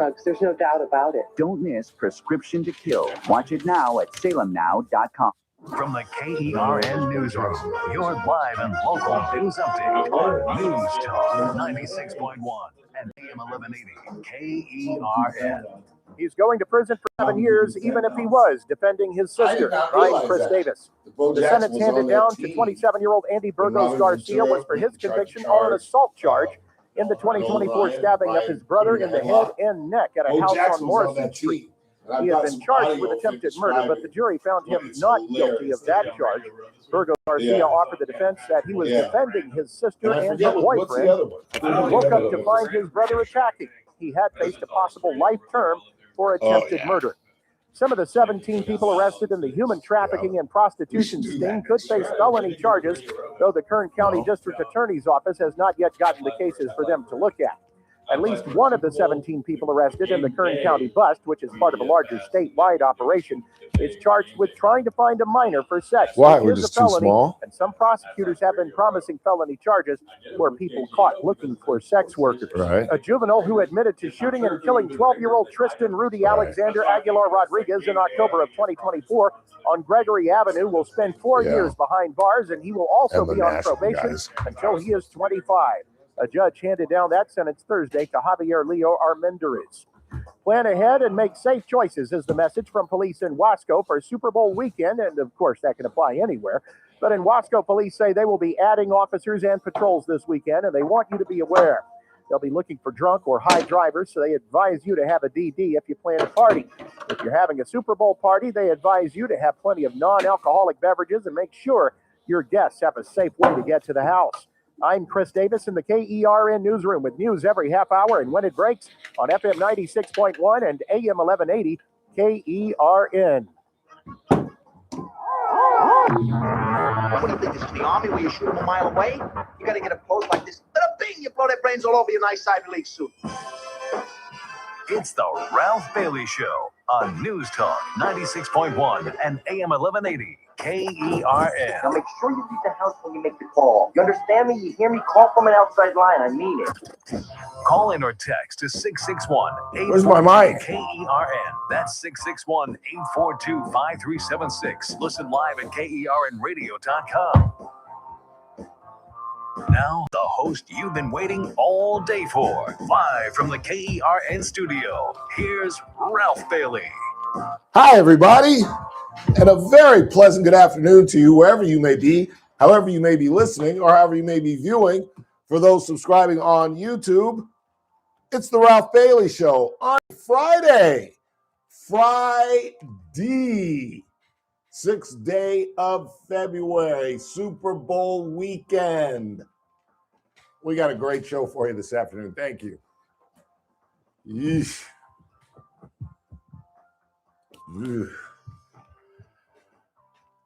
drugs. There's no doubt about it. Don't miss Prescription to Kill. Watch it now at salemnow.com. From the KERN Newsroom, your live and local news update on News Talk 96.1 and AM 1180 KERN. He's going to prison for 7 years, even if he was defending his sister. I'm Chris Davis. The sentence handed down to 27-year-old Andy Burgos Garcia was for his conviction on an assault charge in the 2024 stabbing of his brother in the head and neck at a house on Morrison Street. He had been charged with attempted murder, but the jury found him not guilty of that charge. Burgos Garcia offered the defense that he was defending his sister and her boyfriend, who he woke up to find his brother attacking. He had faced a possible life term for attempted murder. Some of the 17 people arrested in the human trafficking and prostitution sting could face felony charges, though the Kern County District Attorney's Office has not yet gotten the cases for them to look at. At least one of the 17 people arrested in the Kern County bust, which is part of a larger statewide operation, is charged with trying to find a minor for sex. Why? We're just too small? And some prosecutors have been promising felony charges for people caught looking for sex workers. Right. A juvenile who admitted to shooting and killing 12-year-old Tristan Rudy Alexander Aguilar Rodriguez in October of 2024 on Gregory Avenue will spend 4 years behind bars, and he will also be on probation until he is 25. A judge handed down that sentence Thursday to Javier Leo Armendariz. Plan ahead and make safe choices is the message from police in Wasco for Super Bowl weekend, and of course that can apply anywhere. But in Wasco, police say they will be adding officers and patrols this weekend, and they want you to be aware. They'll be looking for drunk or high drivers, so they advise you to have a DD if you plan a party. If you're having a Super Bowl party, they advise you to have plenty of non-alcoholic beverages and make sure your guests have a safe way to get to the house. I'm Chris Davis in the KERN Newsroom with news every half hour and when it breaks on FM 96.1 and AM 1180 KERN. What do you think? This is the Army where you shoot them a mile away? You got to get a pose like this. Bing, you blow their brains all over your nice Ivy League suit. It's the Ralph Bailey Show on News Talk 96.1 and AM 1180 KERN. Now make sure you leave the house when you make the call. You understand me? You hear me? Call from an outside line. I mean it. Call in or text to 661-842 Where's my mic? KERN. That's 661-842-5376. Listen live at KERNradio.com. Now, the host you've been waiting all day for. Live from the KERN studio, here's Ralph Bailey. Hi, everybody, and a very pleasant good afternoon to you, wherever you may be, however you may be listening, or however you may be viewing. For those subscribing on YouTube, it's the Ralph Bailey Show on Friday, 6th day of February, Super Bowl weekend. We got a great show for you this afternoon. Thank you. Yeesh.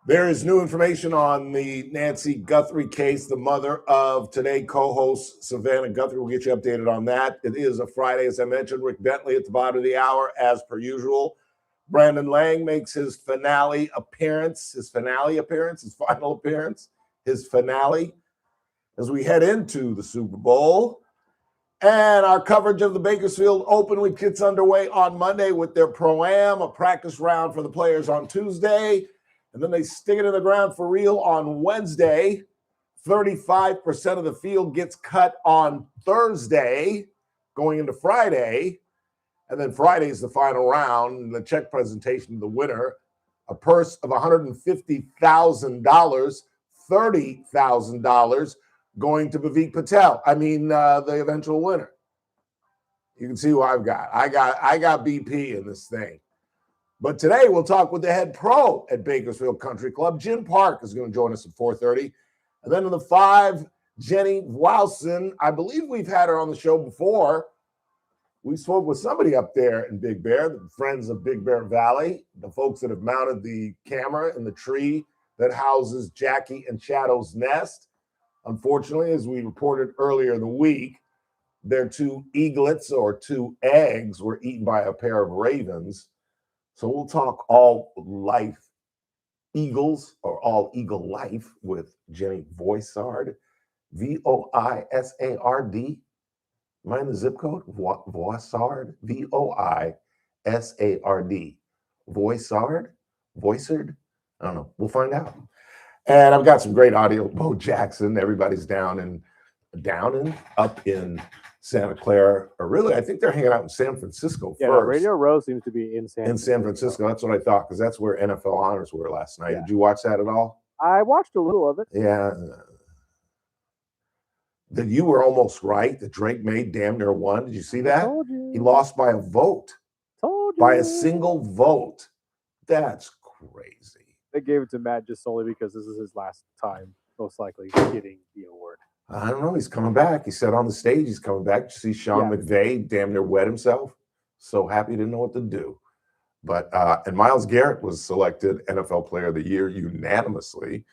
There is new information on the Nancy Guthrie case. The mother of today co-host Savannah Guthrie will get you updated on that. It is a Friday, as I mentioned. Rick Bentley at the bottom of the hour, as per usual. Brandon Lang makes his final appearance, his finale, as we head into the Super Bowl. And our coverage of the Bakersfield Open Week gets underway on Monday with their Pro-Am, a practice round for the players on Tuesday. And then they stick it in the ground for real on Wednesday. 35% of the field gets cut on Thursday, going into Friday. And then Friday is the final round, and the check presentation of the winner, a purse of $150,000, $30,000 going to Bhavik Patel. The eventual winner. You can see who I've got. I got BP in this thing. But today we'll talk with the head pro at Bakersfield Country Club. Jim Park is going to join us at 4:30. And then in the 5, Jenny Wowson. I believe we've had her on the show before. We spoke with somebody up there in Big Bear, the friends of Big Bear Valley, the folks that have mounted the camera in the tree that houses Jackie and Shadow's nest. Unfortunately, as we reported earlier in the week, their 2 eaglets or 2 eggs were eaten by a pair of ravens. So we'll talk all life eagles or all eagle life with Jenny Voisard, Voisard. Am I in the zip code? Voisard, Voisard, Voisard, Voisard. I don't know. We'll find out. And I've got some great audio. Bo Jackson, everybody's up in Santa Clara, or really, I think they're hanging out in San Francisco Yeah, first. Radio Row seems to be in San Francisco. That's what I thought, because that's where NFL honors were last night. Yeah. Did you watch that at all? I watched a little of it. Yeah. That you were almost right that Drake made damn near won. Did you see that? Told you. He lost by a vote. Told you. By a single vote. That's crazy. They gave it to Matt just solely because this is his last time, most likely, getting the award. I don't know. He's coming back. He said on the stage he's coming back. Did you see Sean McVay damn near wet himself? So happy he didn't know what to do. But and Myles Garrett was selected NFL Player of the Year unanimously,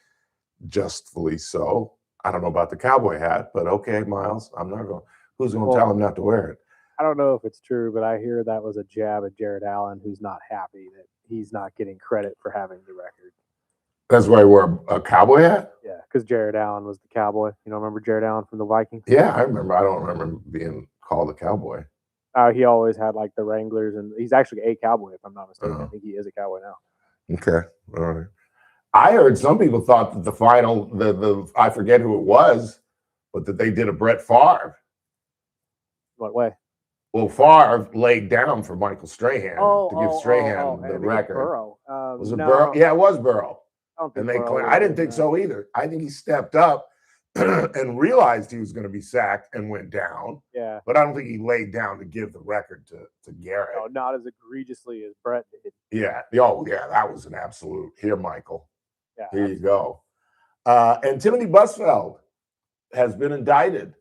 justly so. I don't know about the cowboy hat, but okay, Myles. I'm not going. Who's going to tell him not to wear it? I don't know if it's true, but I hear that was a jab at Jared Allen, who's not happy that he's not getting credit for having the record. That's why he wore a cowboy hat? Yeah, because Jared Allen was the cowboy. You know, remember Jared Allen from the Vikings? Yeah, I remember. I don't remember being called a cowboy. He always had like the Wranglers, and he's actually a cowboy, if I'm not mistaken. I think he is a cowboy now. Okay. All right. I heard some people thought that the final, I forget who it was, but that they did a Brett Favre. What way? Well, Favre laid down for Michael Strahan to give Strahan the record. Burrow. Was it Burrow? Yeah, it was Burrow. And they claim, I didn't think so either. I think he stepped up and realized he was going to be sacked and went down. Yeah. But I don't think he laid down to give the record to Garrett. No, not as egregiously as Brett did. Yeah. Oh, yeah. That was an absolute. Here, Michael. Yeah. Here you go. And Timothy Busfeld has been indicted.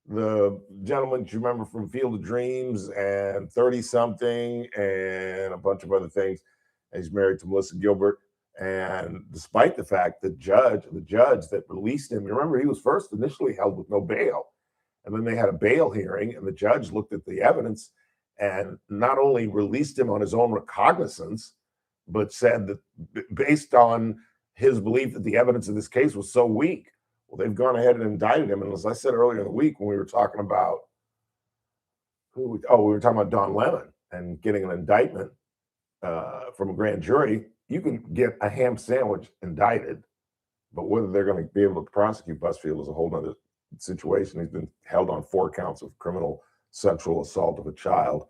The gentleman you remember from Field of Dreams and 30-something and a bunch of other things. And he's married to Melissa Gilbert. And despite the fact that the judge that released him, you remember he was first initially held with no bail. And then they had a bail hearing, and the judge looked at the evidence and not only released him on his own recognizance, but said that based on his belief that the evidence in this case was so weak, well, they've gone ahead and indicted him. And as I said earlier in the week when we were talking about we were talking about Don Lemon and getting an indictment from a grand jury. You can get a ham sandwich indicted, but whether they're going to be able to prosecute Busfield is a whole other situation. He's been held on 4 counts of criminal sexual assault of a child,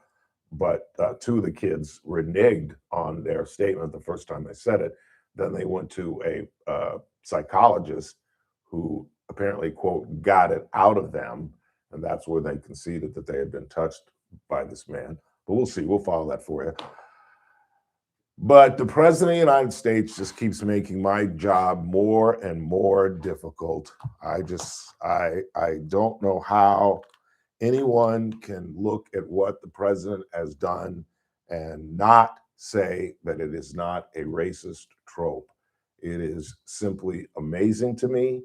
but 2 of the kids reneged on their statement the first time they said it. Then they went to a psychologist who apparently, quote, got it out of them, and that's where they conceded that they had been touched by this man. But we'll see. We'll follow that for you. But the president of the United States just keeps making my job more and more difficult. I don't know how anyone can look at what the president has done and not say that it is not a racist trope. It is simply amazing to me.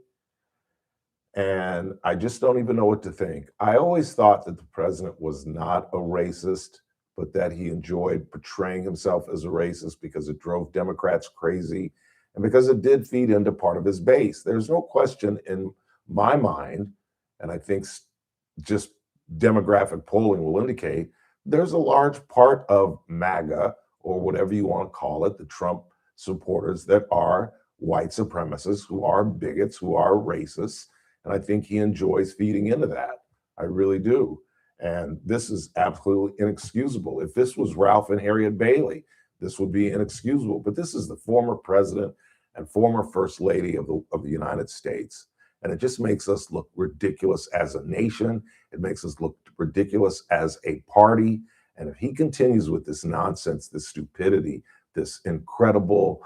And I just don't even know what to think. I always thought that the president was not a racist, but that he enjoyed portraying himself as a racist because it drove Democrats crazy and because it did feed into part of his base. There's no question in my mind, and I think just demographic polling will indicate, there's a large part of MAGA, or whatever you want to call it, the Trump supporters that are white supremacists, who are bigots, who are racists. And I think he enjoys feeding into that. I really do. And this is absolutely inexcusable. If this was Ralph and Harriet Bailey, this would be inexcusable. But this is the former president and former first lady of the United States. And it just makes us look ridiculous as a nation. It makes us look ridiculous as a party. And if he continues with this nonsense, this stupidity, this incredible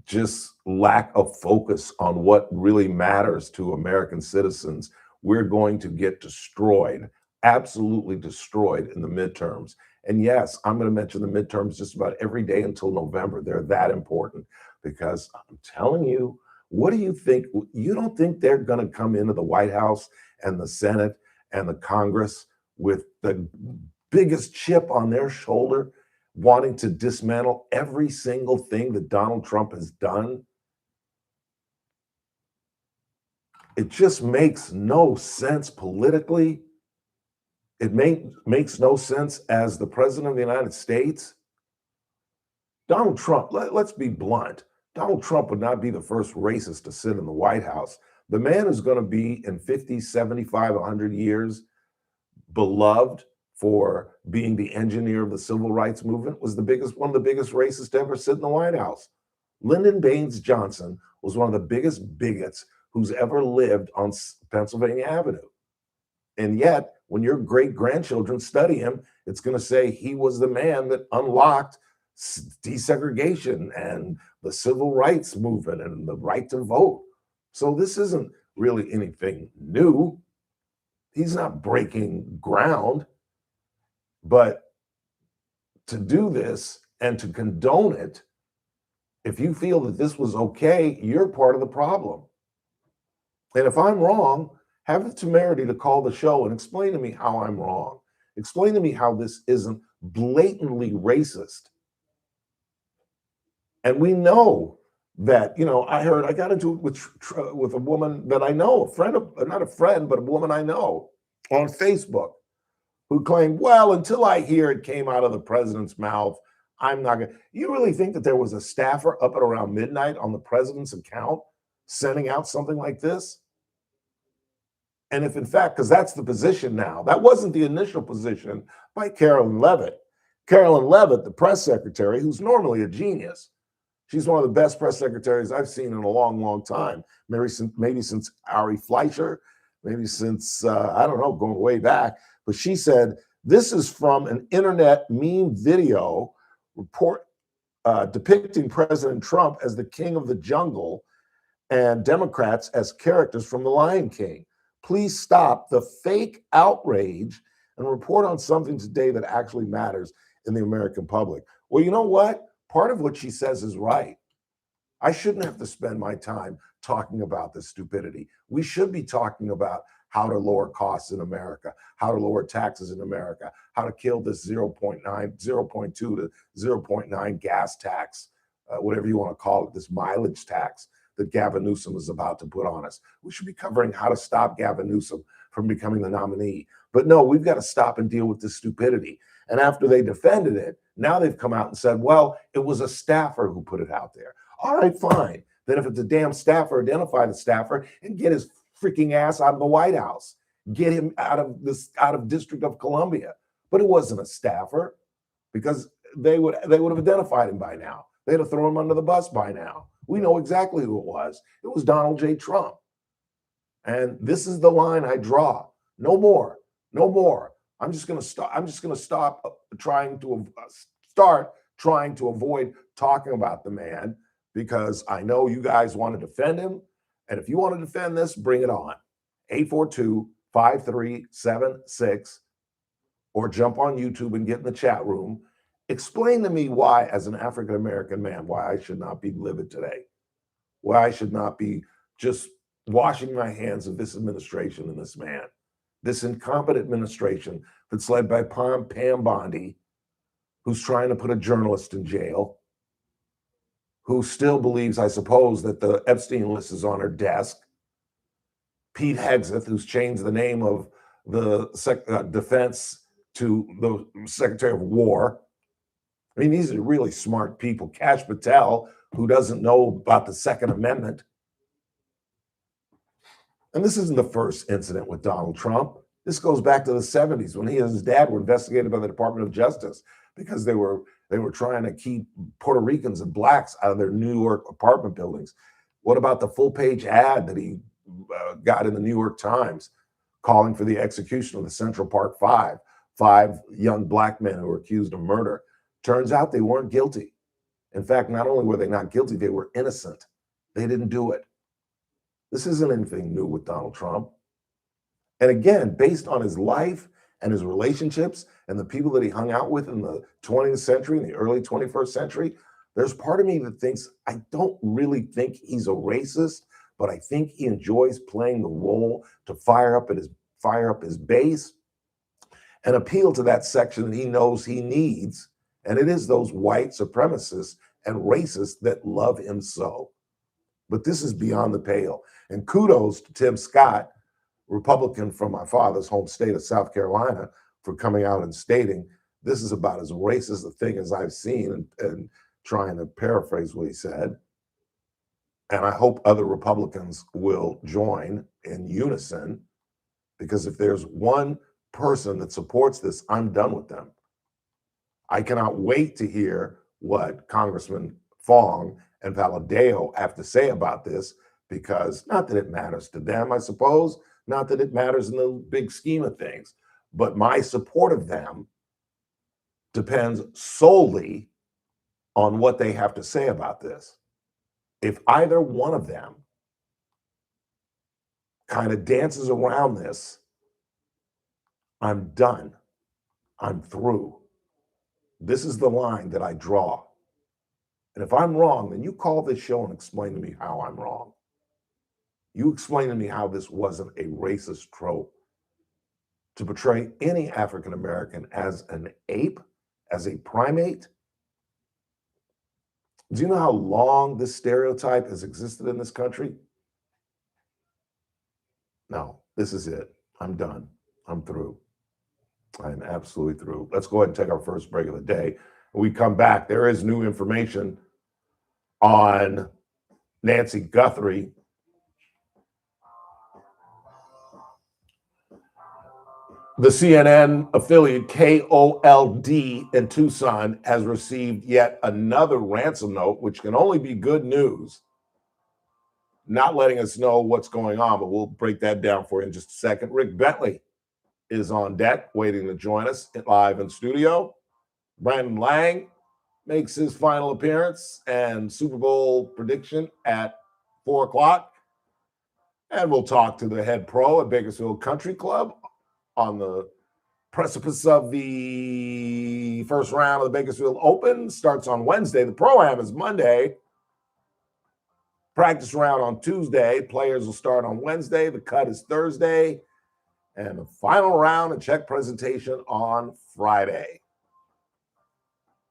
just lack of focus on what really matters to American citizens, we're going to get destroyed, absolutely destroyed in the midterms. And yes, I'm going to mention the midterms just about every day until November. They're that important because I'm telling you, what do you think? You don't think they're going to come into the White House and the Senate and the Congress with the biggest chip on their shoulder, wanting to dismantle every single thing that Donald Trump has done? It just makes no sense politically. It makes no sense as the president of the United States. Donald Trump, let's be blunt. Donald Trump would not be the first racist to sit in the White House. The man is going to be in 50, 75, 100 years beloved for being the engineer of the civil rights movement, was one of the biggest racists to ever sit in the White House. Lyndon Baines Johnson was one of the biggest bigots who's ever lived on Pennsylvania Avenue. And yet, when your great-grandchildren study him, it's going to say he was the man that unlocked desegregation and the civil rights movement and the right to vote. So this isn't really anything new. He's not breaking ground. But to do this and to condone it, if you feel that this was okay, you're part of the problem. And if I'm wrong, have the temerity to call the show and explain to me how I'm wrong. Explain to me how this isn't blatantly racist. And we know that, I got into it with a woman that I know, not a friend, but a woman I know on Facebook, who claimed, well, until I hear it came out of the president's mouth, I'm not going to. You really think that there was a staffer up at around midnight on the president's account sending out something like this? And if in fact, because that's the position now, that wasn't the initial position by Carolyn Leavitt. Carolyn Leavitt, the press secretary, who's normally a genius. She's one of the best press secretaries I've seen in a long, long time. Maybe since Ari Fleischer, maybe since, I don't know, going way back. But she said, this is from an internet meme video report depicting President Trump as the king of the jungle and Democrats as characters from The Lion King. Please stop the fake outrage and report on something today that actually matters in the American public. Well, you know what? Part of what she says is right. I shouldn't have to spend my time talking about this stupidity. We should be talking about how to lower costs in America, how to lower taxes in America, how to kill this 0.2 to 0.9 gas tax, whatever you want to call it, this mileage tax that Gavin Newsom is about to put on us. We should be covering how to stop Gavin Newsom from becoming the nominee. But no, we've got to stop and deal with this stupidity. And after they defended it, now they've come out and said, well, it was a staffer who put it out there. All right, fine. Then if it's a damn staffer, identify the staffer and get his freaking ass out of the White House. Get him out of District of Columbia. But it wasn't a staffer, because they would have identified him by now. They'd have thrown him under the bus by now. We know exactly who it was. It was Donald J. Trump. And this is the line I draw. No more. No more. I'm just going to start trying to avoid talking about the man, because I know you guys want to defend him. And if you want to defend this, bring it on. 842-5376, or jump on YouTube and get in the chat room. Explain to me why, as an African-American man, why I should not be livid today. Why I should not be just washing my hands of this administration and this man. This incompetent administration that's led by Pam Bondi, who's trying to put a journalist in jail, who still believes, I suppose, that the Epstein list is on her desk. Pete Hegseth, who's changed the name of the defense to the Secretary of War. I mean, these are really smart people. Kash Patel, who doesn't know about the Second Amendment. And this isn't the first incident with Donald Trump. This goes back to the 70s, when he and his dad were investigated by the Department of Justice because they were trying to keep Puerto Ricans and blacks out of their New York apartment buildings. What about the full-page ad that he got in the New York Times calling for the execution of the Central Park five young black men who were accused of murder? Turns out they weren't guilty. In fact, not only were they not guilty, they were innocent. They didn't do it. This isn't anything new with Donald Trump. And again, based on his life and his relationships and the people that he hung out with in the 20th century and the early 21st century, there's part of me that thinks, I don't really think he's a racist, but I think he enjoys playing the role to fire up his base and appeal to that section that he knows he needs. And it is those white supremacists and racists that love him so. But this is beyond the pale. And kudos to Tim Scott, Republican from my father's home state of South Carolina, for coming out and stating this is about as racist a thing as I've seen, and trying to paraphrase what he said. And I hope other Republicans will join in unison, because if there's one person that supports this, I'm done with them. I cannot wait to hear what Congressman Fong and Valadeo have to say about this, because not that it matters to them, I suppose, not that it matters in the big scheme of things, but my support of them depends solely on what they have to say about this. If either one of them kind of dances around this, I'm done. I'm through. This is the line that I draw. And if I'm wrong, then you call this show and explain to me how I'm wrong. You explain to me how this wasn't a racist trope to portray any African American as an ape, as a primate. Do you know how long this stereotype has existed in this country? No, this is it. I'm done. I'm through. I'm absolutely through. Let's go ahead and take our first break of the day. When we come back, there is new information on Nancy Guthrie. The CNN affiliate KOLD in Tucson has received yet another ransom note, which can only be good news. Not letting us know what's going on, but we'll break that down for you in just a second. Rick Bentley is on deck, waiting to join us live in studio. Brandon Lang makes his final appearance and Super Bowl prediction at 4 o'clock. And we'll talk to the head pro at Bakersfield Country Club on the precipice of the first round of the Bakersfield Open. Starts on Wednesday. The Pro-Am is Monday. Practice round on Tuesday. Players will start on Wednesday. The cut is Thursday. And the final round and check presentation on Friday.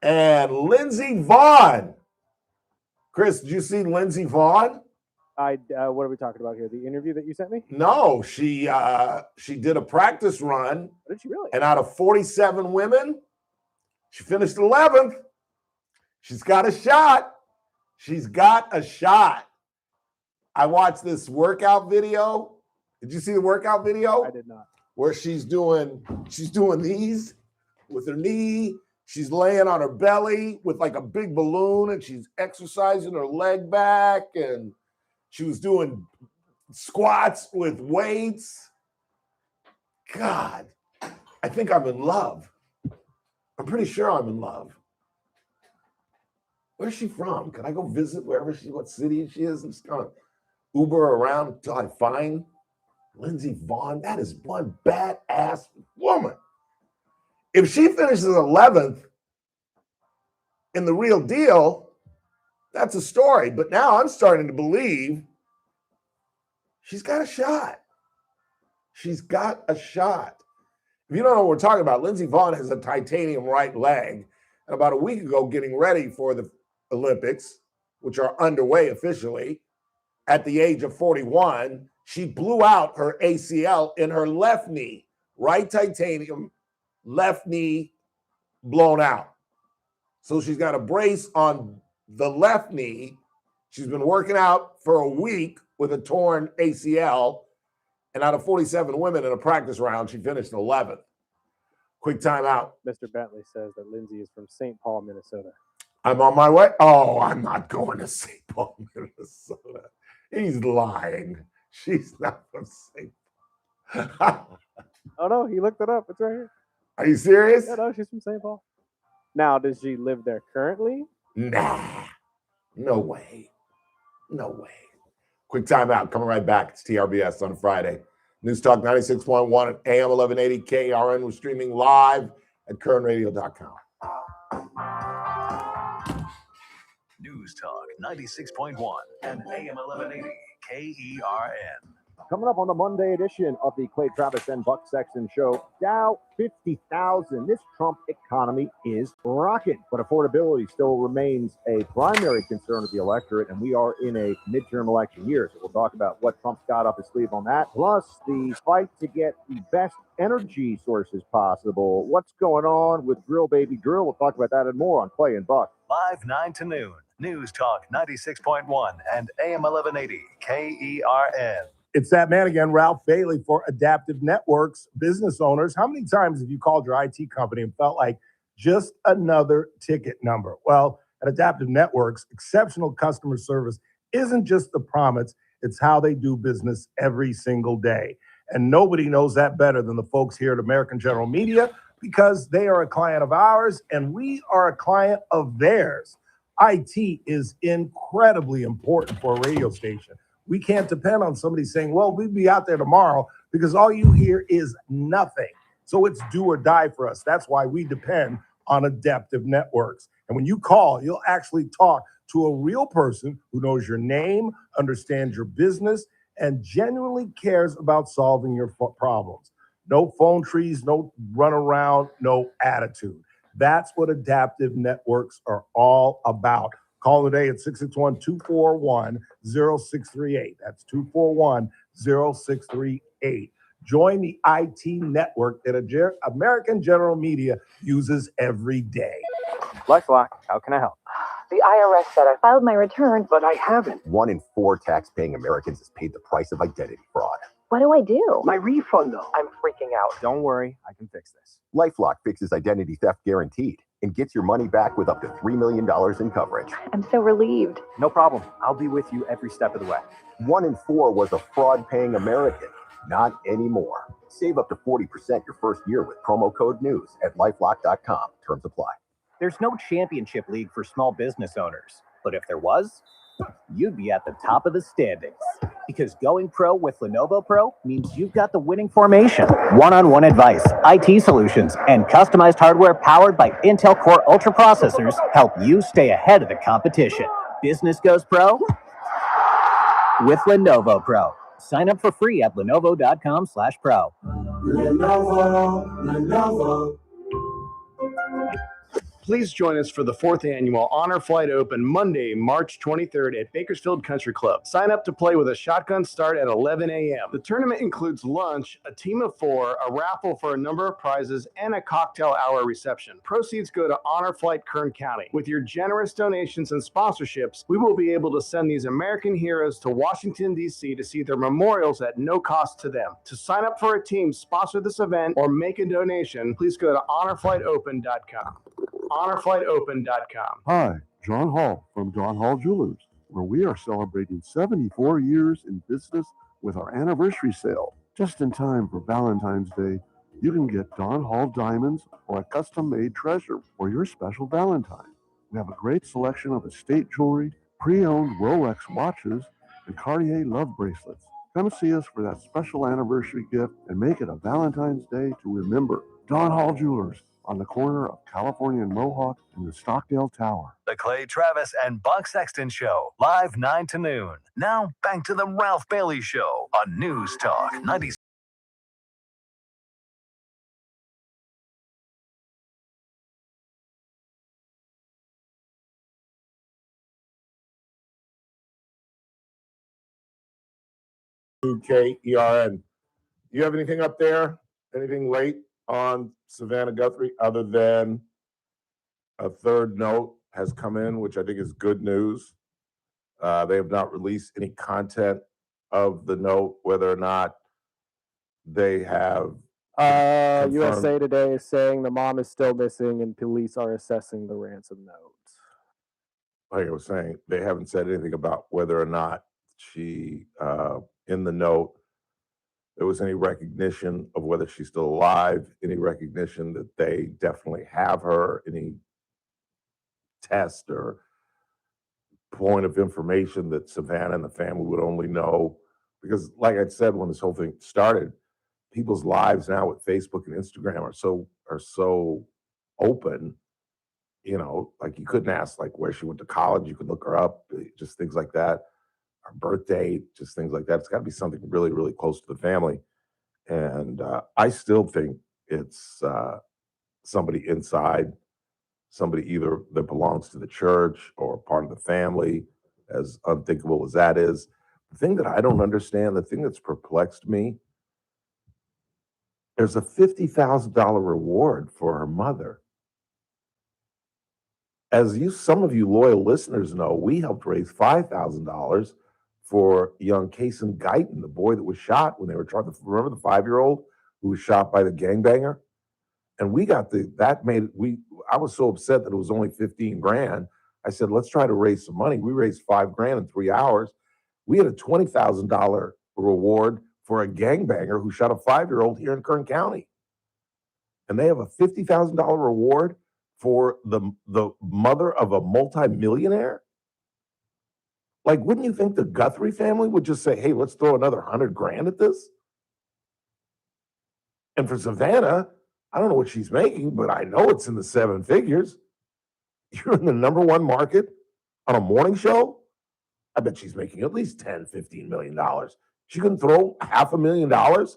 And Lindsey Vonn. Chris, did you see Lindsey Vonn? What are we talking about here? The interview that you sent me? No, she did a practice run. Did she really? And out of 47 women, she finished 11th. She's got a shot. She's got a shot. I watched this workout video. Did you see the workout video? I did not. Where she's doing these with her knee. She's laying on her belly with like a big balloon, and she's exercising her leg back, and she was doing squats with weights. God, I think I'm in love. I'm pretty sure I'm in love. Where's she from? Can I go visit what city she is? I'm just gonna Uber around until I find Lindsey Vonn. That is one badass woman. If she finishes 11th in the real deal, that's a story. But now I'm starting to believe she's got a shot. She's got a shot. If you don't know what we're talking about, Lindsey Vonn has a titanium right leg. And about a week ago, getting ready for the Olympics, which are underway officially, at the age of 41, she blew out her ACL in her left knee. Right titanium, left knee blown out. So she's got a brace on the left knee. She's been working out for a week with a torn ACL. And out of 47 women in a practice round, she finished 11th. Quick timeout. Mr. Bentley says that Lindsay is from St. Paul, Minnesota. I'm on my way. Oh, I'm not going to St. Paul, Minnesota. He's lying. She's not from St. Paul. Oh, no, he looked it up. It's right here. Are you serious? Yeah, no, she's from St. Paul. Now, does she live there currently? Nah. No way. No way. Quick timeout. Coming right back. It's TRBS on Friday. News Talk 96.1 at AM 1180 KRN. We're streaming live at kernradio.com. News Talk 96.1 and AM 1180 KERN. Coming up on the Monday edition of the Clay Travis and Buck Sexton Show, Dow 50,000. This Trump economy is rocking, but affordability still remains a primary concern of the electorate, and we are in a midterm election year. So we'll talk about what Trump's got up his sleeve on that, plus the fight to get the best energy sources possible. What's going on with Drill Baby Drill? We'll talk about that and more on Clay and Buck. Live 9 to noon. News Talk 96.1 and AM 1180 KERN. It's that man again, Ralph Bailey for Adaptive Networks. Business owners, how many times have you called your IT company and felt like just another ticket number? Well, at Adaptive Networks, exceptional customer service isn't just the promise, it's how they do business every single day. And nobody knows that better than the folks here at American General Media, because they are a client of ours and we are a client of theirs. IT is incredibly important for a radio station. We can't depend on somebody saying, well, we'll be out there tomorrow, because all you hear is nothing. So it's do or die for us. That's why we depend on Adaptive Networks. And when you call, you'll actually talk to a real person who knows your name, understands your business, and genuinely cares about solving your problems. No phone trees, no run around, no attitude. That's what Adaptive Networks are all about. Call today at 661-241-0638. That's 241-0638. Join the IT network that American General Media uses every day. LifeLock, how can I help? The IRS said I filed my return, But I haven't. 1 in 4 tax-paying Americans has paid the price of identity fraud. what do I do? My refund, though. I'm freaking out. Don't worry, I can fix this. LifeLock fixes identity theft guaranteed and gets your money back with up to $3 million in coverage. I'm so relieved. No problem. I'll be with you every step of the way. 1 in 4 was a fraud-paying American. Not anymore. Save up to 40% your first year with promo code NEWS at LifeLock.com. Terms apply. There's no championship league for small business owners, but if there was, you'd be at the top of the standings. Because going pro with Lenovo Pro means you've got the winning formation, one-on-one advice, IT solutions, and customized hardware powered by Intel Core Ultra processors help you stay ahead of the competition. Business goes pro with Lenovo Pro. Sign up for free at Lenovo.com/pro. Lenovo. Please join us for the 4th annual Honor Flight Open Monday, March 23rd at Bakersfield Country Club. Sign up to play with a shotgun start at 11 a.m. The tournament includes lunch, a team of 4, a raffle for a number of prizes, and a cocktail hour reception. Proceeds go to Honor Flight Kern County. With your generous donations and sponsorships, we will be able to send these American heroes to Washington, D.C. to see their memorials at no cost to them. To sign up for a team, sponsor this event, or make a donation, please go to honorflightopen.com. honorflightopen.com. Hi, John Hall from John Hall Jewelers, where we are celebrating 74 years in business with our anniversary sale. Just in time for Valentine's Day, you can get Don Hall diamonds or a custom-made treasure for your special Valentine. We have a great selection of estate jewelry, pre-owned Rolex watches, and Cartier love bracelets. Come see us for that special anniversary gift and make it a Valentine's Day to remember. Don Hall Jewelers, on the corner of California and Mohawk in the Stockdale Tower. The Clay Travis and Buck Sexton Show, live 9 to noon. Now back to the Ralph Bailey Show on News Talk 90. KERN. Do you have anything up there? Anything late on Savannah Guthrie other than a third note has come in, which I think is good news. They have not released any content of the note, whether or not they have. USA Today is saying the mom is still missing and police are assessing the ransom note. Like I was saying, they haven't said anything about whether or not she, in the note, there was any recognition of whether she's still alive, any recognition that they definitely have her, any test or point of information that Savannah and the family would only know. Because like I said, when this whole thing started, people's lives now with Facebook and Instagram are so open, you know, like you couldn't ask like where she went to college, you could look her up, just things like that. our birth date, just things like that. It's got to be something really, really close to the family. And I still think it's somebody inside, somebody either that belongs to the church or part of the family, as unthinkable as that is. The thing that I don't understand, the thing that's perplexed me, there's a $50,000 reward for her mother. As some of you loyal listeners know, we helped raise $5,000 for young Kason Guyton, the boy that was shot when they were trying to remember the 5-year-old who was shot by the gangbanger. And we got I was so upset that it was only 15 grand. I said, let's try to raise some money. We raised 5 grand in 3 hours. We had a $20,000 reward for a gangbanger who shot a 5-year-old here in Kern County. And they have a $50,000 reward for the mother of a multimillionaire? Like, wouldn't you think the Guthrie family would just say, hey, let's throw another 100 grand at this? And for Savannah, I don't know what she's making, but I know it's in the 7 figures. You're in the #1 market on a morning show. I bet she's making at least $10, $15 million. She couldn't throw $500,000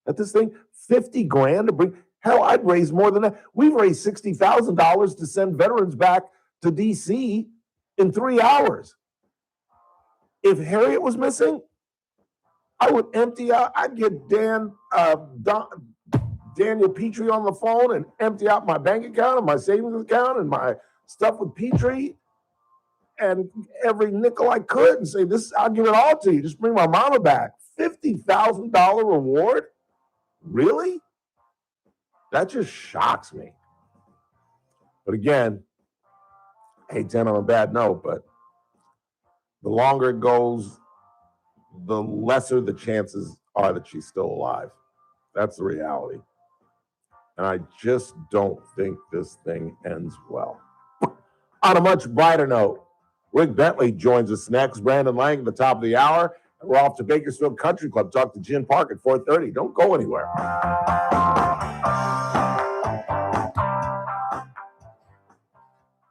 at this thing? 50 grand to bring. Hell, I'd raise more than that. We've raised $60,000 to send veterans back to D.C. in 3 hours. If Harriet was missing, I would empty out. I'd get Daniel Petrie on the phone and empty out my bank account and my savings account and my stuff with Petrie and every nickel I could and say, I'll give it all to you. Just bring my mama back. $50,000 reward? Really? That just shocks me. But again, I hate to end on a bad note, but the longer it goes, the lesser the chances are that she's still alive. That's the reality. And I just don't think this thing ends well. On a much brighter note, Rick Bentley joins us next. Brandon Lang at the top of the hour. And we're off to Bakersfield Country Club. Talk to Jen Park at 4:30. Don't go anywhere.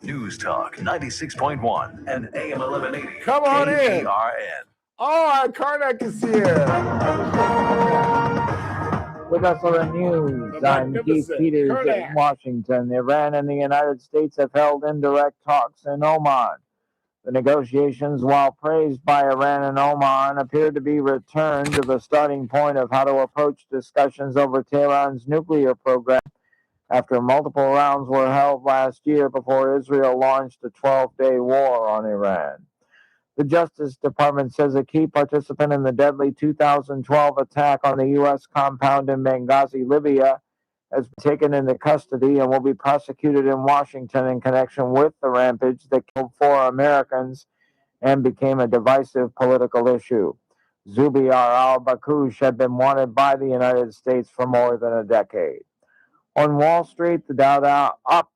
News Talk 96.1 and AM 1180. Come on in. KERN. Oh, Karnak is here. With us on the news, I'm Keith Peters in Washington. Iran and the United States have held indirect talks in Oman. The negotiations, while praised by Iran and Oman, appear to be returned to the starting point of how to approach discussions over Tehran's nuclear program after multiple rounds were held last year before Israel launched a 12-day war on Iran. The Justice Department says a key participant in the deadly 2012 attack on the U.S. compound in Benghazi, Libya, has been taken into custody and will be prosecuted in Washington in connection with the rampage that killed 4 Americans and became a divisive political issue. Zubair al-Bakush had been wanted by the United States for more than a decade. On Wall Street, the Dow up,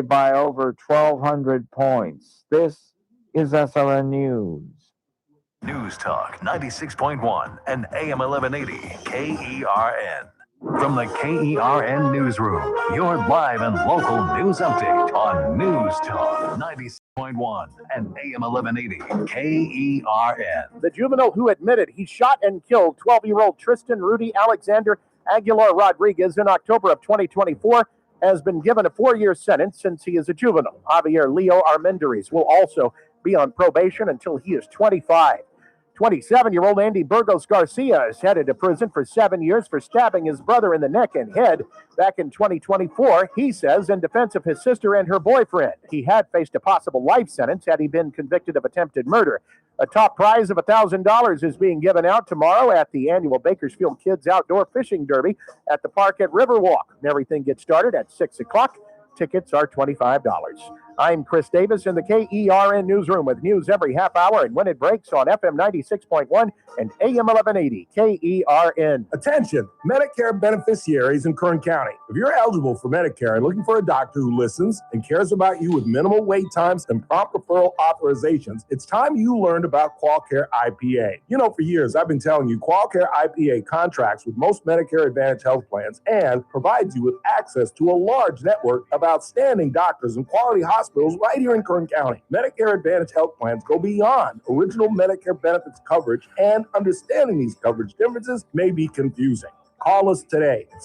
by over 1,200 points. This is SRN News. News Talk 96.1 and AM 1180 KERN. From the KERN Newsroom, your live and local news update on News Talk 96.1 and AM 1180 KERN. The juvenile who admitted he shot and killed 12-year-old Tristan Rudy Alexander Aguilar Rodriguez in October of 2024 has been given a 4-year sentence since he is a juvenile. Javier Leo Armendariz will also be on probation until he is 25. 27-year-old Andy Burgos Garcia is headed to prison for 7 years for stabbing his brother in the neck and head back in 2024, he says, in defense of his sister and her boyfriend. He had faced a possible life sentence had he been convicted of attempted murder. A top prize of $1,000 is being given out tomorrow at the annual Bakersfield Kids Outdoor Fishing Derby at the park at Riverwalk. Everything gets started at 6 o'clock. Tickets are $25. I'm Chris Davis in the KERN newsroom with news every half hour and when it breaks on FM 96.1 and AM 1180 KERN. Attention, Medicare beneficiaries in Kern County. If you're eligible for Medicare and looking for a doctor who listens and cares about you with minimal wait times and prompt referral authorizations, it's time you learned about QualCare IPA. You know, for years, I've been telling you QualCare IPA contracts with most Medicare Advantage health plans and provides you with access to a large network of outstanding doctors and quality hospitals hospitals right here in Kern County. Medicare Advantage health plans go beyond original Medicare benefits coverage, and understanding these coverage differences may be confusing. Call us today at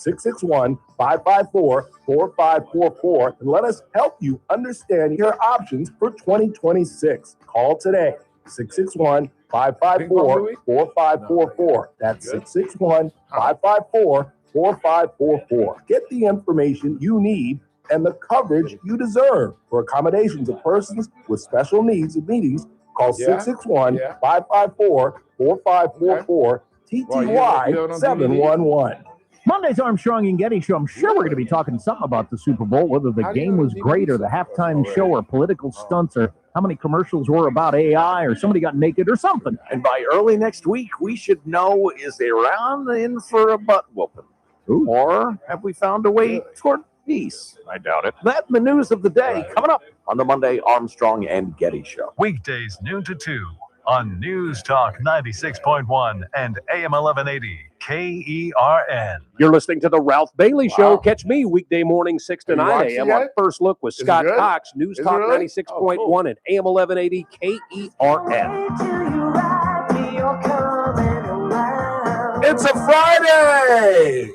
661-554-4544 and let us help you understand your options for 2026. Call today, 661-554-4544. That's 661-554-4544. Get the information you need and the coverage you deserve. For accommodations of persons with special needs and meetings, call 661-554-4544. TTY 711. Monday's Armstrong and Getty Show. I'm sure we're going to be talking something about the Super Bowl, whether the game was great or the halftime show or political stunts or how many commercials were about AI or somebody got naked or something. And by early next week, we should know, is Iran in for a butt whooping? Or have we found a way toward peace? I doubt it. That and the news of the day coming up on the Monday Armstrong and Getty Show. Weekdays noon to 2 on News Talk 96.1 and AM 1180 KERN. You're listening to the Ralph Bailey Show. Catch me weekday morning 6 to 9 a.m. on First Look with Scott Cox, News Talk 96.1 and AM 1180 KERN. It's a Friday.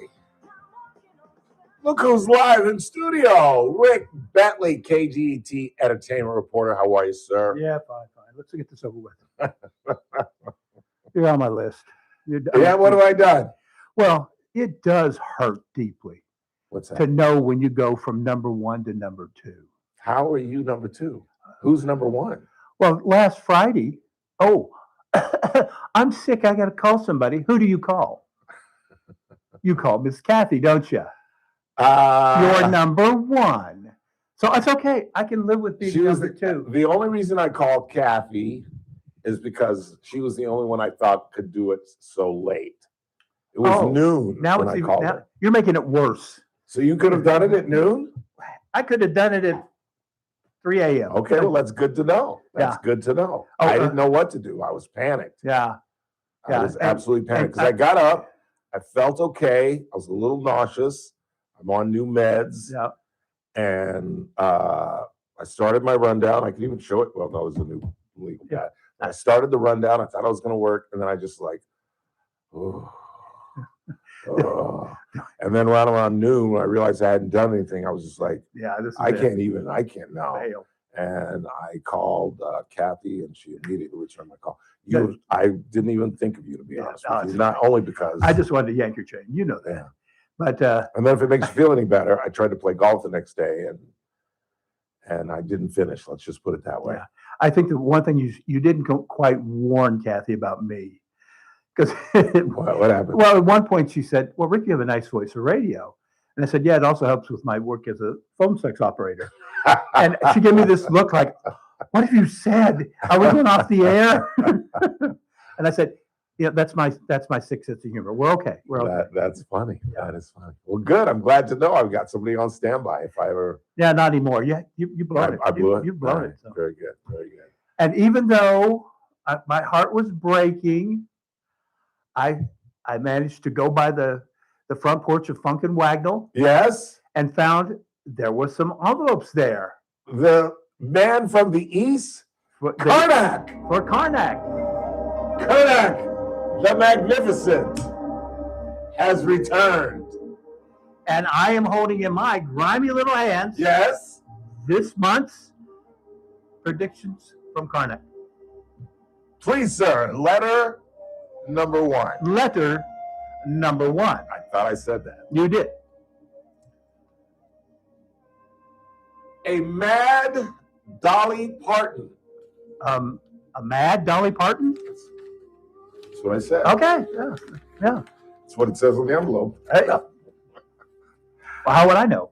Look who's live in studio. Rick Bentley, KGET entertainment reporter. How are you, sir? Yeah, fine. Let's get this over with. You're on my list. Yeah, what have I done? Well, it does hurt deeply. What's that? To know when you go from number one to number two. How are you number two? Who's number one? Well, last Friday, I'm sick. I got to call somebody. Who do you call? You call Miss Kathy, don't you? You're number one. So it's okay. I can live with being number two. The only reason I called Kathy is because she was the only one I thought could do it so late. It was noon now when it's I even, called now, her. You're making it worse. So you could have done it at noon? I could have done it at 3 a.m. Okay, well, that's good to know. That's good to know. I didn't know what to do. I was panicked. Yeah. I was absolutely panicked because I got up. I felt okay. I was a little nauseous. I'm on new meds. Yeah. And I started my rundown. I can even show it. Well, no, it was a new legal guy. I started the rundown. I thought it was going to work. And then I just and then right around noon, when I realized I hadn't done anything, I was just like, I can't now. Fail. And I called Kathy, and she immediately returned my call. I didn't even think of you, to be honest with you. Not only because I just wanted to yank your chain. You know that. Yeah. But and then if it makes you feel any better, I tried to play golf the next day, and I didn't finish. Let's just put it that way. Yeah. I think the one thing you didn't quite warn Kathy about me, because what happened? Well, at one point she said, "Well, Rick, you have a nice voice for radio," and I said, "Yeah, it also helps with my work as a phone sex operator." And she gave me this look like, "What have you said? Are we going off the air?" And I said, "Yeah, that's my sick sense of humor. We're okay. We're okay." That's funny. Yeah. That is funny. Well, good. I'm glad to know I've got somebody on standby if I ever. Yeah, not anymore. Yeah, you blown it. I blew it. You've blown All right. it. So. Very good. Very good. And even though my heart was breaking, I managed to go by the front porch of Funk and Wagnall. Yes. And found there were some envelopes there. The man from the east, Karnak. For Karnak. Karnak, the Magnificent, has returned. And I am holding in my grimy little hands. Yes. This month's predictions from Karnak. Please, sir, letter number one. Letter number one. I thought I said that. You did. A mad Dolly Parton. A mad Dolly Parton? That's what I said. Okay. Yeah. That's what it says on the envelope. Hey. Well, how would I know?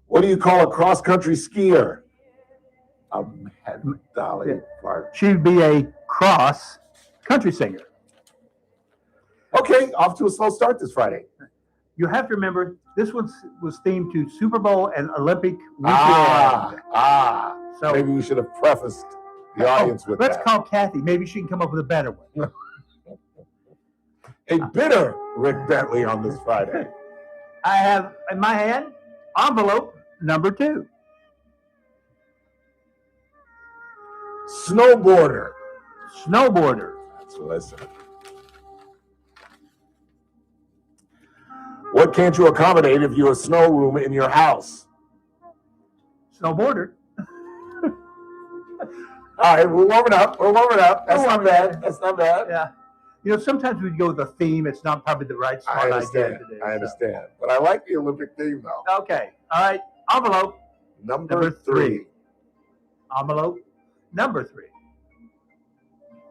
What do you call a cross-country skier? A mad Dolly Parton. She'd be a cross country singer. Okay, off to a slow start this Friday. You have to remember, this one was themed to Super Bowl and Olympic weekend. So maybe we should have prefaced the audience with let's that. call Kathy. Maybe she can come up with a better one. A bitter Rick Bentley on this Friday. I have in my hand envelope number 2. Snowboarder. Snowboarder. That's what I said. What can't you accommodate if you're a snow room in your house? Snowboarder. All right, we're warming up. We're warming up. That's not bad. That's not bad. Yeah. You know, sometimes we go with a theme. It's not probably the right I smart understand. idea today. I understand. But I like the Olympic theme, though. Okay. All right. Envelope. Number 3. Envelope. Number 3.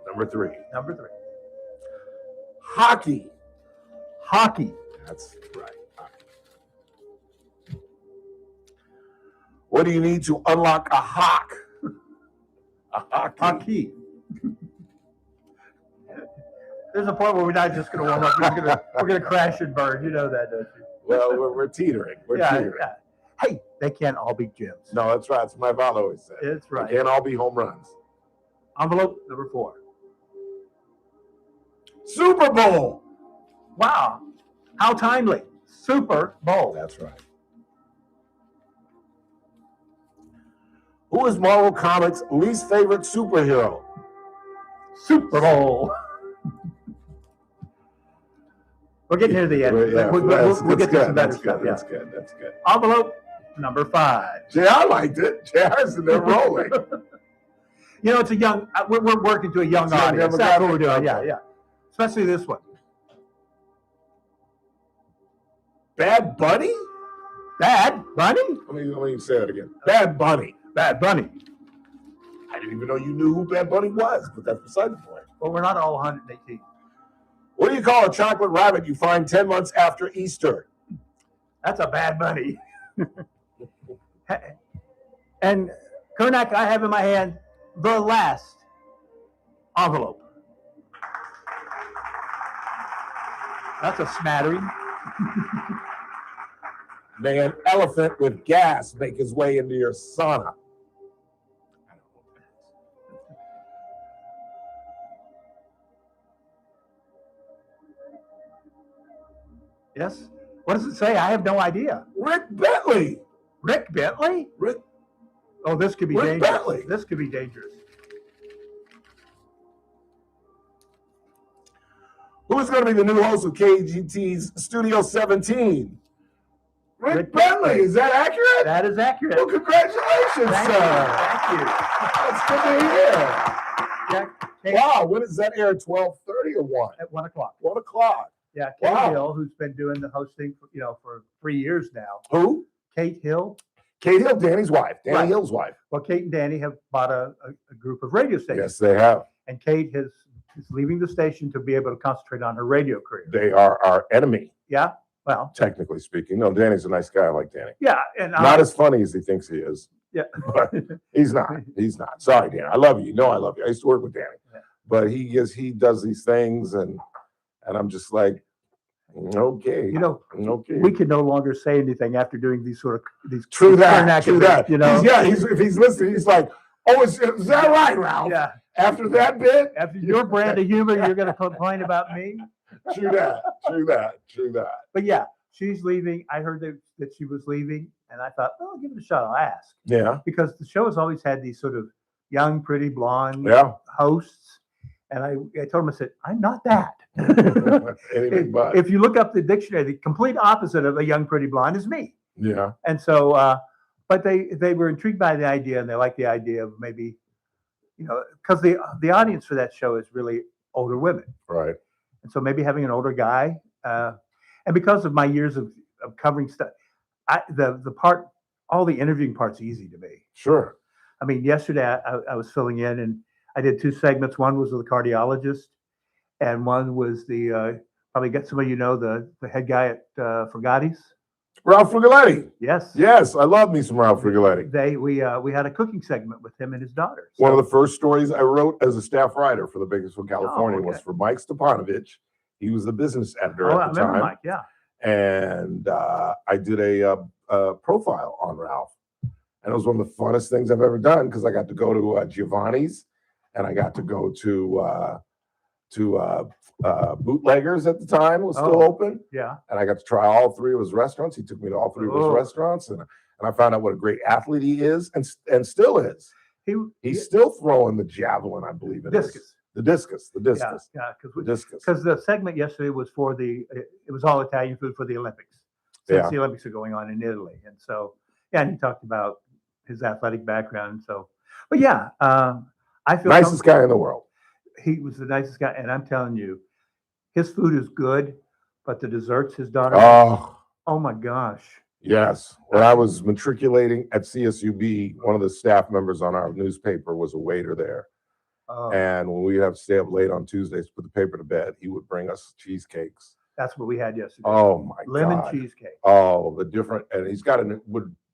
Number 3. Number 3. Hockey. Hockey. That's right. Hockey. What do you need to unlock a hawk? A hockey. Hockey. There's a point where we're not just going to warm up. We're going to crash and burn. You know that, don't you? Well, we're teetering. We're teetering. Yeah. Hey, they can't all be gyms. No, that's right. That's what my father always said. It's right. They can't all be home runs. Envelope number 4. Super Bowl. Wow. How timely. Super Bowl. That's right. Who is Marvel Comics' least favorite superhero? Super Bowl. We're getting near the end. We'll get to some better stuff. That's good. That's good. Envelope number 5. JR liked it. JR's in there rolling. You know, it's a young. We're working to a young audience. That's what we're doing. Yeah. Especially this one. Bad Bunny? Bad Bunny? Let me say that again. Bad Bunny. Bad Bunny. I didn't even know you knew who Bad Bunny was, but that's beside the point. Well, we're not all 118. What do you call a chocolate rabbit you find 10 months after Easter? That's a Bad Bunny. And Kernak, I have in my hand the last envelope. That's a smattering. May an elephant with gas make his way into your sauna? Yes? What does it say? I have no idea. Rick Bentley. Rick Bentley? Rick. Oh, this could be Rick dangerous. Bentley. This could be dangerous. Who is going to be the new host of KGT's Studio 17? Rick Bentley. Is that accurate? That is accurate. Well, congratulations, sir. Thank you. That's good to hear. Wow, when does that air? 12:30 or 1? At 1 o'clock. 1 o'clock. Yeah, Kate Wow. Hill, who's been doing the hosting for 3 years now. Who? Kate Hill. Kate Hill, Danny's wife. Danny Right. Hill's wife. Well, Kate and Danny have bought a group of radio stations. Yes, they have. And Kate is leaving the station to be able to concentrate on her radio career. They are our enemy, Yeah? Well, technically speaking. No, Danny's a nice guy. I like Danny. yeah. And Not as funny as he thinks he is. Yeah. But he's not. He's not. Sorry, Danny. I love you. You know I love you. I used to work with Danny. Yeah. But he does these things, and I'm just like, okay. Okay. we can no longer say anything after doing these True that. Karnak True events, that. If he's listening, he's like, oh, is that right, Ralph? Yeah. After that bit? After your brand of humor, you're going to complain about me? True that. True that. True that. But yeah, she's leaving. I heard that she was leaving, and I thought, well, I'll give it a shot. I'll ask. Yeah. Because the show has always had these sort of young, pretty, blonde hosts. And I told him, I said, I'm not that. Anything but. If you look up the dictionary, the complete opposite of a young, pretty blonde is me. Yeah. And so, but they were intrigued by the idea, and they liked the idea of maybe, because the audience for that show is really older women. Right. And so maybe having an older guy, and because of my years of covering stuff, all the interviewing part's easy to me. Sure. I mean, yesterday I was filling in, and I did 2 segments. One was with the cardiologist, and one was the probably get some of the head guy at Frugati's. Ralph Frugaletti. Yes. Yes, I love me some Ralph Frugaletti. We had a cooking segment with him and his daughter. One of the first stories I wrote as a staff writer for the Bakersfield, California, was for Mike Stepanovich. He was the business editor at the time. Remember Mike, yeah. And I did a profile on Ralph. And it was one of the funnest things I've ever done because I got to go to Giovanni's, and I got to go to Bootleggers at the time. It was still open. Yeah. And I got to try all 3 of his restaurants. He took me to all 3 of his restaurants, and I found out what a great athlete he is and still is. He's still throwing the javelin, I believe it is. The discus. Yeah, because the segment yesterday was for it was all Italian food for the Olympics. Since the Olympics are going on in Italy. And so, and he talked about his athletic background. So, but yeah, I feel nicest guy in the world. He was the nicest guy. And I'm telling you, his food is good, but the desserts his daughter, oh my gosh. Yes. When I was matriculating at CSUB, one of the staff members on our newspaper was a waiter there. And when we have to stay up late on Tuesdays to put the paper to bed, he would bring us cheesecakes. That's what we had yesterday. Oh my God. Lemon cheesecake. Oh, the different, and he's got a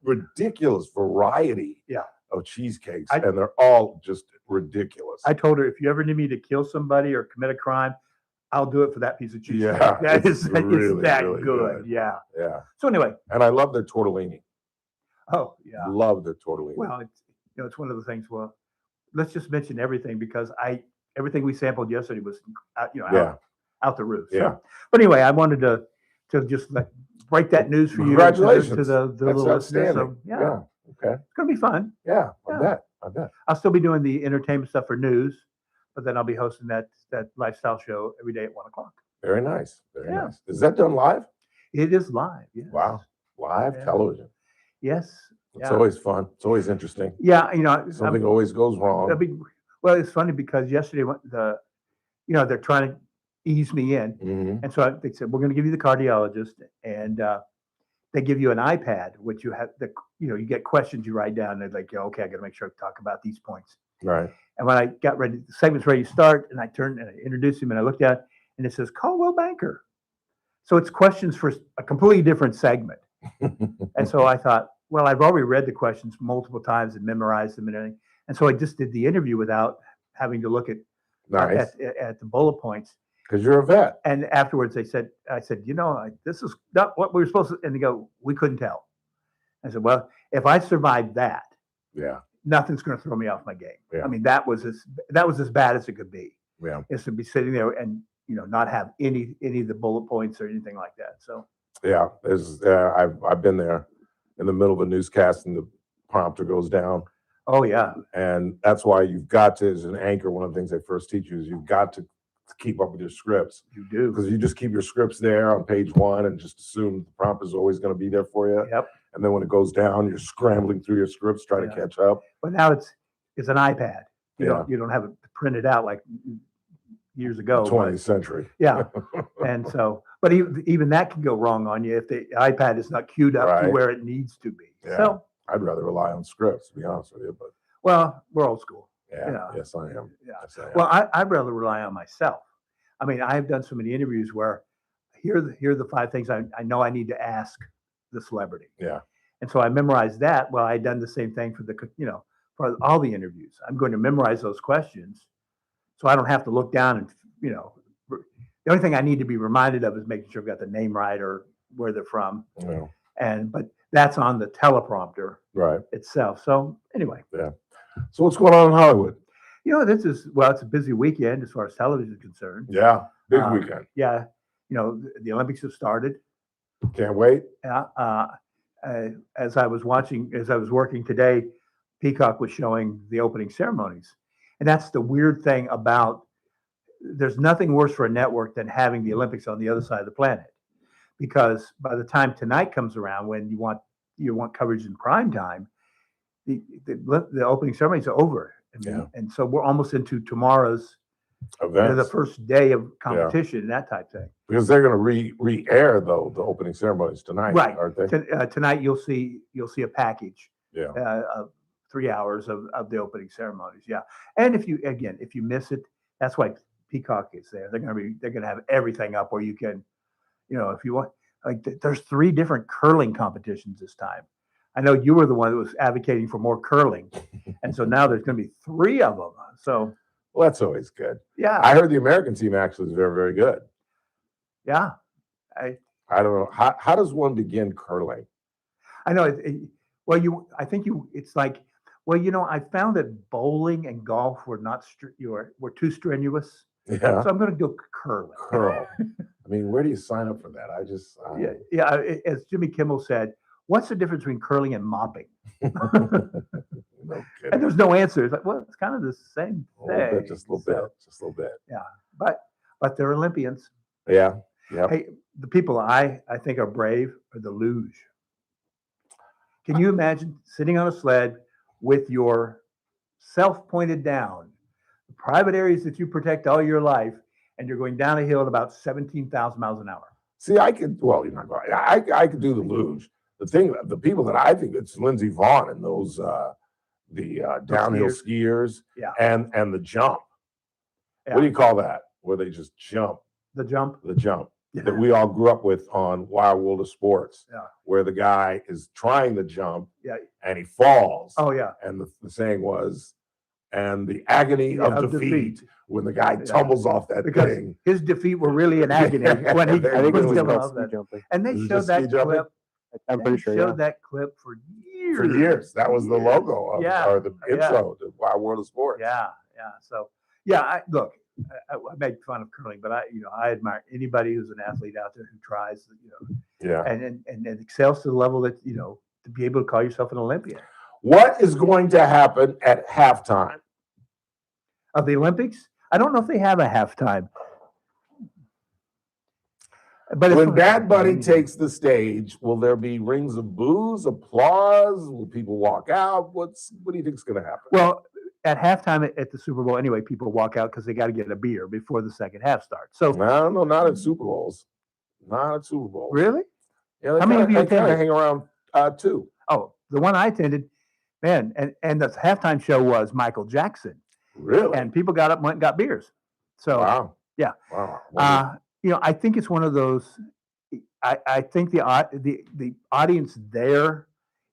ridiculous variety of cheesecakes, and they're all just ridiculous. I told her, if you ever need me to kill somebody or commit a crime, I'll do it for that piece of cheesecake. Yeah, that is really, that really good. Yeah. Yeah. So anyway. And I love their tortellini. Oh, yeah. Love their tortellini. Well, it's one of the things, well, let's just mention everything because everything we sampled yesterday was, out the roof. So, yeah. But anyway, I wanted to just break that news for you. Congratulations to the little listeners. So, yeah. Okay. It's going to be fun. Yeah. I bet. I'll still be doing the entertainment stuff for news, but then I'll be hosting that lifestyle show every day at 1:00. Very nice. Very nice. Is that done live? It is live. Yes. Wow. Live television. Yes. It's always fun. It's always interesting. Yeah. Something always goes wrong. Well, it's funny because yesterday they're trying to ease me in. And so they said, we're going to give you the cardiologist, and they give you an iPad, which you have you get questions you write down. And they're like, okay, I got to make sure I talk about these points. Right. And when I got ready, the segment's ready to start, and I turned and I introduced him, and I looked at it, and it says Caldwell Banker. So it's questions for a completely different segment. And so I thought, well, I've already read the questions multiple times and memorized them and everything. And so I just did the interview without having to look at the bullet points. Because you're a vet. And afterwards I said, this is not what we were supposed to, and they go, we couldn't tell. I said, well, if I survived that, nothing's going to throw me off my game. Yeah. I mean, that was as bad as it could be. Yeah. Is to be sitting there and, not have any of the bullet points or anything like that. So. Yeah. I've been there in the middle of a newscast and the prompter goes down. Oh yeah. And that's why you've got to, as an anchor, one of the things they first teach you is you've got to keep up with your scripts. You do. Because you just keep your scripts there on page 1 and just assume the prompter's always going to be there for you. Yep. And then when it goes down, you're scrambling through your scripts trying to catch up. But now it's an iPad. You don't have it printed out like years ago. 20th century. Yeah. And so, but even that can go wrong on you if the iPad is not queued up to where it needs to be. Yeah. So I'd rather rely on scripts, to be honest with you. But well, we're old school. Yeah. Yes, I am. Yeah. Yes, I am. Well, I'd rather rely on myself. I mean, I've done so many interviews where here are the 5 things I know I need to ask the celebrity. Yeah. And so I memorized that. Well, I'd done the same thing for for all the interviews. I'm going to memorize those questions so I don't have to look down and, the only thing I need to be reminded of is making sure I've got the name right or where they're from. Yeah. But that's on the teleprompter itself. So anyway. Yeah. So what's going on in Hollywood? It's a busy weekend as far as television is concerned. Yeah. Big weekend. Yeah. The Olympics have started. Can't wait. Yeah. As I was working today, Peacock was showing the opening ceremonies. And that's the weird thing about, there's nothing worse for a network than having the Olympics on the other side of the planet. Because by the time tonight comes around, when you want coverage in prime time, the opening ceremonies are over. And so we're almost into tomorrow's events. The first day of competition and that type of thing. Because they're going to re-air though the opening ceremonies tonight, right? Aren't they? Tonight you'll see a package. Of 3 hours of the opening ceremonies. Yeah, and if you miss it, that's why Peacock is there. They're going to have everything up where you can, if you want. Like there's 3 different curling competitions this time. I know you were the one that was advocating for more curling, and so now there's going to be 3 of them. So. Well, that's always good. Yeah. I heard the American team actually is very, very good. Yeah. I don't know. How does one begin curling? I know. It's like, I found that bowling and golf were were too strenuous. Yeah. So I'm going to go curling. Curl. I mean, where do you sign up for that? As Jimmy Kimmel said, what's the difference between curling and mopping? No kidding. And there's no answer. It's like, well, it's kind of the same A little thing. bit, just a little bit. Yeah, but they're Olympians. Yeah, yeah. Hey, the people I think are brave are the luge. Can you imagine sitting on a sled with your self pointed down, the private areas that you protect all your life, and you're going down a hill at about 17,000 miles an hour? See, I could. Well, you're not going. I could do the luge. The people that I think it's Lindsey Vonn and those the downhill skiers, and the jump. Yeah. What do you call that? Where they just jump. The jump. The jump that we all grew up with on Wild World of Sports. Yeah. Where the guy is trying to jump. Yeah. And he falls. Oh yeah. And the saying was, and the agony of defeat when the guy tumbles off that thing. His defeat were really an agony when he was jumping off that. And they showed that clip. I'm pretty sure. Showed that clip for years. For years, that was the logo of, or the intro to Wild World of Sports. Yeah, yeah. So yeah, I make fun of curling, but I admire anybody who's an athlete out there who tries, and excels to the level that to be able to call yourself an Olympian. What is going to happen at halftime of the Olympics? I don't know if they have a halftime. But when Bad Bunny takes the stage, will there be rings of boos, applause? Will people walk out? What do you think is going to happen? Well, at halftime at the Super Bowl, anyway, people walk out because they got to get a beer before the second half starts. So I don't know, not at Super Bowls. Not at Super Bowls. Really? Yeah, how many of you attended? Hang around two. Oh, the one I attended, man, and the halftime show was Michael Jackson. Really? And people got up and went and got beers. So wow. Yeah. Wow. I think it's one of those. I think the audience there,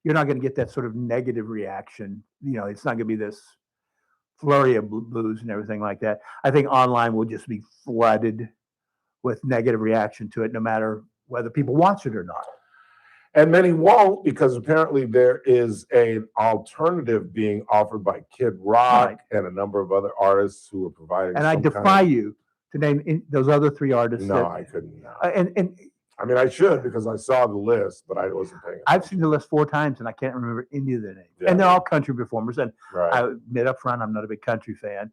you're not going to get that sort of negative reaction. It's not going to be this flurry of boos and everything like that. I think online will just be flooded with negative reaction to it, no matter whether people watch it or not. And many won't, because apparently there is an alternative being offered by Kid Rock and a number of other artists who are providing. And I defy you to name those other three artists. No, I couldn't. And I mean, I should, because I saw the list, but I wasn't paying attention. I've seen the list 4 times, and I can't remember any of their names. Yeah. And they're all country performers. And I admit up front, I'm not a big country fan,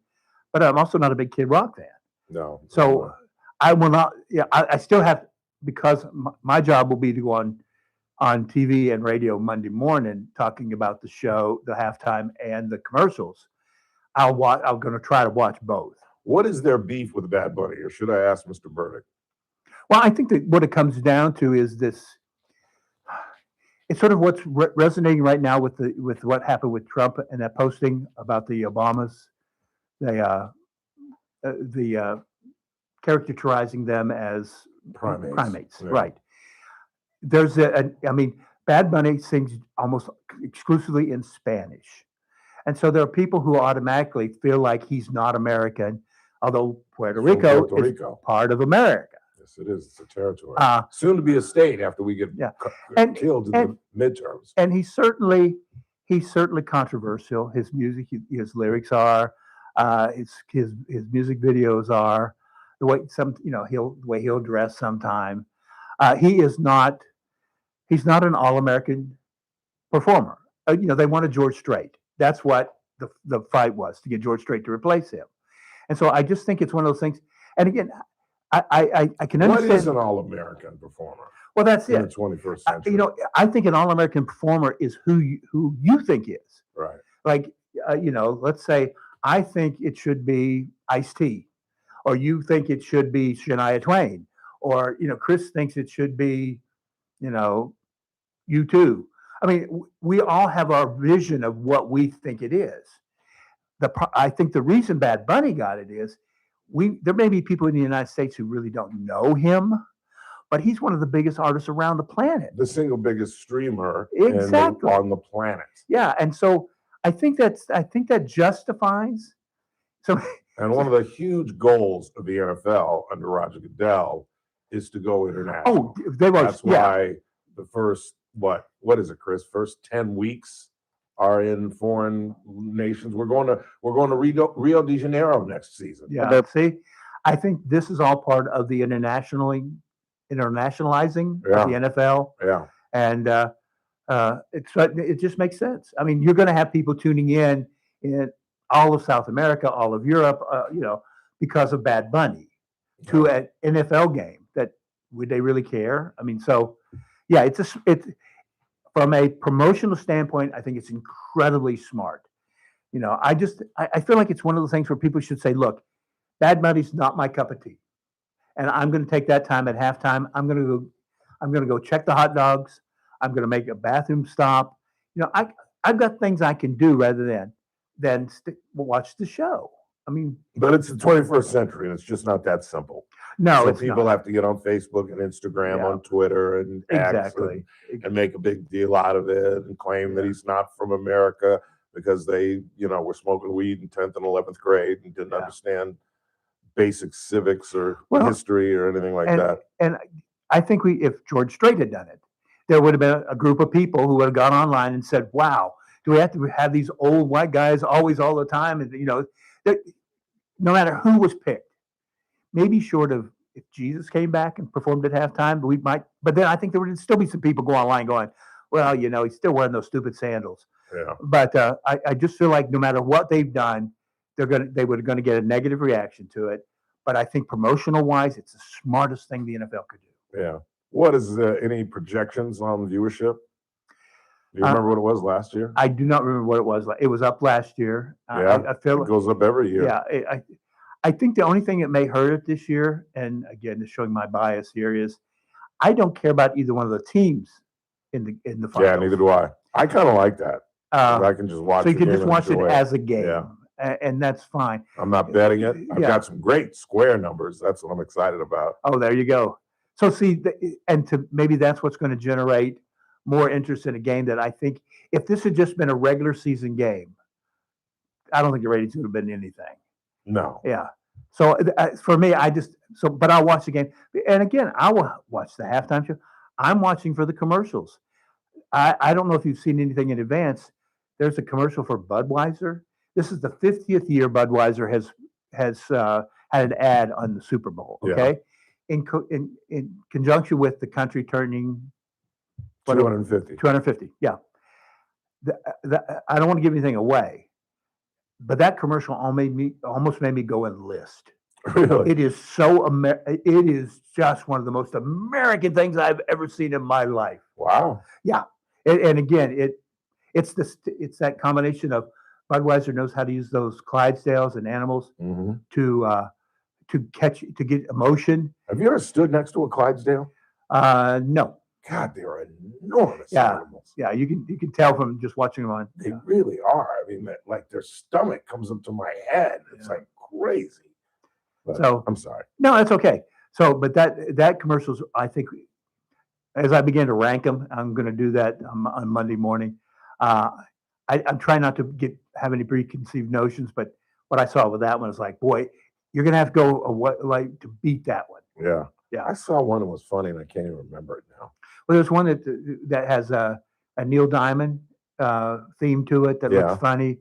but I'm also not a big Kid Rock fan. No. So I will not. Yeah, I still have, because my job will be to go on TV and radio Monday morning talking about the show, the halftime, and the commercials. I'm going to try to watch both. What is their beef with Bad Bunny, or should I ask Mr. Burdick? Well, I think that what it comes down to is this. It's sort of what's resonating right now with what happened with Trump and that posting about the Obamas, the characterizing them as primates. Yeah. Right. There's Bad Bunny sings almost exclusively in Spanish. And so there are people who automatically feel like he's not American, although Puerto Rico is part of America. Yes, it is. It's a territory. Soon to be a state after we get killed in the midterms. And he's certainly controversial. His music, his lyrics are, his music videos are, the way the way he'll dress sometime. He's not an all-American performer. They wanted George Strait. That's what the fight was, to get George Strait to replace him. And so I just think it's one of those things. And again, I can understand. What is an all-American performer? Well, that's in it. the 21st century. I think an all-American performer is who you think is. Right. Like, let's say I think it should be Ice-T, or you think it should be Shania Twain, or Chris thinks it should be, U2. I mean, we all have our vision of what we think it is. I think the reason Bad Bunny got it is there may be people in the United States who really don't know him, but he's one of the biggest artists around the planet. The single biggest streamer on the planet. Yeah, and so I think that justifies. So, and one of the huge goals of the NFL under Roger Goodell is to go international. Oh, that's why the first what is it, Chris? First 10 weeks are in foreign nations. We're going to Rio de Janeiro next season. Yeah. See, I think this is all part of the internationalizing of the NFL. Yeah. And it just makes sense. I mean, you're going to have people tuning in in all of South America, all of Europe, because of Bad Bunny to an NFL game. That would they really care? I mean, so yeah, it's from a promotional standpoint, I think it's incredibly smart. I feel like it's one of those things where people should say, look, Bad Bunny's not my cup of tea. And I'm going to take that time at halftime. I'm going to go check the hot dogs. I'm going to make a bathroom stop. I've got things I can do rather than watch the show. I mean, but it's the 21st century, and it's just not that simple. No, so it's people not. have to get on Facebook and Instagram, on Twitter, and X and make a big deal out of it and claim that he's not from America because they, were smoking weed in 10th and 11th grade and didn't understand basic civics or history or anything like that. And I think if George Strait had done it, there would have been a group of people who would have gone online and said, wow, do we have to have these old white guys always all the time? And, no matter who was picked, maybe short of if Jesus came back and performed at halftime, but then I think there would still be some people go online going, well, he's still wearing those stupid sandals. Yeah. But I just feel like no matter what they've done, they were going to get a negative reaction to it. But I think promotional wise, it's the smartest thing the NFL could do. Yeah. What is any projections on viewership? Do you remember what it was last year? I do not remember what it was. It was up last year. Yeah, I feel it goes up every year. Yeah, I think the only thing that may hurt it this year, and again, just showing my bias here, is I don't care about either one of the teams in the finals. Yeah, neither do I. I kind of like that. I can just watch. So you can just watch it as a game. Yeah. And that's fine. I'm not betting it. I've got some great square numbers. That's what I'm excited about. Oh, there you go. So see, maybe that's what's going to generate more interest in a game that I think if this had just been a regular season game, I don't think the ratings would have been anything. No. Yeah. So for me, but I'll watch the game. And again, I will watch the halftime show. I'm watching for the commercials. I don't know if you've seen anything in advance. There's a commercial for Budweiser. This is the 50th year Budweiser has had an ad on the Super Bowl. Okay. Yeah. In conjunction with the country turning 250. Yeah. I don't want to give anything away, but that commercial almost made me go enlist. Really? It is it is just one of the most American things I've ever seen in my life. Wow. Yeah. And again, it's that combination of Budweiser knows how to use those Clydesdales and animals to get emotion. Have you ever stood next to a Clydesdale? No. God, they are enormous animals. Yeah, you can tell from just watching them on. They really are. I mean, like their stomach comes up to my head. It's like crazy. But so I'm sorry. No, that's okay. So, but that commercials, I think, as I begin to rank them, I'm going to do that on Monday morning. I'm trying not to have any preconceived notions, but what I saw with that one is like, boy, you're going to have to go to beat that one. Yeah. Yeah. I saw one that was funny and I can't even remember it now. Well, there's one that has a Neil Diamond theme to it that looks funny.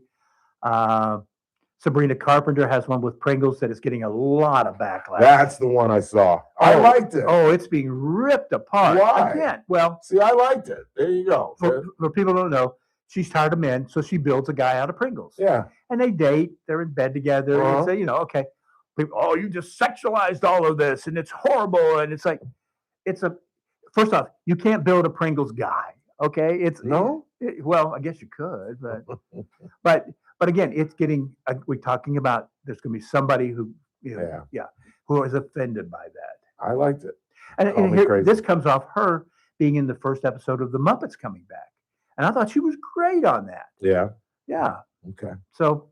Sabrina Carpenter has one with Pringles that is getting a lot of backlash. That's the one I saw. I liked it. Oh, it's being ripped apart. Why? Again, well, see, I liked it. There you go. For people who don't know, she's tired of men, so she builds a guy out of Pringles. Yeah. And they date. They're in bed together. And say, okay, people, you just sexualized all of this, and it's horrible. And it's like, first off, you can't build a Pringles guy. Okay, well, I guess you could, but again, it's getting. We're talking about there's going to be somebody who, who is offended by that. I liked it. And here, this comes off her being in the first episode of The Muppets coming back, and I thought she was great on that. Yeah. Yeah. Okay. So,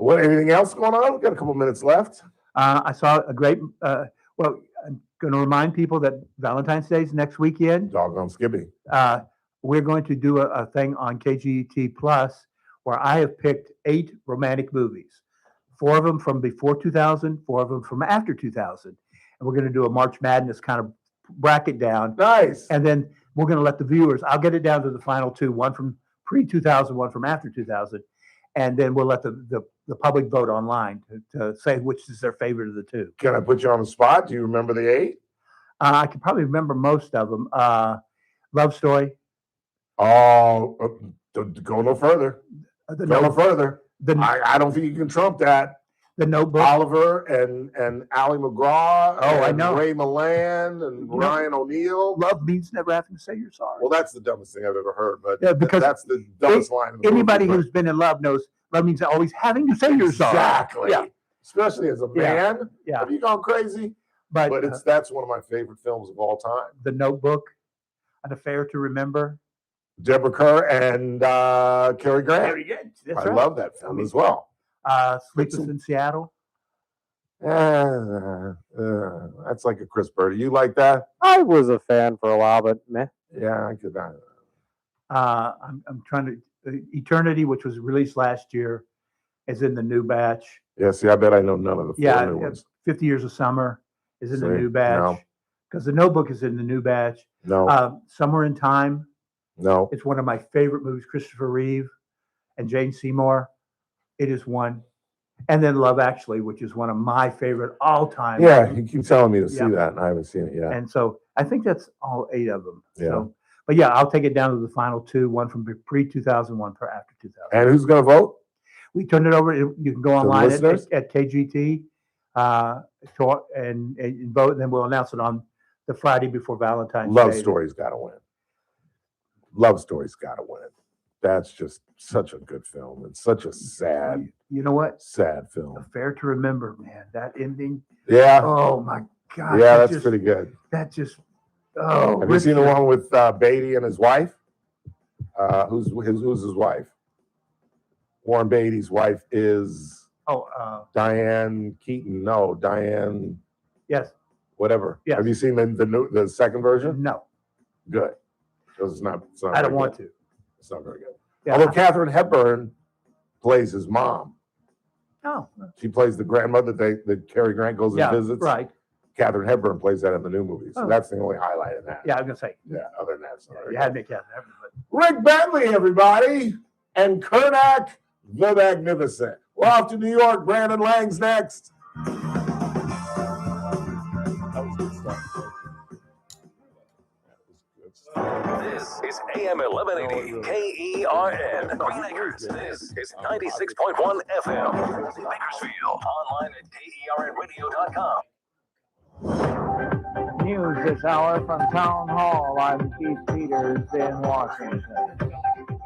anything else going on? We've got a couple minutes left. I saw a great. Well, I'm going to remind people that Valentine's Day is next weekend. Doggone Skippy. We're going to do a thing on KGET Plus where I have picked 8 romantic movies, 4 of them from before 2000, 4 of them from after 2000. And we're going to do a March Madness kind of bracket down. Nice. And then we're going to let the viewers, I'll get it down to the final 2, one from pre-2000, one from after 2000. And then we'll let the public vote online to say which is their favorite of the 2. Can I put you on the spot? Do you remember the 8? I can probably remember most of them. Love Story. Oh, go no further. Go further. I don't think you can trump that. The Notebook. Oliver and Ally McGraw. Oh, I and know. Ray Milland and Ryan O'Neal. Love means never having to say you're sorry. Well, that's the dumbest thing I've ever heard, but Yeah, because that's the dumbest line in the anybody movie, who's been in love knows love means always having to say you're sorry. Exactly. Yeah. Especially as a Yeah. man. Yeah. Have you gone crazy? But that's one of my favorite films of all time. The Notebook, An Affair to Remember. Deborah Kerr and Cary Grant. Cary Grant, that's I right. love that film as well. Sleepless in Seattle. That's like a Chris Bird. You like that? I was a fan for a while, but meh. Yeah, I could not. I'm trying to. Eternity, which was released last year, is in the new batch. Yeah, see, I bet I know none of the four new ones. 50 Years of Summer is in the See? new batch. No. Because the Notebook is in the new batch. No. Somewhere in Time. No. It's one of my favorite movies. Christopher Reeve and Jane Seymour. It is one. And then Love Actually, which is one of my favorite all-time. Yeah, you keep telling me to see Yeah. that, and I haven't seen it yet. And so I think that's all 8 of them. Yeah. So, but yeah, I'll take it down to the final 2, one from pre-2000, one for after 2000. And who's going to vote? We turned it over. You can go To online listeners? at KGT and vote, and then we'll announce it on the Friday before Valentine's Love Day. Story's got to win. Love Story's got to win. That's just such a good film and such a sad, You know what? sad film. Affair to Remember, man. That ending. Yeah. Oh my God. Yeah, that that's just- pretty good. That just. Oh. Have you seen the Richard. one with Beatty and his wife? Who's his wife? Warren Beatty's wife is Diane Keaton. No, Diane. Yes. Whatever. Yes. Have you seen the second version? No. Good. Because it's not. I don't want to. It's not very good. Yeah. Although Katharine Hepburn plays his mom. Oh. She plays the grandmother that Cary Grant goes Yeah, and visits. right. Katharine Hepburn plays that in the new movie. So Oh. that's the only highlight in that. Yeah, I was gonna say. Yeah, other than that, it's not very You had me, Captain. Rick Bentley, everybody, and Kernak the Magnificent. We're off to New York. Brandon Lang's next. This is AM 1180 KERN. Green Acres. This is 96.1 FM. Bakersfield. Online at KERNradio.com. News this hour from Town Hall. I'm Keith Peters in Washington.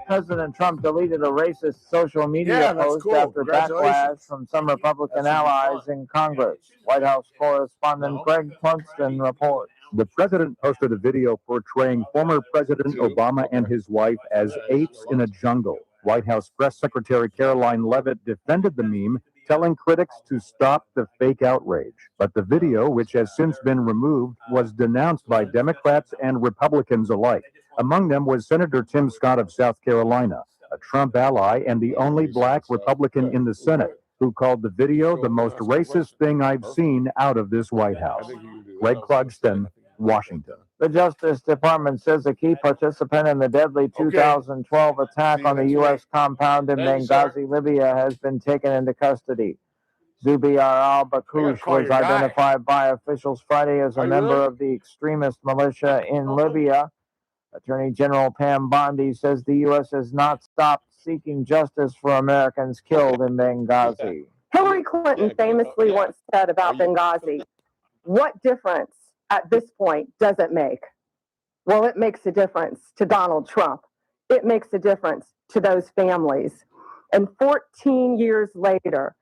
President Trump deleted a racist social media that's post cool. after backlash Congratulations. from some Republican allies in Congress. White House correspondent Greg Clugston reports. The president posted a video portraying former President Obama and his wife as apes in a jungle. White House Press Secretary Caroline Leavitt defended the meme, telling critics to stop the fake outrage. But the video, which has since been removed, was denounced by Democrats and Republicans alike. Among them was Senator Tim Scott of South Carolina, a Trump ally and the only black Republican in the Senate, who called the video the most racist thing I've seen out of this White House. Greg Clugston, Washington. The Justice Department says a key participant in the deadly 2012 attack on the U.S. compound in Benghazi, Libya, has been taken into custody. Zubair al-Bakoush was identified by officials Friday as a member of the extremist militia in Libya. Attorney General Pam Bondi says the U.S. has not stopped seeking justice for Americans killed in Benghazi. Hillary Clinton famously once said about Benghazi, what difference at this point does it make? Well, it makes a difference to Donald Trump. It makes a difference to those families. And 14 years later,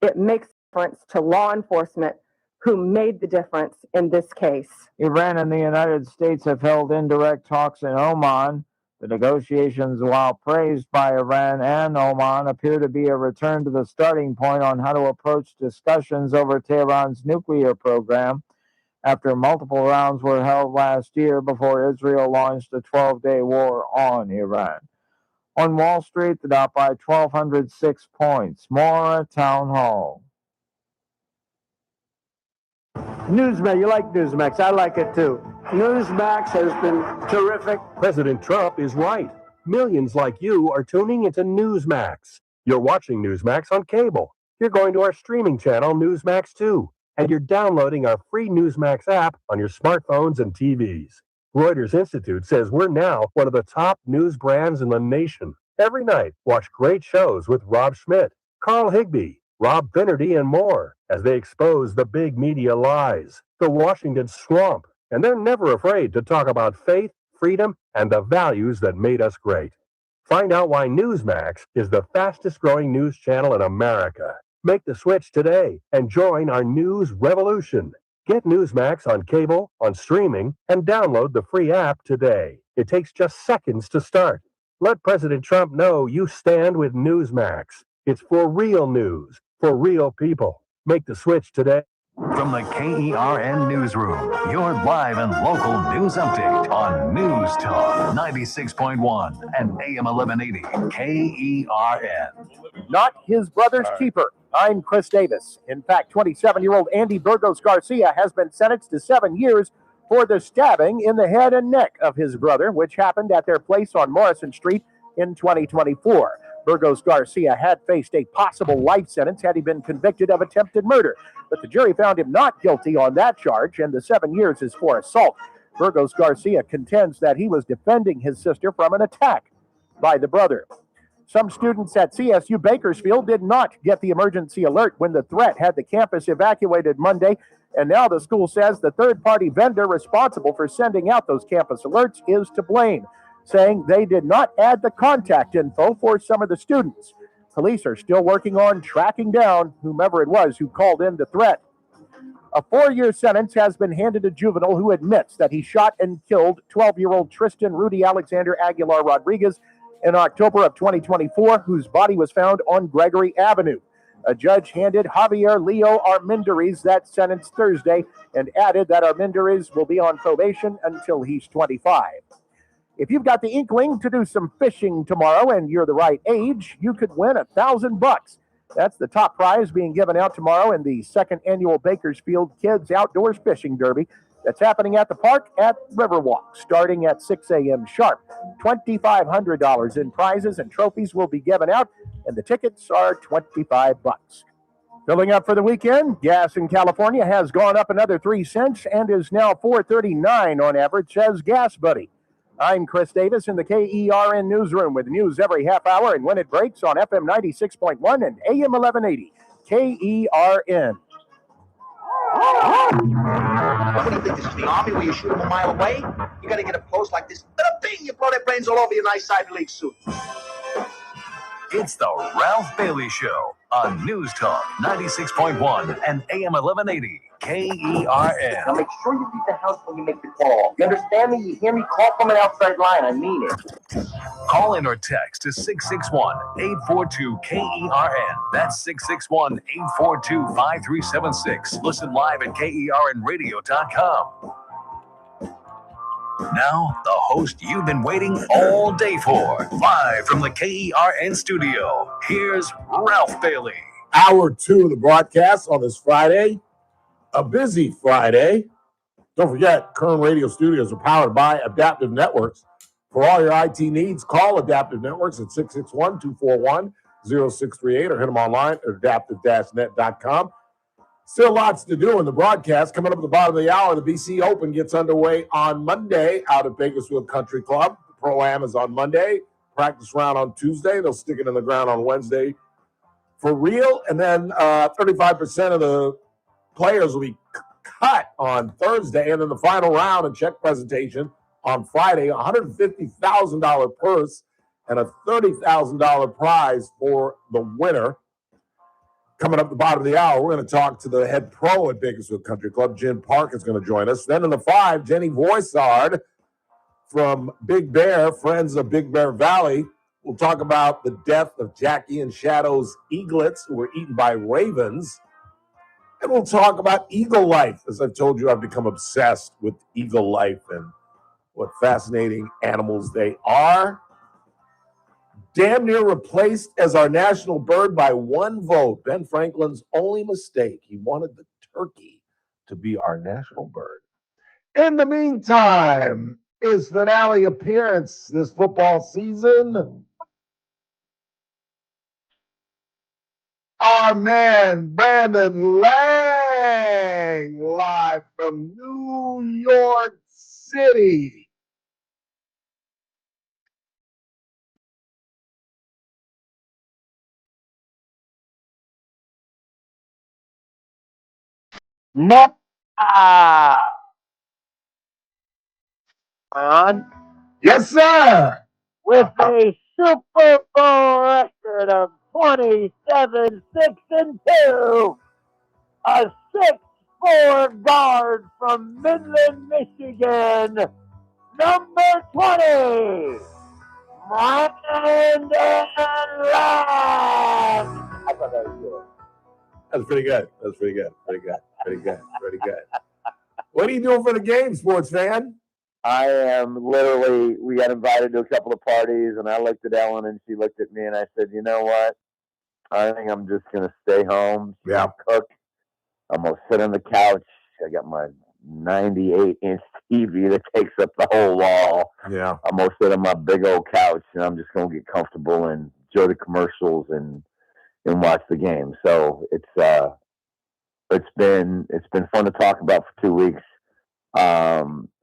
it makes a difference to law enforcement who made the difference in this case. Iran and the United States have held indirect talks in Oman. The negotiations, while praised by Iran and Oman, appear to be a return to the starting point on how to approach discussions over Tehran's nuclear program, after multiple rounds were held last year before Israel launched a 12-day war on Iran. On Wall Street, the Dow by 1,206 points. More at Town Hall. Newsmax, you like Newsmax. I like it too. Newsmax has been terrific. President Trump is right. Millions like you are tuning into Newsmax. You're watching Newsmax on cable. You're going to our streaming channel, Newsmax 2. And you're downloading our free Newsmax app on your smartphones and TVs. Reuters Institute says we're now one of the top news brands in the nation. Every night, watch great shows with Rob Schmidt, Carl Higbie, Rob Finnerty, and more as they expose the big media lies, the Washington swamp, and they're never afraid to talk about faith, freedom, and the values that made us great. Find out why Newsmax is the fastest growing news channel in America. Make the switch today and join our news revolution. Get Newsmax on cable, on streaming, and download the free app today. It takes just seconds to start. Let President Trump know you stand with Newsmax. It's for real news, for real people. Make the switch today. From the KERN Newsroom, your live and local news update on News Talk 96.1 and AM 1180 KERN. Not his brother's keeper. I'm Chris Davis. In fact, 27-year-old Andy Burgos Garcia has been sentenced to 7 years for the stabbing in the head and neck of his brother, which happened at their place on Morrison Street in 2024. Burgos Garcia had faced a possible life sentence had he been convicted of attempted murder, but the jury found him not guilty on that charge, and the 7 years is for assault. Burgos Garcia contends that he was defending his sister from an attack by the brother. Some students at CSU Bakersfield did not get the emergency alert when the threat had the campus evacuated Monday, and now the school says the third-party vendor responsible for sending out those campus alerts is to blame, saying they did not add the contact info for some of the students. Police are still working on tracking down whomever it was who called in the threat. A 4-year sentence has been handed to a juvenile who admits that he shot and killed 12-year-old Tristan Rudy Alexander Aguilar Rodriguez in October of 2024, whose body was found on Gregory Avenue. A judge handed Javier Leo Armendariz that sentence Thursday and added that Armendariz will be on probation until he's 25. If you've got the inkling to do some fishing tomorrow and you're the right age, you could win $1,000. That's the top prize being given out tomorrow in the second annual Bakersfield Kids Outdoors Fishing Derby that's happening at the park at Riverwalk, starting at 6 a.m. sharp. $2,500 in prizes and trophies will be given out, and the tickets are $25. Filling up for the weekend, gas in California has gone up another 3 cents and is now $4.39 on average, says Gas Buddy. I'm Chris Davis in the KERN Newsroom with news every half hour and when it breaks on FM 96.1 and AM 1180 KERN. What do you think this is, the Army where you shoot them a mile away? You got to get a post like this. Bing, you blow their brains all over your nice Ivy League suit. It's the Ralph Bailey Show on News Talk 96.1 and AM 1180 KERN. Now make sure you leave the house when you make the call. You understand me? You hear me? Call from an outside line. I mean it. Call in or text to 661-842-KERN. That's 661-842-5376. Listen live at KERNradio.com. Now, the host you've been waiting all day for. Live from the KERN studio, here's Ralph Bailey. Hour 2 of the broadcast on this Friday. A busy Friday. Don't forget, Kern Radio Studios are powered by Adaptive Networks. For all your IT needs, call Adaptive Networks at 661-241-0638 or hit them online at adaptive-net.com. Still lots to do in the broadcast. Coming up at the bottom of the hour, the BC Open gets underway on Monday out at Bakersfield Country Club. The Pro-Am is on Monday. Practice round on Tuesday. They'll stick it in the ground on Wednesday for real. And then 35% of the players will be cut on Thursday. And then the final round and check presentation on Friday, $150,000 purse and a $30,000 prize for the winner. Coming up at the bottom of the hour, we're going to talk to the head pro at Bakersfield Country Club. Jen Park is going to join us. Then in the 5, Jenny Voisard from Big Bear, Friends of Big Bear Valley. We'll talk about the death of Jackie and Shadow's eaglets who were eaten by ravens. And we'll talk about eagle life. As I've told you, I've become obsessed with eagle life and what fascinating animals they are. Damn near replaced as our national bird by 1 vote. Ben Franklin's only mistake. He wanted the turkey to be our national bird. In the meantime, his finale appearance this football season. Our man, Brandon Lang, live from New York City. Now, on Yes, sir. with a Super Bowl record of 27-6-2, a 6'4" guard from Midland, Michigan, number 20, Brandon Lamb. I thought that was good. That's pretty good. That's pretty good. Pretty good. Pretty good. Pretty good. What are you doing for the game, sports fan? I am literally, we got invited to a couple of parties, and I looked at Ellen, and she looked at me, and I said, you know what? I think I'm just going to stay home. Yeah. Cook. I'm going to sit on the couch. I got my 98-inch TV that takes up the whole wall. Yeah. I'm going to sit on my big old couch, and I'm just going to get comfortable and enjoy the commercials and watch the game. So it's been fun to talk about for 2 weeks.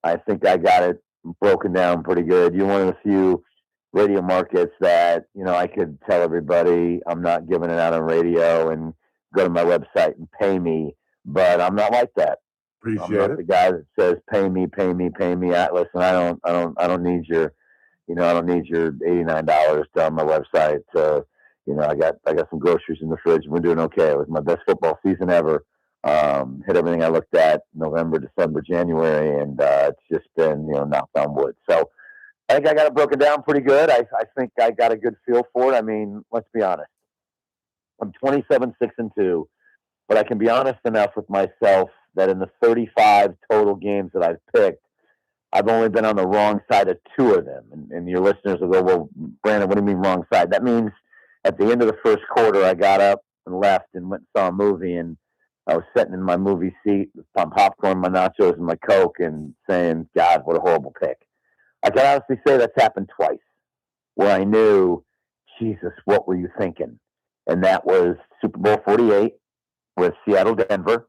I think I got it broken down pretty good. You're one of the few radio markets that, I could tell everybody I'm not giving it out on radio and go to my website and pay me, but I'm not like that. I'm not the guy that says pay me. Listen, I don't need your, I don't need your $89 down my website. I got some groceries in the fridge. We're doing okay. It was my best football season ever. Hit everything I looked at November, December, January, and it's just been, knocked on wood. So I think I got it broken down pretty good. I think I got a good feel for it. I mean, let's be honest. I'm 27-6-2, but I can be honest enough with myself that in the 35 total games that I've picked, I've only been on the wrong side of 2 of them. And your listeners will go, well, Brandon, what do you mean wrong side? That means at the end of the first quarter, I got up and left and went and saw a movie, and I was sitting in my movie seat with my popcorn, my nachos, and my Coke and saying, God, what a horrible pick. I can honestly say that's happened twice where I knew, Jesus, what were you thinking? And that was Super Bowl 48 with Seattle-Denver,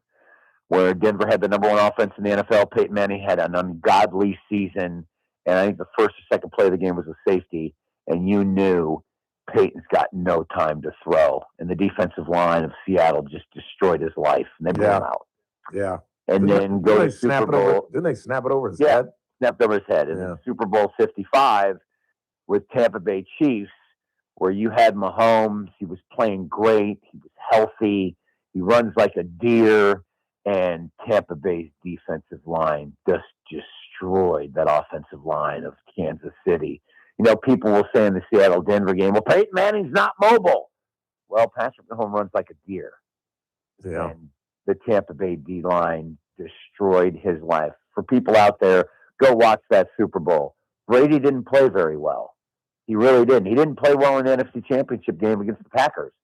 where Denver had the number 1 offense in the NFL. Peyton Manning had an ungodly season, and I think the first or second play of the game was a safety, and you knew Peyton's got no time to throw. And the defensive line of Seattle just destroyed his life, and they blew him out. Yeah. And then go to Super Bowl. Didn't they snap it over his head? Snapped over his head. And then Super Bowl 55 with Tampa Bay Chiefs, where you had Mahomes. He was playing great. He was healthy. He runs like a deer. And Tampa Bay's defensive line just destroyed that offensive line of Kansas City. People will say in the Seattle-Denver game, well, Peyton Manning's not mobile. Well, Patrick Mahomes runs like a deer. Yeah. And the Tampa Bay D-line destroyed his life. For people out there, go watch that Super Bowl. Brady didn't play very well. He really didn't. He didn't play well in the NFC Championship game against the Packers.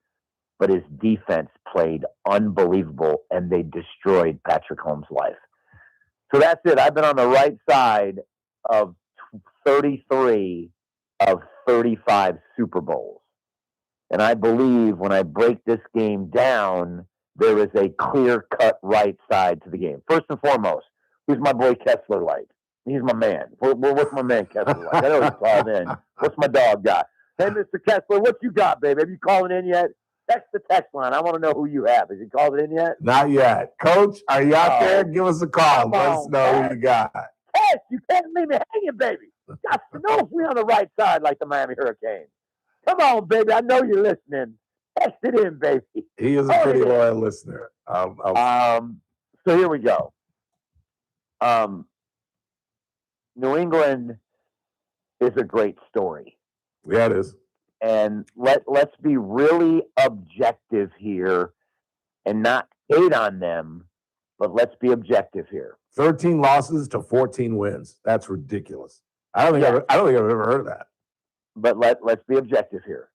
But his defense played unbelievable, and they destroyed Patrick Mahomes' life. So that's it. I've been on the right side of 33 of 35 Super Bowls. And I believe when I break this game down, there is a clear-cut right side to the game. First and foremost, who's my boy Kessler like? He's my man. What's my man Kessler like? I know he's called in. What's my dog got? Hey, Mr. Kessler, what you got, baby? Have you called in yet? Text the text line. I want to know who you have. Has he called it in yet? Not yet. Coach, are you out there? Give us a call. Let us know who you got. Yes, you can't leave me hanging, baby. Got to know if we're on the right side like the Miami Hurricanes. Come on, baby. I know you're listening. Text it in, baby. He is a pretty loyal listener. So here we go. New England is a great story. Yeah, it is. And let's be really objective here and not hate on them, but let's be objective here. 13 losses to 14 wins. That's ridiculous. I don't think I've ever heard of that. But let's be objective here.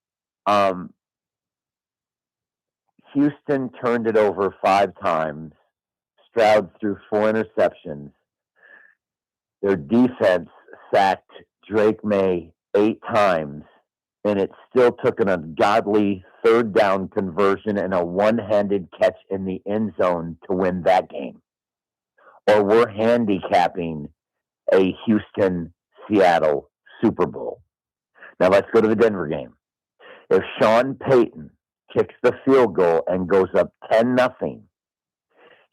Houston turned it over 5 times. Stroud threw 4 interceptions. Their defense sacked Drake May 8 times. And it still took an ungodly 3rd down conversion and a one-handed catch in the end zone to win that game. Or we're handicapping a Houston-Seattle Super Bowl. Now let's go to the Denver game. If Sean Payton kicks the field goal and goes up 10-0,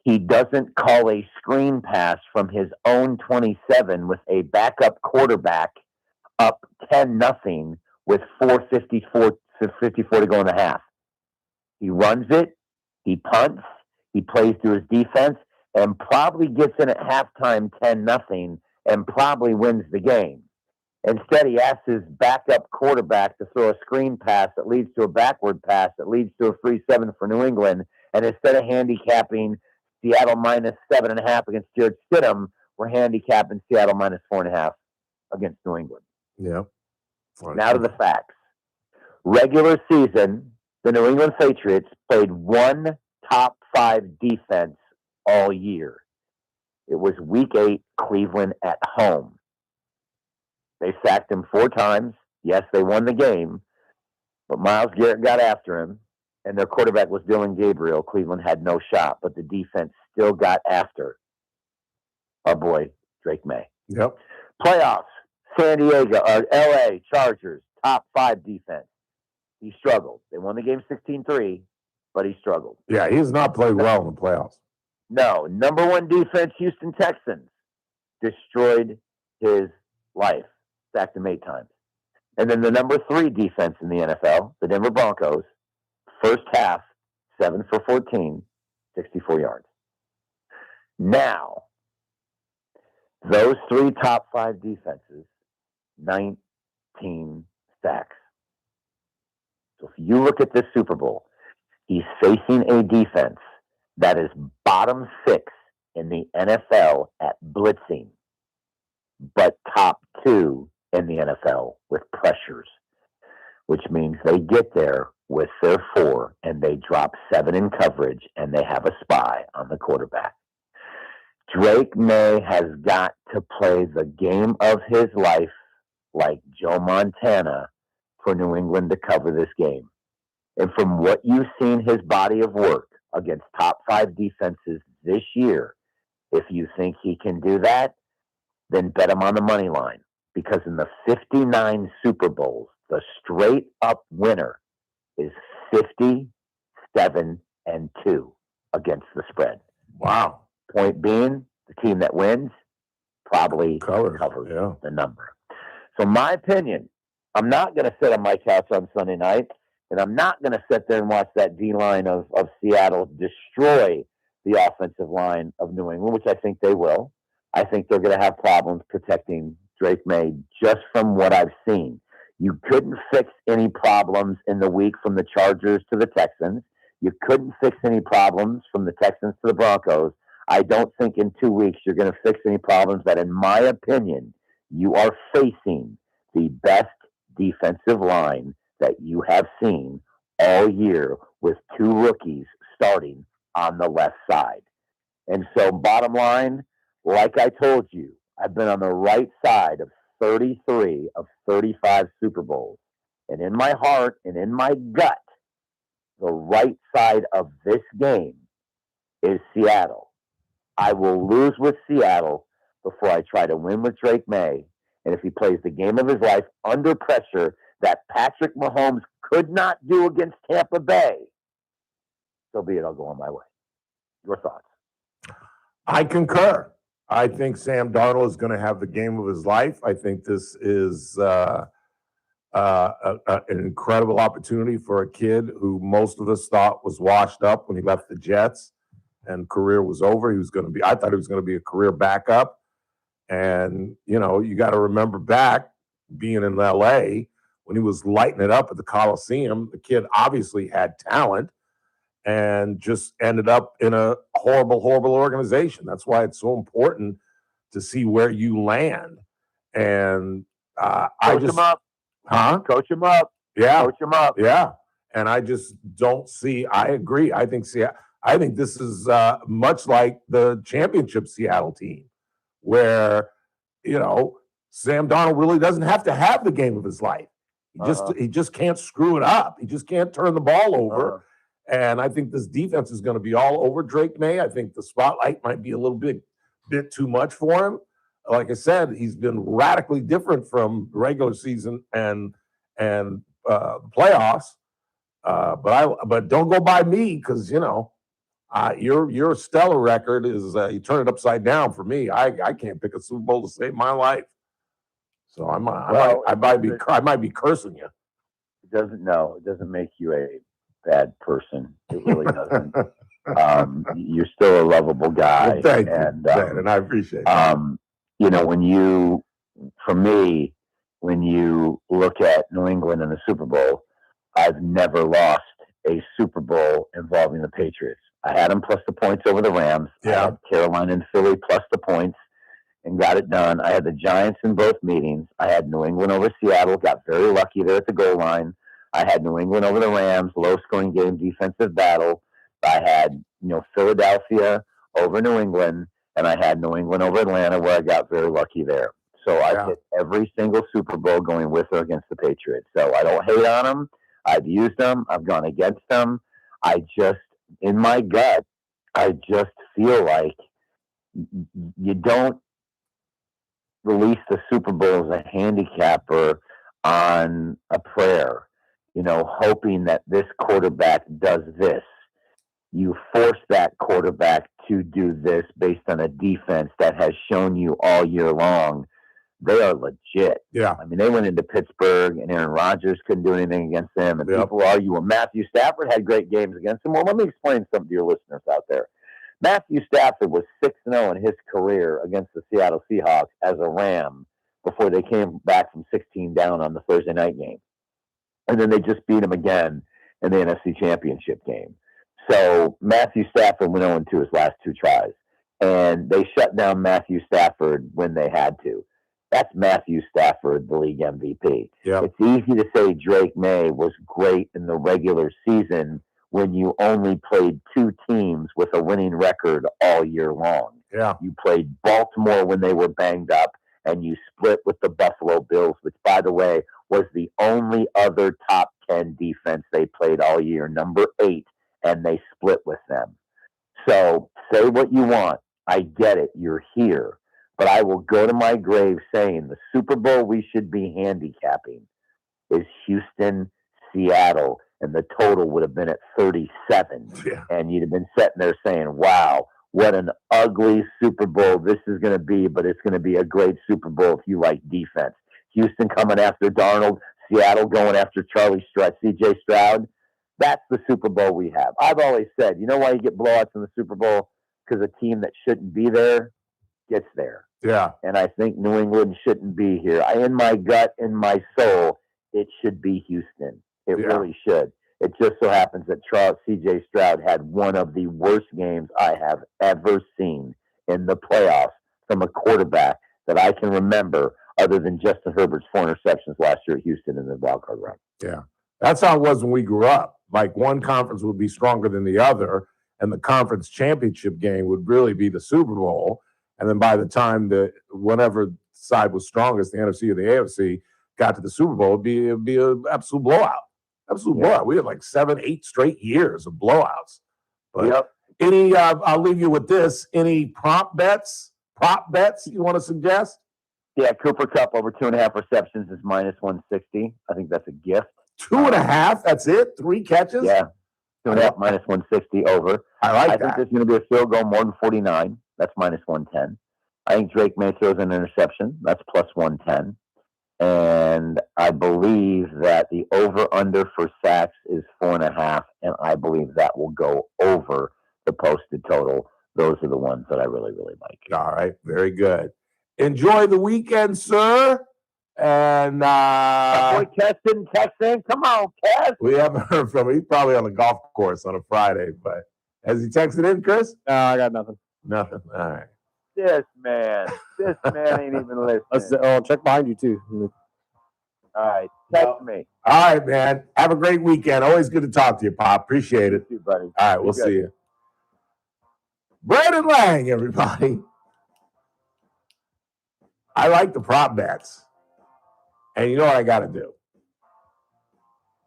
he doesn't call a screen pass from his own 27 with a backup quarterback up 10-0 with 4:54 to go in the half. He runs it, he punts, he plays through his defense, and probably gets in at halftime 10-0 and probably wins the game. Instead, he asks his backup quarterback to throw a screen pass that leads to a backward pass that leads to a free 7 for New England. And instead of handicapping Seattle minus 7.5 against Jared Stidham, we're handicapping Seattle minus 4.5 against New England. Yeah. Now to the facts. Regular season, the New England Patriots played one top 5 defense all year. It was week 8, Cleveland at home. They sacked him 4 times. Yes, they won the game, but Myles Garrett got after him, and their quarterback was Dylan Gabriel. Cleveland had no shot, but the defense still got after our boy, Drake May. Yep. Playoffs, San Diego, or LA Chargers, top 5 defense. He struggled. They won the game 16-3, but he struggled. Yeah, he has not played well in the playoffs. No. Number 1 defense, Houston Texans, destroyed his life. Sacked him 8 times. And then the number 3 defense in the NFL, the Denver Broncos, first half, 7 for 14, 64 yards. Now, those 3 top 5 defenses, 19 sacks. So if you look at this Super Bowl, he's facing a defense that is bottom 6 in the NFL at blitzing, but top 2 in the NFL with pressures, which means they get there with their 4 and they drop 7 in coverage and they have a spy on the quarterback. Drake May has got to play the game of his life like Joe Montana for New England to cover this game. And from what you've seen his body of work against top 5 defenses this year, if you think he can do that, then bet him on the money line. Because in the 59 Super Bowls, the straight up winner is 57-2 against the spread. Wow. Point being, the team that wins probably covers yeah. the number. So my opinion, I'm not going to sit on my couch on Sunday night, and I'm not going to sit there and watch that D-line of Seattle destroy the offensive line of New England, which I think they will. I think they're going to have problems protecting Drake May just from what I've seen. You couldn't fix any problems in the week from the Chargers to the Texans. You couldn't fix any problems from the Texans to the Broncos. I don't think in 2 weeks you're going to fix any problems that, in my opinion, you are facing the best defensive line that you have seen all year with 2 rookies starting on the left side. And so bottom line, like I told you, I've been on the right side of 33 of 35 Super Bowls. And in my heart and in my gut, the right side of this game is Seattle. I will lose with Seattle before I try to win with Drake May. And if he plays the game of his life under pressure that Patrick Mahomes could not do against Tampa Bay, so be it, I'll go on my way. Your thoughts? I concur. I think Sam Darnold is going to have the game of his life. I think this is an incredible opportunity for a kid who most of us thought was washed up when he left the Jets and career was over. I thought he was going to be a career backup. And, you know, you got to remember back being in LA when he was lighting it up at the Coliseum. The kid obviously had talent and just ended up in a horrible, horrible organization. That's why it's so important to see where you land. And Coach him up. Huh? Coach him up. Yeah. Coach him up. Yeah. And I just don't see, I agree. I think this is much like the championship Seattle team where, you know, Sam Darnold really doesn't have to have the game of his life. He just can't screw it up. He just can't turn the ball over. And I think this defense is going to be all over Drake May. I think the spotlight might be a little bit too much for him. Like I said, he's been radically different from regular season and playoffs. But don't go by me because, you know, Your stellar record is you turn it upside down for me. I can't pick a Super Bowl to save my life. So I might be cursing you. It doesn't make you a bad person. It really doesn't. You're still a lovable guy. Well, thank you, and I appreciate it. For me, when you look at New England in the Super Bowl, I've never lost a Super Bowl involving the Patriots. I had them plus the points over the Rams. Yeah. I had Carolina and Philly plus the points and got it done. I had the Giants in both meetings. I had New England over Seattle, got very lucky there at the goal line. I had New England over the Rams, low-scoring game, defensive battle. I had, Philadelphia over New England, and I had New England over Atlanta, where I got very lucky there. So I hit every single Super Bowl going with or against the Patriots. So I don't hate on them. I've used them. I've gone against them. In my gut, I just feel like you don't release the Super Bowl as a handicapper on a prayer, hoping that this quarterback does this. You force that quarterback to do this based on a defense that has shown you all year long they are legit. Yeah. I mean, they went into Pittsburgh and Aaron Rodgers couldn't do anything against them. And people argue, well, Matthew Stafford had great games against them. Well, let me explain something to your listeners out there. Matthew Stafford was 6-0 in his career against the Seattle Seahawks as a Ram before they came back from 16 down on the Thursday night game. And then they just beat him again in the NFC Championship game. So Matthew Stafford went 0-2 his last two tries. And they shut down Matthew Stafford when they had to. That's Matthew Stafford, the league MVP. Yep. It's easy to say Drake May was great in the regular season when you only played two teams with a winning record all year long. Yeah. You played Baltimore when they were banged up, and you split with the Buffalo Bills, which, by the way, was the only other top 10 defense they played all year, number 8, and they split with them. So say what you want. I get it. You're here. But I will go to my grave saying the Super Bowl we should be handicapping is Houston, Seattle, and the total would have been at 37. Yeah. And you'd have been sitting there saying, wow, what an ugly Super Bowl this is going to be, but it's going to be a great Super Bowl if you like defense. Houston coming after Darnold, Seattle going after CJ Stroud. That's the Super Bowl we have. I've always said, you know why you get blowouts in the Super Bowl? Because a team that shouldn't be there gets there. Yeah. And I think New England shouldn't be here. In my gut, in my soul, it should be Houston. It really should. It just so happens that CJ Stroud had one of the worst games I have ever seen in the playoffs from a quarterback that I can remember, other than Justin Herbert's 4 interceptions last year at Houston in the wild card round. Yeah. That's how it was when we grew up. Like, one conference would be stronger than the other, and the conference championship game would really be the Super Bowl. And then by the time whatever side was strongest, the NFC or the AFC, got to the Super Bowl, it'd be an absolute blowout. Blowout. We had like 7-8 straight years of blowouts. But I'll leave you with this. Any prop bets you want to suggest? Yeah, Cooper Kupp over 2.5 receptions is -160. I think that's a gift. 2.5? That's it? 3 catches? Yeah. 2.5 -160 over. I think there's going to be a field goal more than 49. That's -110. I think Drake May throws an interception. That's +110. And I believe that the over-under for sacks is 4.5, and I believe that will go over the posted total. Those are the ones that I really, really like. All right. Very good. Enjoy the weekend, sir. And my boy Kes didn't text in. Come on, Kes. We haven't heard from him. He's probably on the golf course on a Friday, but has he texted in, Chris? No, I got nothing. Nothing. All right. This man ain't even listening. Check behind you too. All right, text me. All right, man. Have a great weekend. Always good to talk to you, Pop. Appreciate it. You too, buddy. All right, we'll see you. Brandon Lang, everybody. I like the prop bets. And you know what I got to do?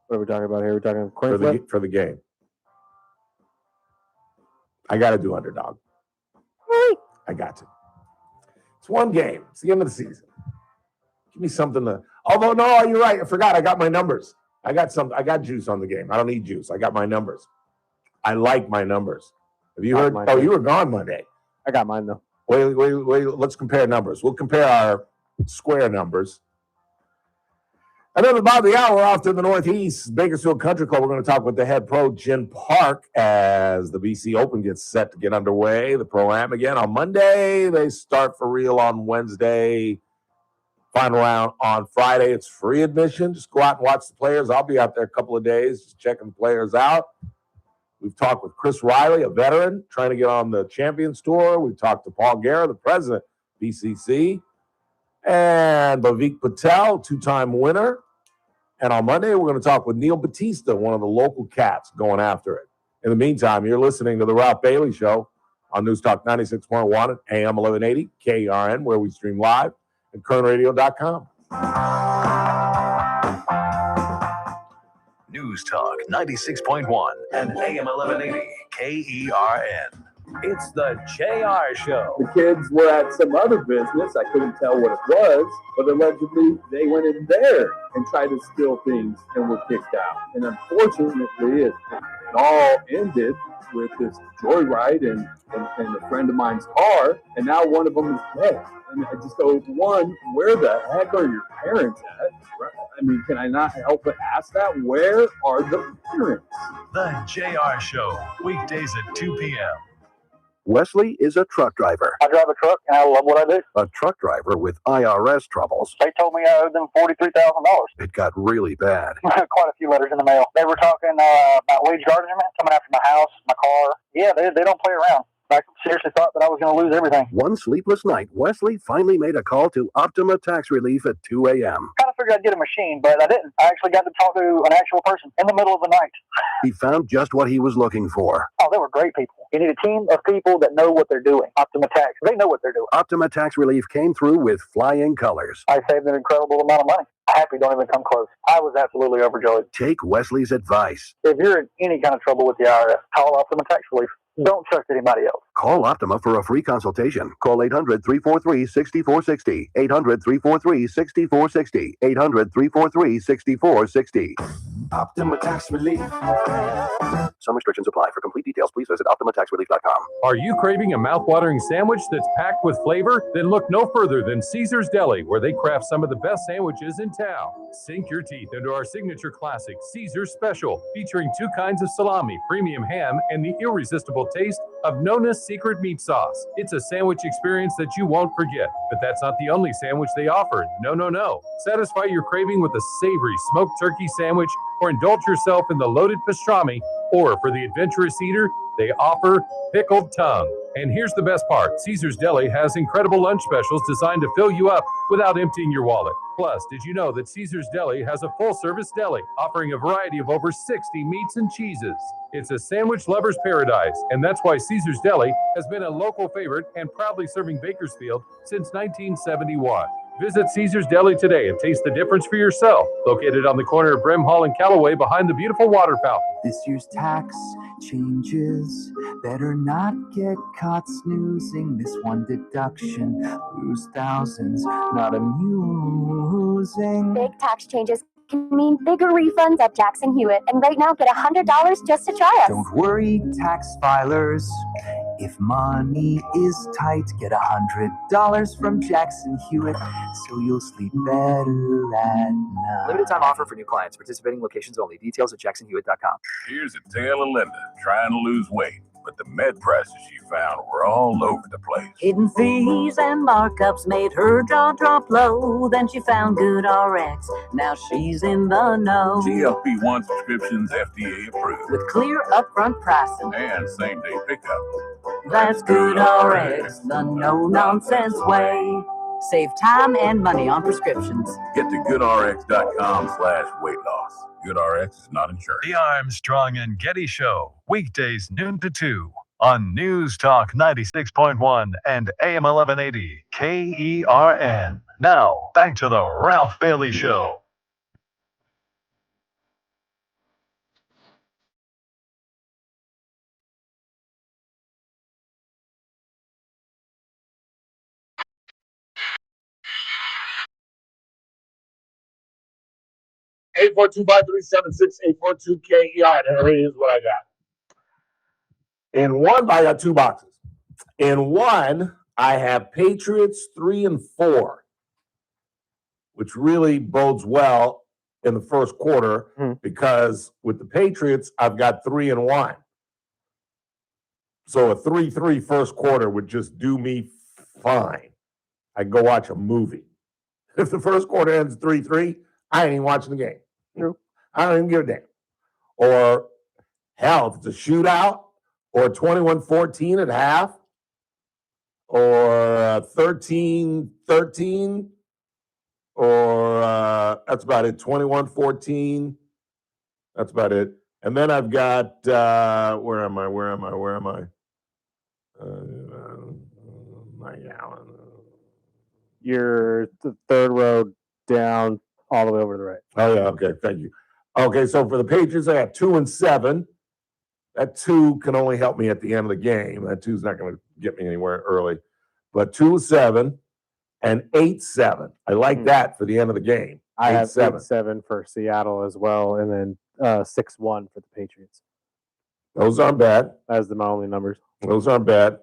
What are we talking about here? We're talking coin flip? For the game. I got to do underdog. I got to. It's one game. It's the end of the season. Give me something to. Although, no, you're right. I forgot. I got my numbers. I got juice on the game. I don't need juice. I got my numbers. I like my numbers. Have you heard? Oh, you were gone Monday. I got mine though. Wait. Let's compare numbers. We'll compare our square numbers. And then about the hour off to the northeast, Bakersfield Country Club. We're going to talk with the head pro, Jen Park, as the BC Open gets set to get underway. The Pro-Am again on Monday. They start for real on Wednesday. Final round on Friday. It's free admission. Just go out and watch the players. I'll be out there a couple of days just checking the players out. We've talked with Chris Riley, a veteran, trying to get on the Champions Tour. We've talked to Paul Guerra, the president of BCC. And Bhavik Patel, two-time winner. And on Monday, we're going to talk with Neil Batista, one of the local cats going after it. In the meantime, you're listening to The Ralph Bailey Show on News Talk 96.1 at AM 1180, KRN, where we stream live at KernRadio.com. News Talk 96.1 and AM 1180, KERN. It's the JR Show. The kids were at some other business. I couldn't tell what it was, but allegedly they went in there and tried to steal things and were kicked out. And unfortunately, it all ended with this joyride and a friend of mine's car, and now one of them is dead. And I just go, one, where the heck are your parents at? I mean, can I not help but ask that? Where are the parents? The JR Show, weekdays at 2 p.m. Wesley is a truck driver. I drive a truck and I love what I do. A truck driver with IRS troubles. They told me I owed them $43,000. It got really bad. Quite a few letters in the mail. They were talking about wage garnishment, coming after my house, my car. Yeah, they don't play around. I seriously thought that I was going to lose everything. One sleepless night, Wesley finally made a call to Optima Tax Relief at 2 a.m. Kind of figured I'd get a machine, but I didn't. I actually got to talk to an actual person in the middle of the night. He found just what he was looking for. Oh, they were great people. You need a team of people that know what they're doing. Optima Tax, they know what they're doing. Optima Tax Relief came through with flying colors. I saved an incredible amount of money. Happy don't even come close. I was absolutely overjoyed. Take Wesley's advice. If you're in any kind of trouble with the IRS, call Optima Tax Relief. Don't trust anybody else. Call Optima for a free consultation. Call 800-343-6460. 800-343-6460. 800-343-6460. Optima Tax Relief. Some restrictions apply. For complete details, please visit OptimaTaxRelief.com. Are you craving a mouth-watering sandwich that's packed with flavor? Then look no further than Caesar's Deli, where they craft some of the best sandwiches in town. Sink your teeth into our signature classic, Caesar's Special, featuring 2 kinds of salami, premium ham, and the irresistible taste of Nona's secret meat sauce. It's a sandwich experience that you won't forget. But that's not the only sandwich they offer. No. Satisfy your craving with a savory smoked turkey sandwich, or indulge yourself in the loaded pastrami, or for the adventurous eater, they offer pickled tongue. And here's the best part. Caesar's Deli has incredible lunch specials designed to fill you up without emptying your wallet. Plus, did you know that Caesar's Deli has a full-service deli offering a variety of over 60 meats and cheeses? It's a sandwich lover's paradise, and that's why Caesar's Deli has been a local favorite and proudly serving Bakersfield since 1971. Visit Caesar's Deli today and taste the difference for yourself. Located on the corner of Brim Hall and Callaway behind the beautiful water fountain. This year's tax changes. Better not get caught snoozing. This one deduction. Lose thousands. Not amusing. Big tax changes can mean bigger refunds at Jackson Hewitt. And right now, get $100 just to try us. Don't worry, tax filers. If money is tight, get $100 from Jackson Hewitt, so you'll sleep better at night. Limited time offer for new clients. Participating locations only. Details at jacksonhewitt.com. Here's a tale of Linda trying to lose weight, but the med prices she found were all over the place. Hidden fees and markups made her jaw drop low. Then she found Good RX. Now she's in the know. GLP-1 subscriptions FDA approved. With clear upfront pricing. And same-day pickup. That's Good RX, the no-nonsense way. Save time and money on prescriptions. Get to goodrx.com/weight loss. GoodRx is not insured. The Armstrong and Getty Show, weekdays noon to 2 on News Talk 96.1 and AM 1180 KERN. Now, back to the Ralph Bailey Show. Eight 842-537-6842 KER. And here is what I got. In one, I got 2 boxes. In one, I have Patriots 3 and 4, which really bodes well in the first quarter because with the Patriots, I've got 3 and 1. So a 3-3 first quarter would just do me fine. I'd go watch a movie. If the first quarter ends 3-3, I ain't even watching the game. True. I don't even give a damn. Or hell, if it's a shootout or 21-14 at half or 13-13 or that's about it, 21-14. That's about it. And then I've got, where am I? You're the third row down all the way over to the right. Oh, yeah. Okay. Thank you. Okay. So for the Patriots, I got 2 and 7. That 2 can only help me at the end of the game. That 2 is not going to get me anywhere early. But 2-7 and 8-7. I like that for the end of the game. I have 8-7 for Seattle as well, and then 6-1 for the Patriots. Those aren't bad. That's my only numbers. Those aren't bad.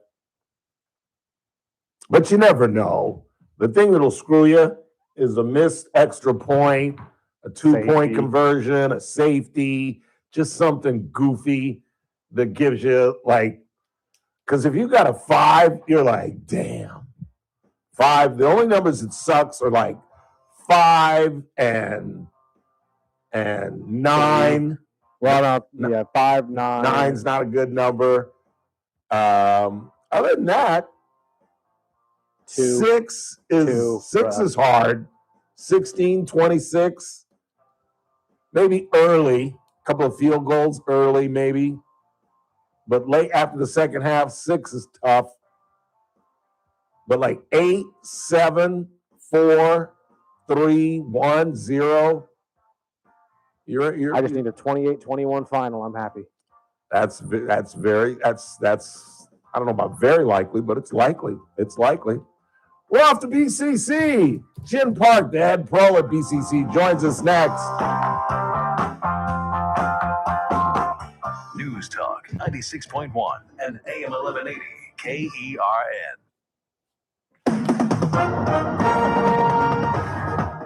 But you never know. The thing that'll screw you is a missed extra point, a 2-point conversion, a safety, just something goofy that gives you like, because if you got a 5, you're like, damn. 5. The only numbers that sucks are like 5 and 9. Well, no, yeah, 5, 9. 9's not a good number. Other than that, 6 is hard. 16, 26, maybe early. A couple of field goals early, maybe. But late after the second half, 6 is tough. But like 8, 7, 4, 3, 1, 0. I just need a 28-21 final. I'm happy. That's I don't know about very likely, but it's likely. It's likely. We're off to BCC. Chin Park, the head pro at BCC, joins us next. News Talk 96.1 and AM 1180 KERN.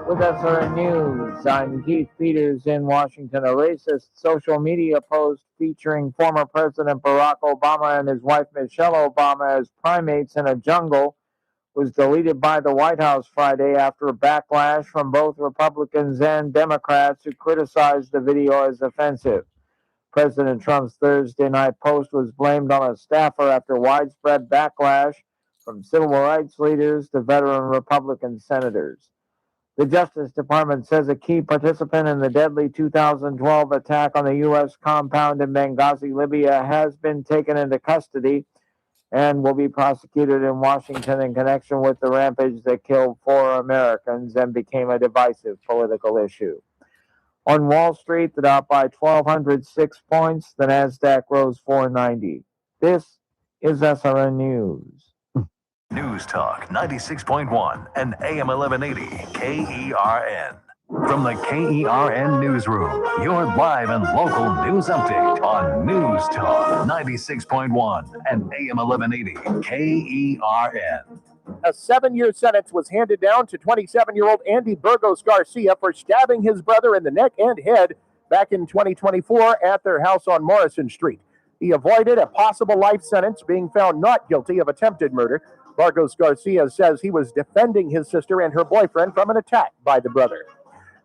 With SRN News, I'm Keith Peters in Washington. A racist social media post featuring former President Barack Obama and his wife Michelle Obama as primates in a jungle was deleted by the White House Friday after a backlash from both Republicans and Democrats who criticized the video as offensive. President Trump's Thursday night post was blamed on a staffer after widespread backlash from civil rights leaders to veteran Republican senators. The Justice Department says a key participant in the deadly 2012 attack on the U.S. compound in Benghazi, Libya, has been taken into custody and will be prosecuted in Washington in connection with the rampage that killed 4 Americans and became a divisive political issue. On Wall Street, the Dow by 1,206 points. The Nasdaq rose 490. This is SRN News. News Talk 96.1 and AM 1180 KERN. From the KERN Newsroom, your live and local news update on News Talk 96.1 and AM 1180 KERN. A 7-year sentence was handed down to 27-year-old Andy Burgos Garcia for stabbing his brother in the neck and head back in 2024 at their house on Morrison Street. He avoided a possible life sentence, being found not guilty of attempted murder. Burgos Garcia says he was defending his sister and her boyfriend from an attack by the brother.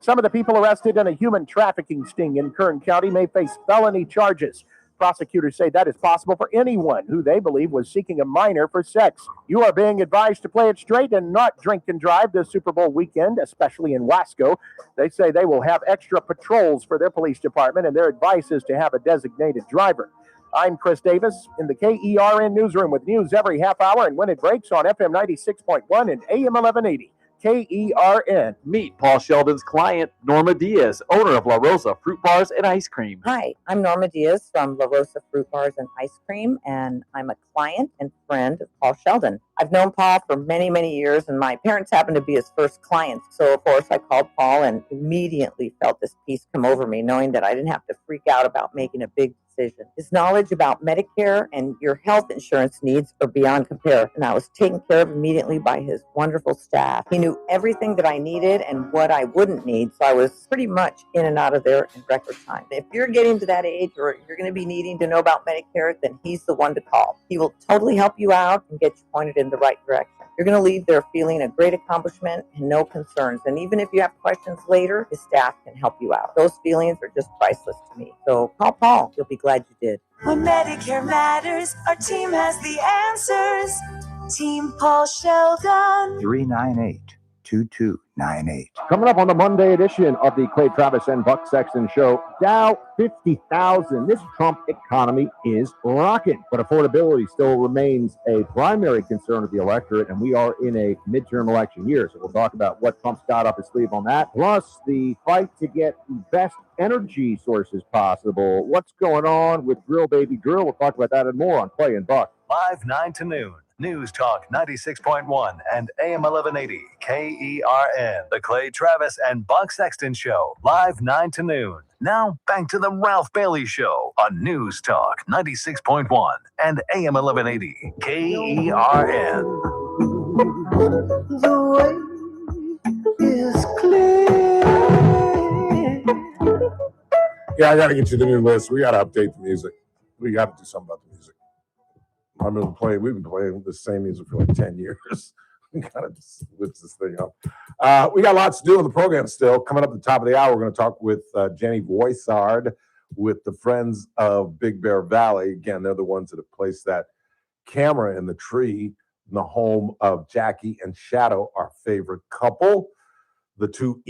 Some of the people arrested in a human trafficking sting in Kern County may face felony charges. Prosecutors say that is possible for anyone who they believe was seeking a minor for sex. You are being advised to play it straight and not drink and drive this Super Bowl weekend, especially in Wasco. They say they will have extra patrols for their police department, and their advice is to have a designated driver. I'm Chris Davis in the KERN Newsroom with news every half hour and when it breaks on FM 96.1 and AM 1180. KERN. Meet Paul Sheldon's client, Norma Diaz, owner of La Rosa Fruit Bars and Ice Cream. Hi, I'm Norma Diaz from La Rosa Fruit Bars and Ice Cream, and I'm a client and friend of Paul Sheldon. I've known Paul for many, many years, and my parents happened to be his first clients. So, of course, I called Paul and immediately felt this peace come over me, knowing that I didn't have to freak out about making a big decision. His knowledge about Medicare and your health insurance needs are beyond compare, and I was taken care of immediately by his wonderful staff. He knew everything that I needed and what I wouldn't need, so I was pretty much in and out of there in record time. If you're getting to that age or you're going to be needing to know about Medicare, then he's the one to call. He will totally help you out and get you pointed in the right direction. You're going to leave there feeling a great accomplishment and no concerns. And even if you have questions later, his staff can help you out. Those feelings are just priceless to me. So call Paul. You'll be glad you did. When Medicare matters, our team has the answers. Team Paul Sheldon. 398-2298. Coming up on the Monday edition of the Clay Travis and Buck Sexton Show, Dow 50,000. This Trump economy is rocking, but affordability still remains a primary concern of the electorate, and we are in a midterm election year. So we'll talk about what Trump's got up his sleeve on that, plus the fight to get the best energy sources possible. What's going on with Drill Baby Drill? We'll talk about that and more on Clay and Buck. Live 9 to noon. News Talk 96.1 and AM 1180 KERN. The Clay Travis and Buck Sexton Show. Live 9 to noon. Now back to the Ralph Bailey Show on News Talk 96.1 and AM 1180 KERN. The way is clear. Yeah, I got to get you the new list. We got to update the music. We got to do something about the music. We've been playing the same music for like 10 years. We got to switch this thing up. We got lots to do in the program still. Coming up at the top of the hour, we're going to talk with Jenny Voisard with the Friends of Big Bear Valley. Again, they're the ones that have placed that camera in the tree in the home of Jackie and Shadow, our favorite couple. The two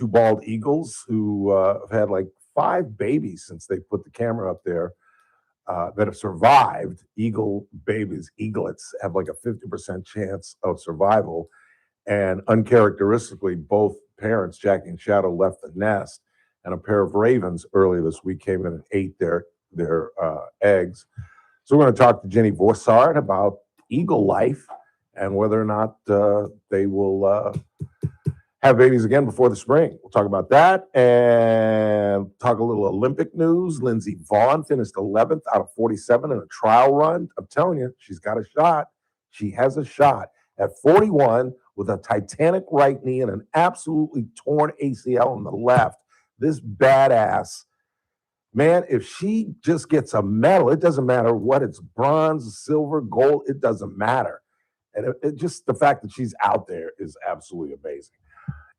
bald eagles, who have had like 5 babies since they put the camera up there. That have survived. Eagle babies, eaglets, have like a 50% chance of survival. And uncharacteristically, both parents, Jackie and Shadow, left the nest. And a pair of ravens earlier this week came in and ate their eggs. So we're going to talk to Jenny Voisard about eagle life and whether or not they will have babies again before the spring. We'll talk about that and talk a little Olympic news. Lindsey Vonn finished 11th out of 47 in a trial run. I'm telling you, she's got a shot. She has a shot. At 41, with a titanic right knee and an absolutely torn ACL on the left, this badass, man, if she just gets a medal, it doesn't matter what it's, bronze, silver, gold, it doesn't matter. And it just the fact that she's out there is absolutely amazing.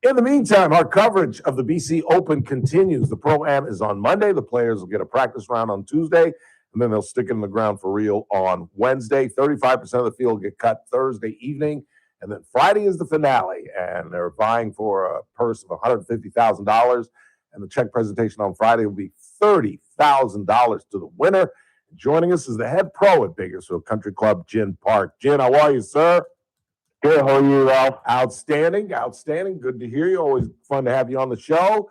In the meantime, our coverage of the BC Open continues. The Pro-Am is on Monday. The players will get a practice round on Tuesday, and then they'll stick it in the ground for real on Wednesday. 35% of the field get cut Thursday evening, and then Friday is the finale, and they're vying for a purse of $150,000, and the check presentation on Friday will be $30,000 to the winner. Joining us is the head pro at Bakersfield Country Club, Jin Park. Jin, how are you, sir? Good. How are you, Ralph? Outstanding. Good to hear you. Always fun to have you on the show.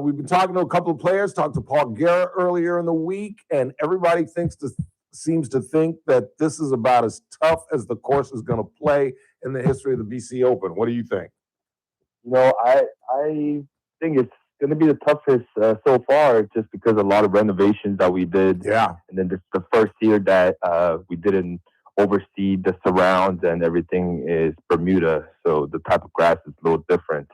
We've been talking to a couple of players, talked to Paul Guerra earlier in the week, and everybody seems to think that this is about as tough as the course is going to play in the history of the BC Open. What do you think? I think it's going to be the toughest so far, just because a lot of renovations that we did. Yeah. And then this is the first year that we didn't oversee the surrounds, and everything is Bermuda, so the type of grass is a little different.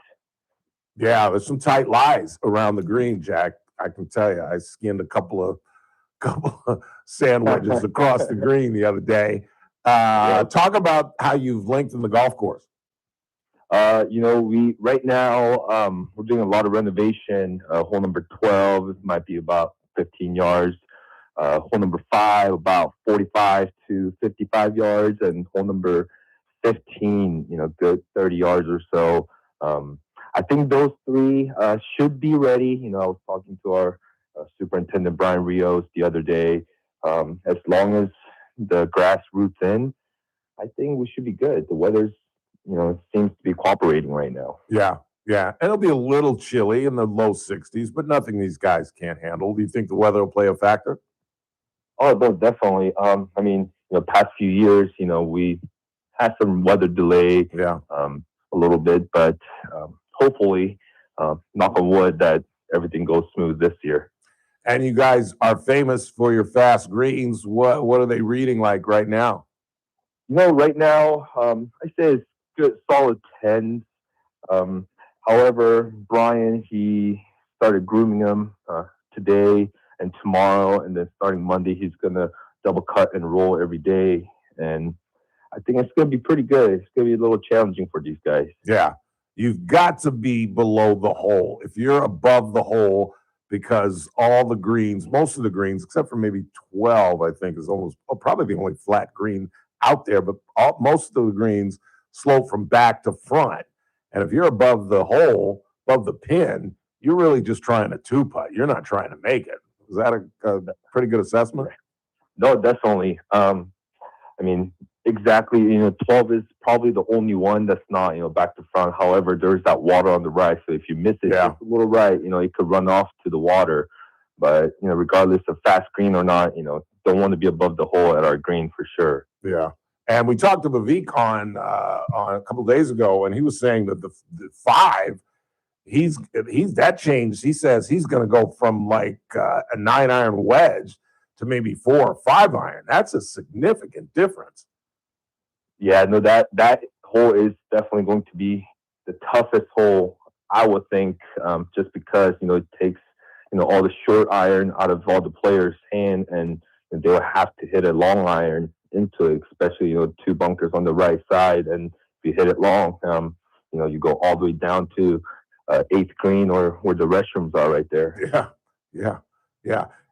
Yeah, there's some tight lies around the green, Jack. I can tell you, I skinned a couple of sand wedges across the green the other day. Talk about how you've lengthened the golf course. We right now we're doing a lot of renovation. Hole number 12 might be about 15 yards. Hole number 5 about 45 to 55 yards, and hole number 15, good 30 yards or so. I think those 3 should be ready. I was talking to our superintendent Brian Rios the other day. As long as the grass roots in, I think we should be good. The weather's, seems to be cooperating right now. Yeah. And it'll be a little chilly in the low 60s, but nothing these guys can't handle. Do you think the weather will play a factor? Oh, no, definitely. Past few years, we had some weather delay, a little bit, but hopefully, knock on wood, that everything goes smooth this year. And you guys are famous for your fast greens. What are they reading like right now? Right now, I say it's good, solid 10s. However, Brian, he started grooming him today and tomorrow, and then starting Monday, he's going to double cut and roll every day. And I think it's going to be pretty good. It's going to be a little challenging for these guys. Yeah. You've got to be below the hole. If you're above the hole, because all the greens, most of the greens, except for maybe 12, I think, is probably the only flat green out there, but most of the greens slope from back to front. And if you're above the hole, above the pin, you're really just trying to two-putt. You're not trying to make it. Is that a pretty good assessment? No, definitely. Exactly. 12 is probably the only one that's not, back to front. However, there's that water on the right. So if you miss it just a little right, it could run off to the water. But, regardless of fast green or not, don't want to be above the hole at our green for sure. Yeah. And we talked to Vivek on a couple of days ago, and he was saying that the 5, he's that changed. He says he's going to go from like a 9-iron wedge to maybe 4 or 5-iron. That's a significant difference. Yeah, no, that hole is definitely going to be the toughest hole, I would think, just because, it takes, all the short iron out of all the players' hand, and they'll have to hit a long iron into it, especially, 2 bunkers on the right side. And if you hit it long, you go all the way down to 8th green or where the restrooms are right there. Yeah.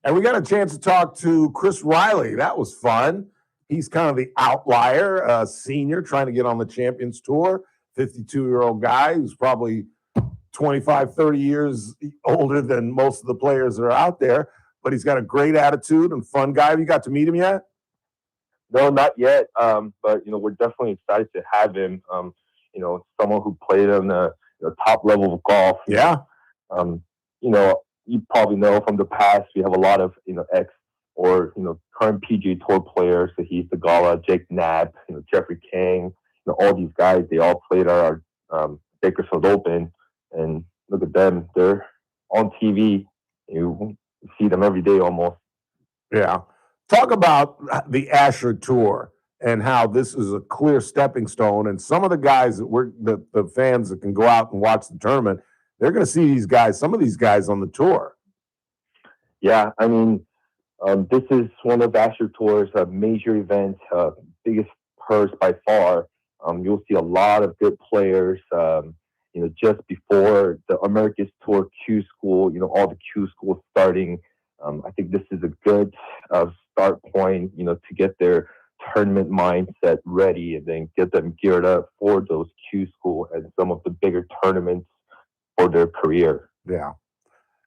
And we got a chance to talk to Chris Riley. That was fun. He's kind of the outlier, senior, trying to get on the Champions Tour, 52-year-old guy who's probably 25, 30 years older than most of the players that are out there, but he's got a great attitude and fun guy. Have you got to meet him yet? No, not yet. But, we're definitely excited to have him, someone who played on the top level of golf. Yeah. You probably know from the past, we have a lot of, ex or, current PGA Tour players. So he's the Gala, Jake Knapp, Jeffrey Kang, all these guys, they all played our Bakersfield Open. And look at them. They're on TV. You see them every day almost. Yeah. Talk about the Asher Tour and how this is a clear stepping stone. And some of the guys that the fans that can go out and watch the tournament, they're going to see some of these guys on the tour. Yeah, this is one of Asher Tour's major events, biggest purse by far. You'll see a lot of good players. Just before the America's Tour Q School, all the Q schools starting. I think this is a good start point, to get their tournament mindset ready and then get them geared up for those Q school and some of the bigger tournaments for their career. Yeah.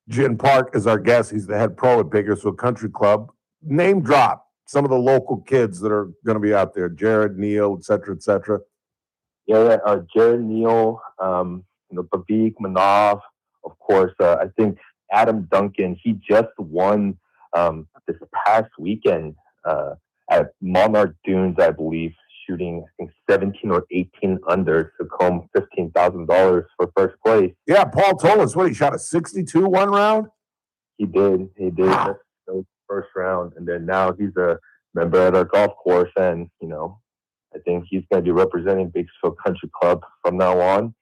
Jin Park is our guest. He's the head pro at Bakersfield Country Club. Name drop some of the local kids that are going to be out there. Jared, Neal, et cetera, et cetera. Yeah, Jared, Neal, Babik, Manav, of course. I think Adam Duncan, he just won this past weekend at Monarch Dunes, I believe, shooting, I think, 17 or 18 under to come $15,000 for first place. Yeah, Paul told us, he shot a 62 one round? He did. Wow. First round. And then now he's a member at our golf course. And, I think he's going to be representing Bakersfield Country Club from now on.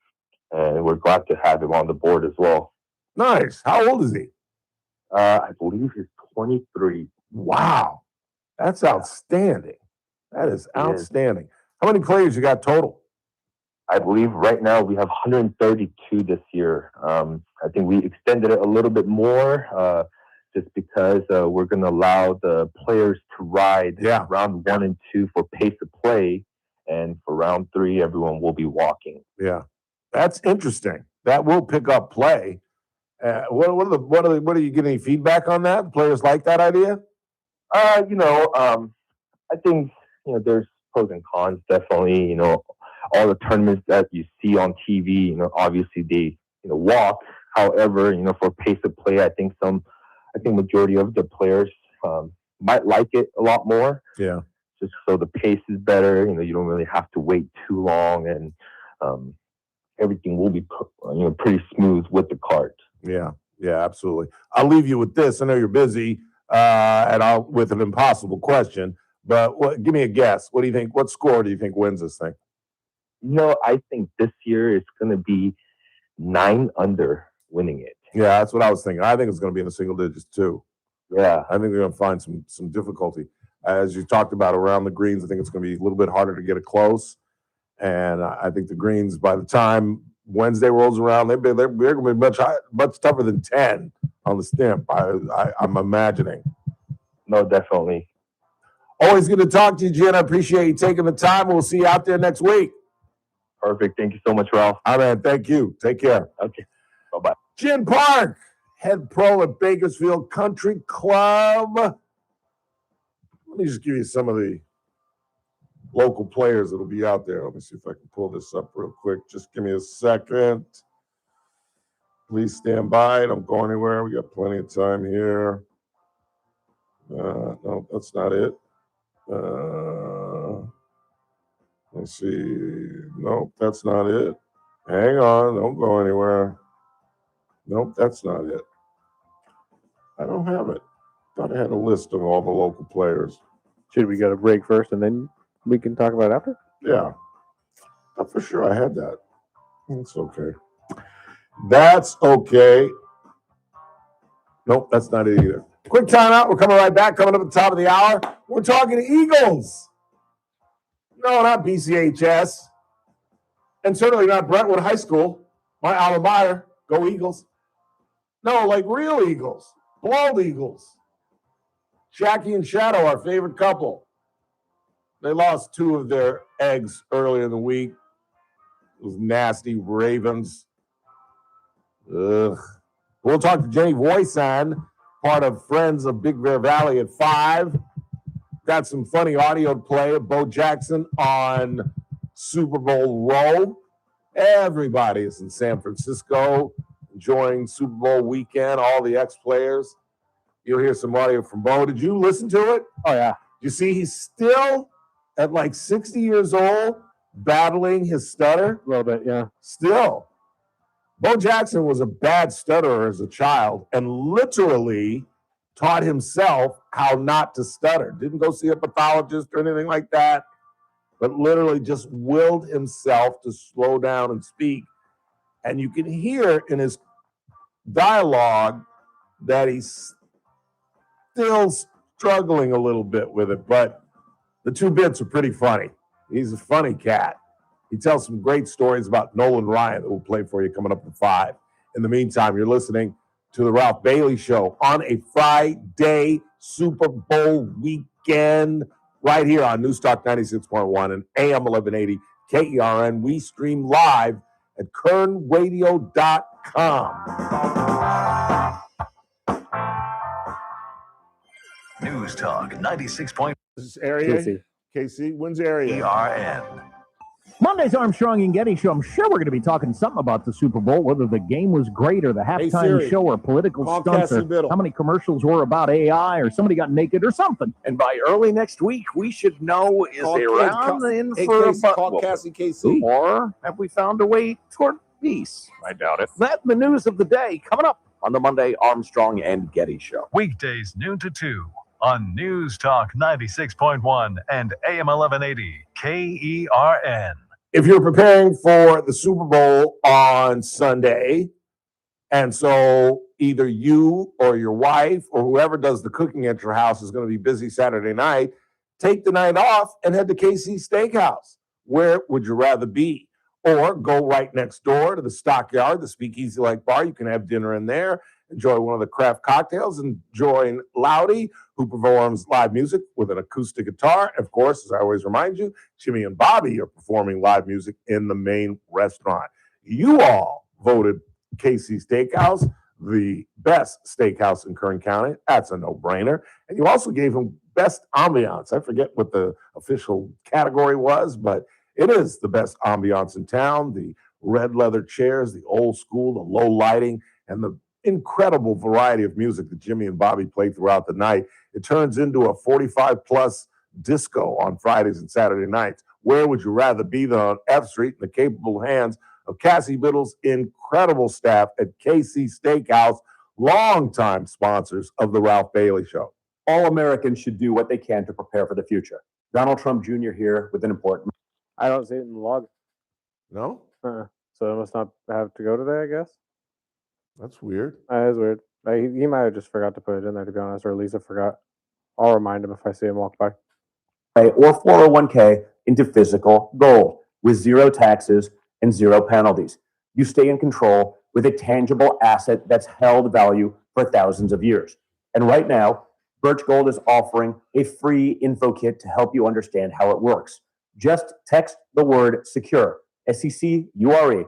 And we're glad to have him on the board as well. Nice. How old is he? I believe he's 23. Wow. That's outstanding. That is outstanding. How many players you got total? I believe right now we have 132 this year. I think we extended it a little bit more just because we're going to allow the players to ride round 1 and 2 for pace of play. And for round 3, everyone will be walking. Yeah. That's interesting. That will pick up play. What are you getting any feedback on that? Players like that idea? I think, there's pros and cons, definitely. All the tournaments that you see on TV, obviously they, walk. However, for pace of play, I think majority of the players might like it a lot more. Yeah. Just so the pace is better. You don't really have to wait too long, and everything will be, pretty smooth with the cart. Yeah. Yeah, absolutely. I'll leave you with this. I know you're busy, with an impossible question, but give me a guess. What do you think? What score do you think wins this thing? I think this year it's going to be 9 under winning it. Yeah, that's what I was thinking. I think it's going to be in the single digits too. Yeah. I think they're going to find some difficulty. As you talked about around the greens, I think it's going to be a little bit harder to get it close. And I think the greens, by the time Wednesday rolls around, they're going to be much tougher than 10 on the stimp. I'm imagining. No, definitely. Always good to talk to you, Jen. I appreciate you taking the time. We'll see you out there next week. Perfect. Thank you so much, Ralph. All right, thank you. Take care. Okay. Bye-bye. Jen Park, head pro at Bakersfield Country Club. Let me just give you some of the local players that'll be out there. Let me see if I can pull this up real quick. Just give me a second. Please stand by. Don't go anywhere. We got plenty of time here. No, that's not it. Let's see. Nope, that's not it. Hang on. Don't go anywhere. Nope, that's not it. I don't have it. Thought I had a list of all the local players. Should we go to break first and then we can talk about it after? Yeah. Thought for sure I had that. That's okay. That's okay. Nope, that's not it either. Quick timeout. We're coming right back. Coming up at the top of the hour. We're talking Eagles. No, not BCHS. And certainly not Brentwood High School. My alma mater. Go Eagles. No, like real Eagles. Bald Eagles. Jackie and Shadow, our favorite couple. They lost 2 of their eggs earlier in the week. Those nasty Ravens. Ugh. We'll talk to Jenny Voisin, part of Friends of Big Bear Valley at 5. Got some funny audio to play of Bo Jackson on Super Bowl Row. Everybody is in San Francisco enjoying Super Bowl weekend, all the ex-players. You'll hear some audio from Bo. Did you listen to it? Oh, yeah. You see, he's still at like 60 years old battling his stutter. A little bit, yeah. Still. Bo Jackson was a bad stutterer as a child and literally taught himself how not to stutter. Didn't go see a pathologist or anything like that, but literally just willed himself to slow down and speak. And you can hear in his dialogue that he's still struggling a little bit with it, but the 2 bits are pretty funny. He's a funny cat. He tells some great stories about Nolan Ryan that will play for you coming up at 5. In the meantime, you're listening to the Ralph Bailey Show on a Friday Super Bowl weekend right here on News Talk 96.1 and AM 1180 KERN. We stream live at kernradio.com. News Talk 96. This is area. KC. When's area? KERN. Monday's Armstrong and Getty Show. I'm sure we're going to be talking something about the Super Bowl, whether the game was great or the halftime show or political stunts or how many commercials were about AI or somebody got naked or something. And by early next week, we should know, is Iran in for a butt Cassie KC. or have we found a way toward peace? I doubt it. That's the news of the day coming up on the Monday Armstrong and Getty Show. Weekdays noon to 2 on News Talk 96.1 and AM 1180 KERN. If you're preparing for the Super Bowl on Sunday, and so either you or your wife or whoever does the cooking at your house is going to be busy Saturday night, take the night off and head to KC Steakhouse. Where would you rather be? Or go right next door to the Stockyard, the Speakeasy-like bar. You can have dinner in there, enjoy one of the craft cocktails, and join Loudy, who performs live music with an acoustic guitar. Of course, as I always remind you, Jimmy and Bobby are performing live music in the main restaurant. You all voted KC Steakhouse the best steakhouse in Kern County. That's a no-brainer. And you also gave them best ambiance. I forget what the official category was, but it is the best ambiance in town. The red leather chairs, the old school, the low lighting, and the incredible variety of music that Jimmy and Bobby play throughout the night. It turns into a 45-plus disco on Fridays and Saturday nights. Where would you rather be than on F Street in the capable hands of Cassie Biddle's incredible staff at KC Steakhouse, longtime sponsors of the Ralph Bailey Show. All Americans should do what they can to prepare for the future. Donald Trump Jr. here with an important. I don't see it in the log. No? So I must not have to go today, I guess. That's weird. That is weird. He might have just forgot to put it in there, to be honest, or Lisa forgot. I'll remind him if I see him walk by. Or 401k into physical gold with zero taxes and zero penalties. You stay in control with a tangible asset that's held value for thousands of years. And right now, Birch Gold is offering a free info kit to help you understand how it works. Just text the word secure, SECURE,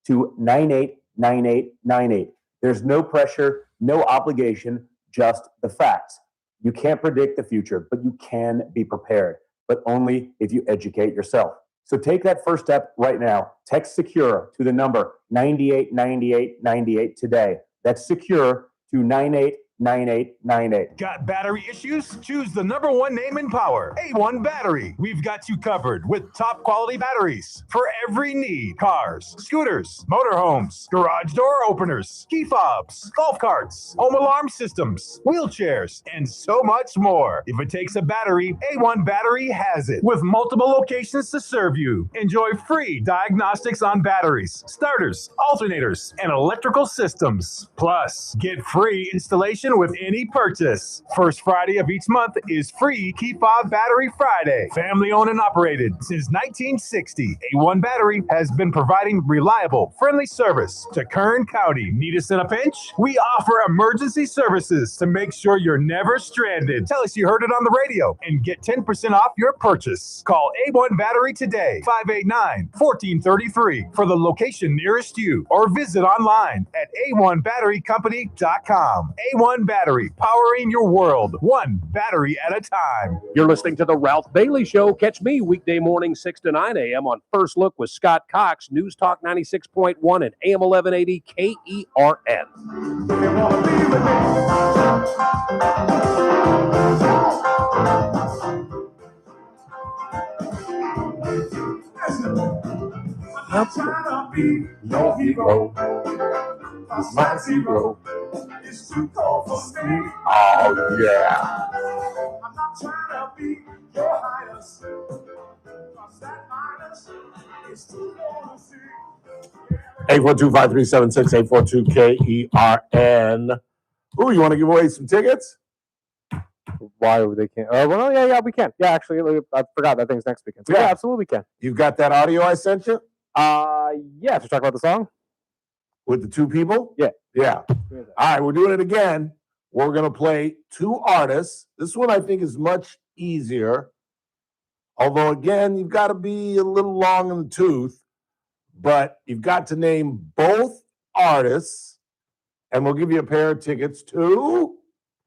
to 989898. There's no pressure, no obligation, just the facts. You can't predict the future, but you can be prepared, but only if you educate yourself. So take that first step right now. Text secure to the number 989898 today. That's secure to 989898. Got battery issues? Choose the #1 name in power, A1 Battery. We've got you covered with top quality batteries for every need. Cars, scooters, motorhomes, garage door openers, key fobs, golf carts, home alarm systems, wheelchairs, and so much more. If it takes a battery, A1 Battery has it. With multiple locations to serve you. Enjoy free diagnostics on batteries, starters, alternators, and electrical systems. Plus, get free installation with any purchase. First Friday of each month is free Key Fob Battery Friday. Family owned and operated since 1960. A1 Battery has been providing reliable, friendly service to Kern County. Need us in a pinch? We offer emergency services to make sure you're never stranded. Tell us you heard it on the radio and get 10% off your purchase. Call A1 Battery today, 589-1433 for the location nearest you, or visit online at a1batterycompany.com. A1 Battery, powering your world, one battery at a time. You're listening to The Ralph Bailey Show. Catch me weekday morning 6 to 9 a.m. on First Look with Scott Cox, News Talk 96.1 and AM 1180 KERN. I'm trying to be your hero. My zero is too cold for me. Oh, yeah. I'm not trying to be your highness. Cause that minus is too low to see. 842-537-6842-KERN. Ooh, you want to give away some tickets? Why would they can't? Well, yeah, we can. Yeah, actually, I forgot that thing's next weekend. So yeah, absolutely we can. You've got that audio I sent you? Yeah, to talk about the song? With the two people? Yeah. Yeah. All right, we're doing it again. We're going to play two artists. This one I think is much easier. Although, again, you've got to be a little long in the tooth. But you've got to name both artists. And we'll give you a pair of tickets to...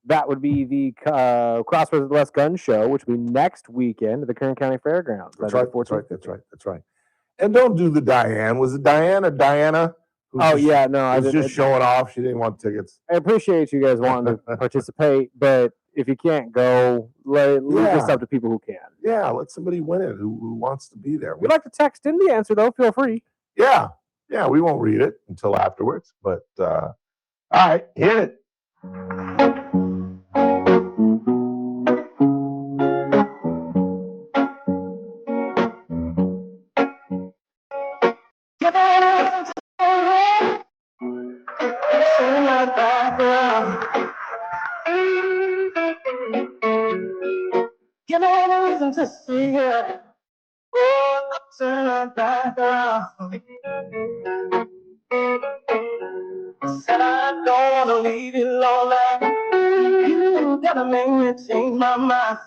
That would be the Crossroads of the West Gun Show, which will be next weekend at the Kern County Fairgrounds. That's right. That's right. And don't do the Diane. Was it Diane or Diana? I was just showing off. She didn't want tickets. I appreciate you guys wanting to participate, but if you can't go, leave this up to people who can. Yeah, let somebody win it who wants to be there. We'd like to text in the answer, though. Feel free. Yeah, we won't read it until afterwards. But all right, hit it. Give me a reason to see it. Turn back around. Said I don't wanna leave you lonely. You gotta make me change my mind.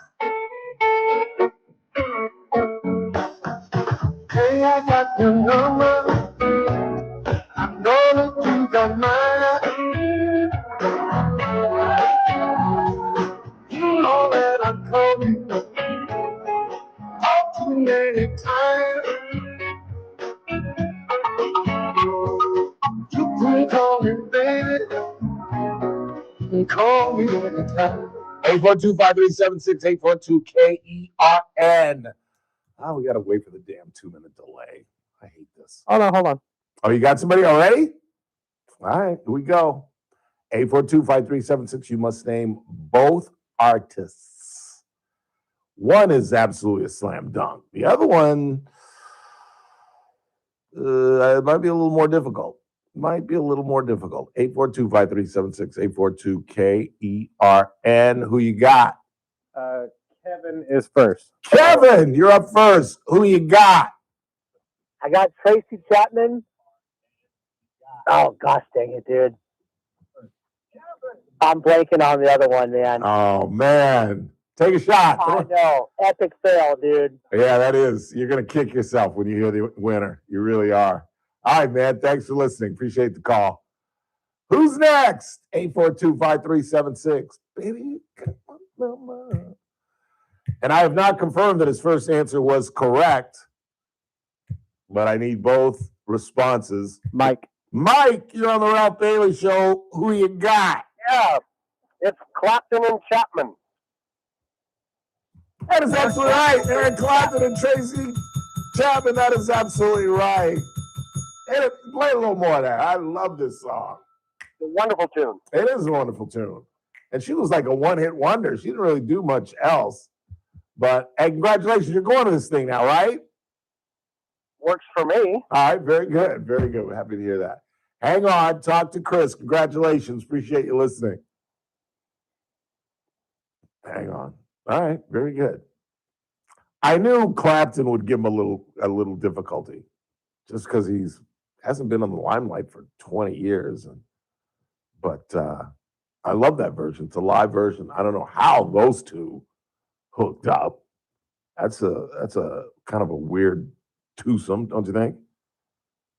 Hey, I got your number. I know that you got mine. You know that I called you all too many times. You can call me baby. You can call me anytime. 842-537-6842-KERN. Oh, we got to wait for the damn 2-minute delay. I hate this. Oh, no, hold on. Oh, you got somebody already? All right, here we go. 842-5376. You must name both artists. One is absolutely a slam dunk. The other one it might be a little more difficult. 842-5376, 842-KERN. Who you got? Kevin is first. Kevin, you're up first. Who you got? I got Tracy Chapman. Oh, gosh dang it, dude. I'm blanking on the other one, man. Oh, man. Take a shot. I know. Epic fail, dude. Yeah, that is. You're going to kick yourself when you hear the winner. You really are. All right, man. Thanks for listening. Appreciate the call. Who's next? 842-5376. Baby, come on, mama. And I have not confirmed that his first answer was correct, but I need both responses. Mike, you're on the Ralph Bailey Show. Who you got? Yeah, it's Clapton and Chapman. That is absolutely right. Eric Clapton and Tracy Chapman. That is absolutely right. Hey, play a little more of that. I love this song. It's a wonderful tune. It is a wonderful tune. And she was like a one-hit wonder. She didn't really do much else. But hey, congratulations. You're going to this thing now, right? Works for me. All right, very good. Very good. We're happy to hear that. Hang on. Talk to Chris. Congratulations. Appreciate you listening. Hang on. All right, very good. I knew Clapton would give him a little difficulty just because hasn't been on the limelight for 20 years. But I love that version. It's a live version. I don't know how those two hooked up. That's a kind of a weird twosome, don't you think?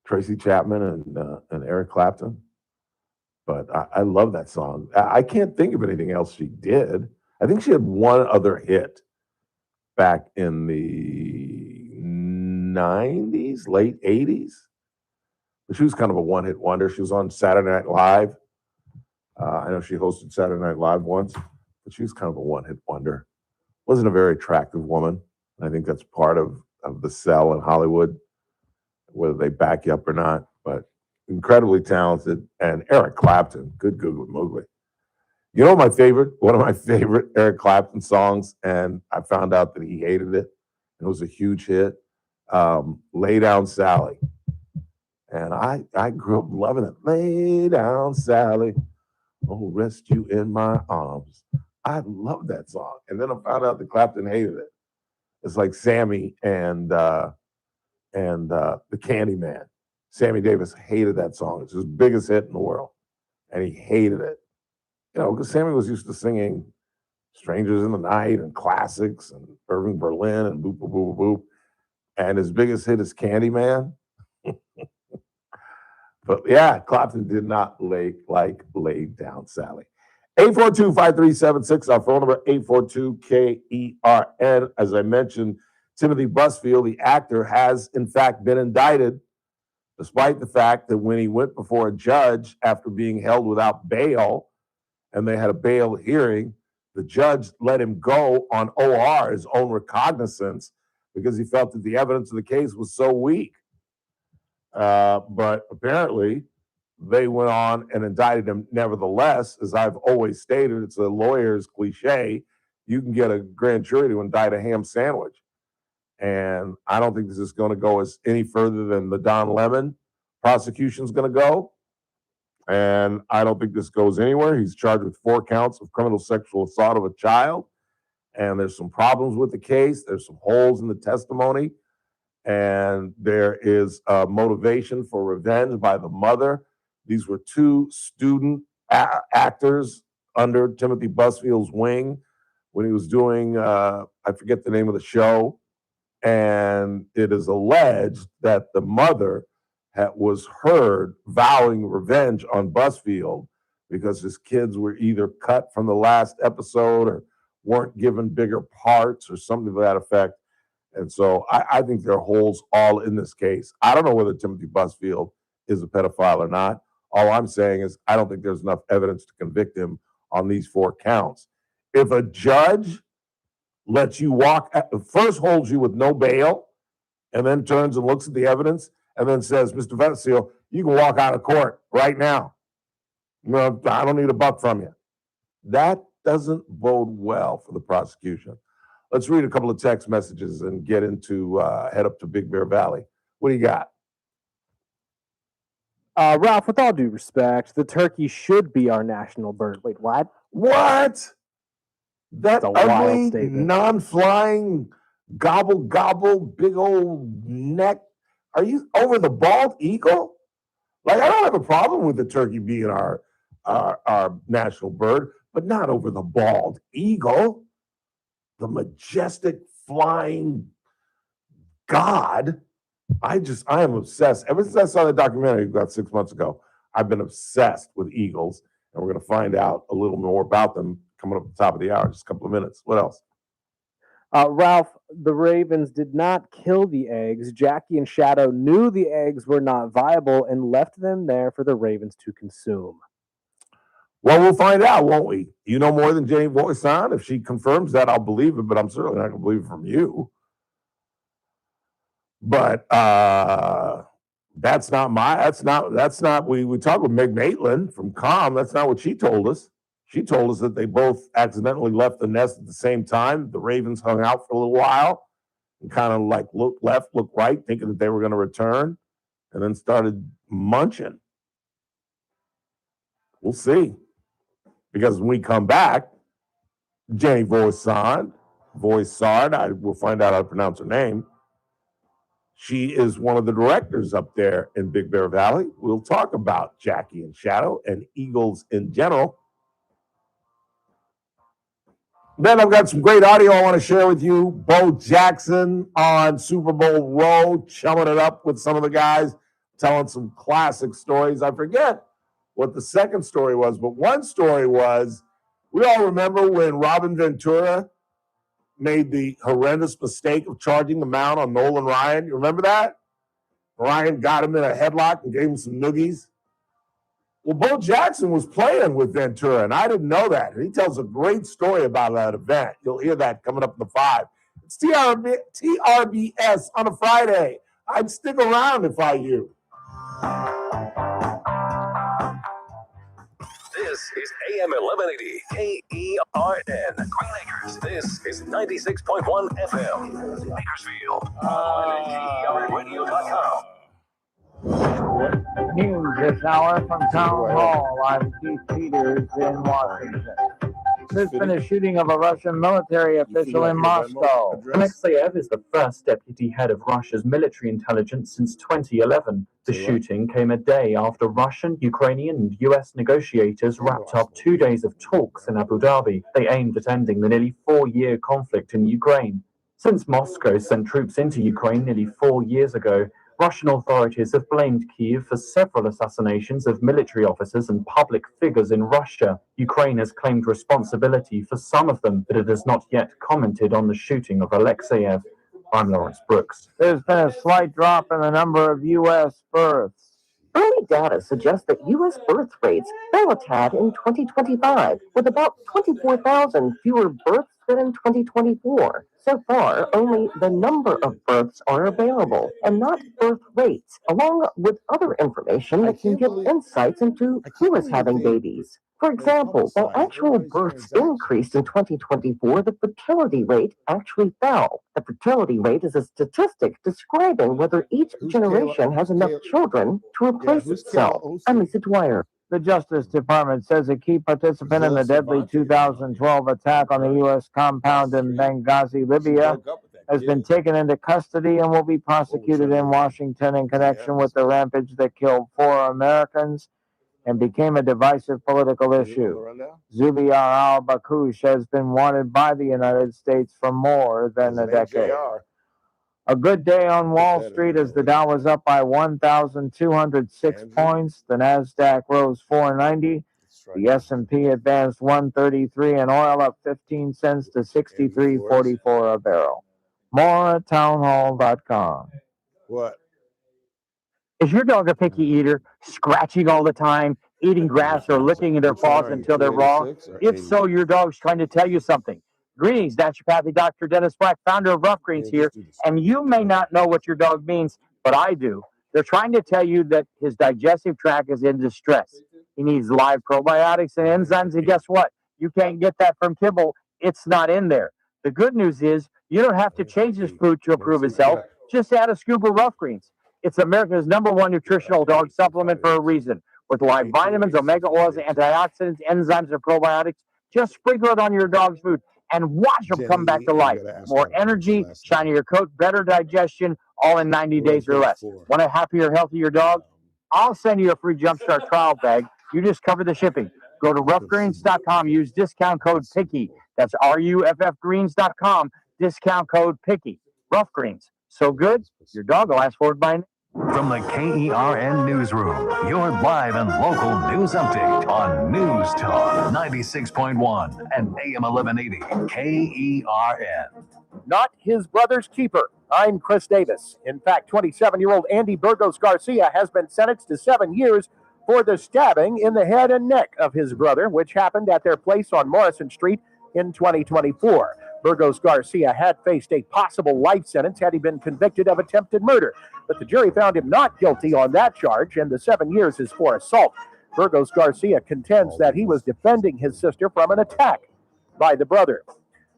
Tracy Chapman and Eric Clapton. But I love that song. I can't think of anything else she did. I think she had one other hit back in the 90s, late 80s. But she was kind of a one-hit wonder. She was on Saturday Night Live. I know she hosted Saturday Night Live once, but she was kind of a one-hit wonder. Wasn't a very attractive woman. I think that's part of the sell in Hollywood, whether they back you up or not. But incredibly talented. And Eric Clapton, good googly moogly. You know one of my favorite Eric Clapton songs, and I found out that he hated it. It was a huge hit. Lay Down Sally. And I grew up loving it. Lay down, Sally. Oh, rest you in my arms. I love that song. And then I found out that Clapton hated it. It's like Sammy and the Candyman. Sammy Davis hated that song. It's his biggest hit in the world. And he hated it. You know, because Sammy was used to singing Strangers in the Night and classics and Irving Berlin and boop, boop, boop, boop. And his biggest hit is Candyman. But yeah, Clapton did not lay down Sally. 842-5376, our phone number, 842-KERN. As I mentioned, Timothy Busfield, the actor, has in fact been indicted, despite the fact that when he went before a judge after being held without bail, and they had a bail hearing, the judge let him go on OR, his own recognizance, because he felt that the evidence of the case was so weak. But apparently, they went on and indicted him nevertheless. As I've always stated, it's a lawyer's cliche. You can get a grand jury to indict a ham sandwich. And I don't think this is going to go any further than the Don Lemon prosecution is going to go. And I don't think this goes anywhere. He's charged with 4 counts of criminal sexual assault of a child. And there's some problems with the case. There's some holes in the testimony. And there is a motivation for revenge by the mother. These were 2 student actors under Timothy Busfield's wing when he was doing, I forget the name of the show. And it is alleged that the mother was heard vowing revenge on Busfield because his kids were either cut from the last episode or weren't given bigger parts or something to that effect. And so I think there are holes all in this case. I don't know whether Timothy Busfield is a pedophile or not. All I'm saying is I don't think there's enough evidence to convict him on these 4 counts. If a judge lets you first holds you with no bail, and then turns and looks at the evidence, and then says, Mr. Busfield, you can walk out of court right now. No, I don't need a buck from you. That doesn't bode well for the prosecution. Let's read a couple of text messages and get into head up to Big Bear Valley. What do you got? Ralph, with all due respect, the turkey should be our national bird. Wait, what? What? That That's a wild ugly, statement. non-flying, gobble, big old neck. Are you over the bald eagle? Like, I don't have a problem with the turkey being our national bird, but not over the bald eagle, the majestic flying god. I am obsessed. Ever since I saw the documentary about 6 months ago, I've been obsessed with eagles, and we're going to find out a little more about them coming up at the top of the hour, just a couple of minutes. What else? Ralph, the Ravens did not kill the eggs. Jackie and Shadow knew the eggs were not viable and left them there for the Ravens to consume. Well, we'll find out, won't we? You know more than Jenny Voisin. If she confirms that, I'll believe it, but I'm certainly not going to believe it from you. But that's not we talked with Meg Maitland from COM. That's not what she told us. She told us that they both accidentally left the nest at the same time. The Ravens hung out for a little while and kind of like looked left, looked right, thinking that they were going to return, and then started munching. We'll see. Because when we come back, Jenny Voisin, we'll find out how to pronounce her name. She is one of the directors up there in Big Bear Valley. We'll talk about Jackie and Shadow and Eagles in general. Then I've got some great audio I want to share with you. Bo Jackson on Super Bowl Row, chumming it up with some of the guys, telling some classic stories. I forget what the second story was, but one story was, we all remember when Robin Ventura made the horrendous mistake of charging the mount on Nolan Ryan. You remember that? Ryan got him in a headlock and gave him some noogies. Well, Bo Jackson was playing with Ventura, and I didn't know that. And he tells a great story about that event. You'll hear that coming up in the 5. It's TRBS on a Friday. I'd stick around if I you. This is AM 1180 KERN, Green Acres. This is 96.1 FM, Bakersfield. Online at KERNradio.com. News this hour from Town Hall. I'm Keith Peters in Washington. There's been a shooting of a Russian military official in Moscow. Alexeyev is the first deputy head of Russia's military intelligence since 2011. The shooting came a day after Russian, Ukrainian, and US negotiators wrapped up 2 days of talks in Abu Dhabi. They aimed at ending the nearly 4-year conflict in Ukraine. Since Moscow sent troops into Ukraine nearly 4 years ago, Russian authorities have blamed Kyiv for several assassinations of military officers and public figures in Russia. Ukraine has claimed responsibility for some of them, but it has not yet commented on the shooting of Alexeyev. I'm Lawrence Brooks. There's been a slight drop in the number of U.S. births. Early data suggests that U.S. birth rates fell a tad in 2025, with about 24,000 fewer births than in 2024. So far, only the number of births are available, and not birth rates, along with other information that can give insights into who is having babies. For example, while actual births increased in 2024, the fertility rate actually fell. The fertility rate is a statistic describing whether each generation has enough children to replace itself. I'm Lisa Dwyer. The Justice Department says a key participant in the deadly 2012 attack on the U.S. compound in Benghazi, Libya, has been taken into custody and will be prosecuted in Washington in connection with the rampage that killed 4 Americans and became a divisive political issue. Zubair al-Bakush has been wanted by the United States for more than a decade. A good day on Wall Street as the Dow was up by 1,206 points. The Nasdaq rose 490. The S&P advanced 133, and oil up 15 cents to 63.44 a barrel. More at townhall.com. What? Is your dog a picky eater, scratching all the time, eating grass, or licking their paws until they're raw? If so, your dog's trying to tell you something. Greetings, naturopathic Dr. Dennis Black, founder of Rough Greens here, and you may not know what your dog means, but I do. They're trying to tell you that his digestive tract is in distress. He needs live probiotics and enzymes, and guess what? You can't get that from kibble. It's not in there. The good news is you don't have to change his food to improve his health. Just add a scoop of Rough Greens. It's America's #1 nutritional dog supplement for a reason. With live vitamins, omega oils, antioxidants, enzymes, and probiotics, just sprinkle it on your dog's food and watch them come back to life. More energy, shinier coat, better digestion, all in 90 days or less. Want a happier, healthier dog? I'll send you a free Jumpstart trial bag. You just cover the shipping. Go to roughgreens.com. Use discount code PICKY. That's RUFFgreens.com. Discount code PICKY. Rough Greens. So good, your dog will ask for it by name. From the KERN Newsroom, your live and local news update on News Talk 96.1 and AM 1180 KERN. Not his brother's keeper. I'm Chris Davis. In fact, 27-year-old Andy Burgos Garcia has been sentenced to 7 years for the stabbing in the head and neck of his brother, which happened at their place on Morrison Street in 2024. Burgos Garcia had faced a possible life sentence had he been convicted of attempted murder, but the jury found him not guilty on that charge, and the 7 years is for assault. Burgos Garcia contends that he was defending his sister from an attack by the brother.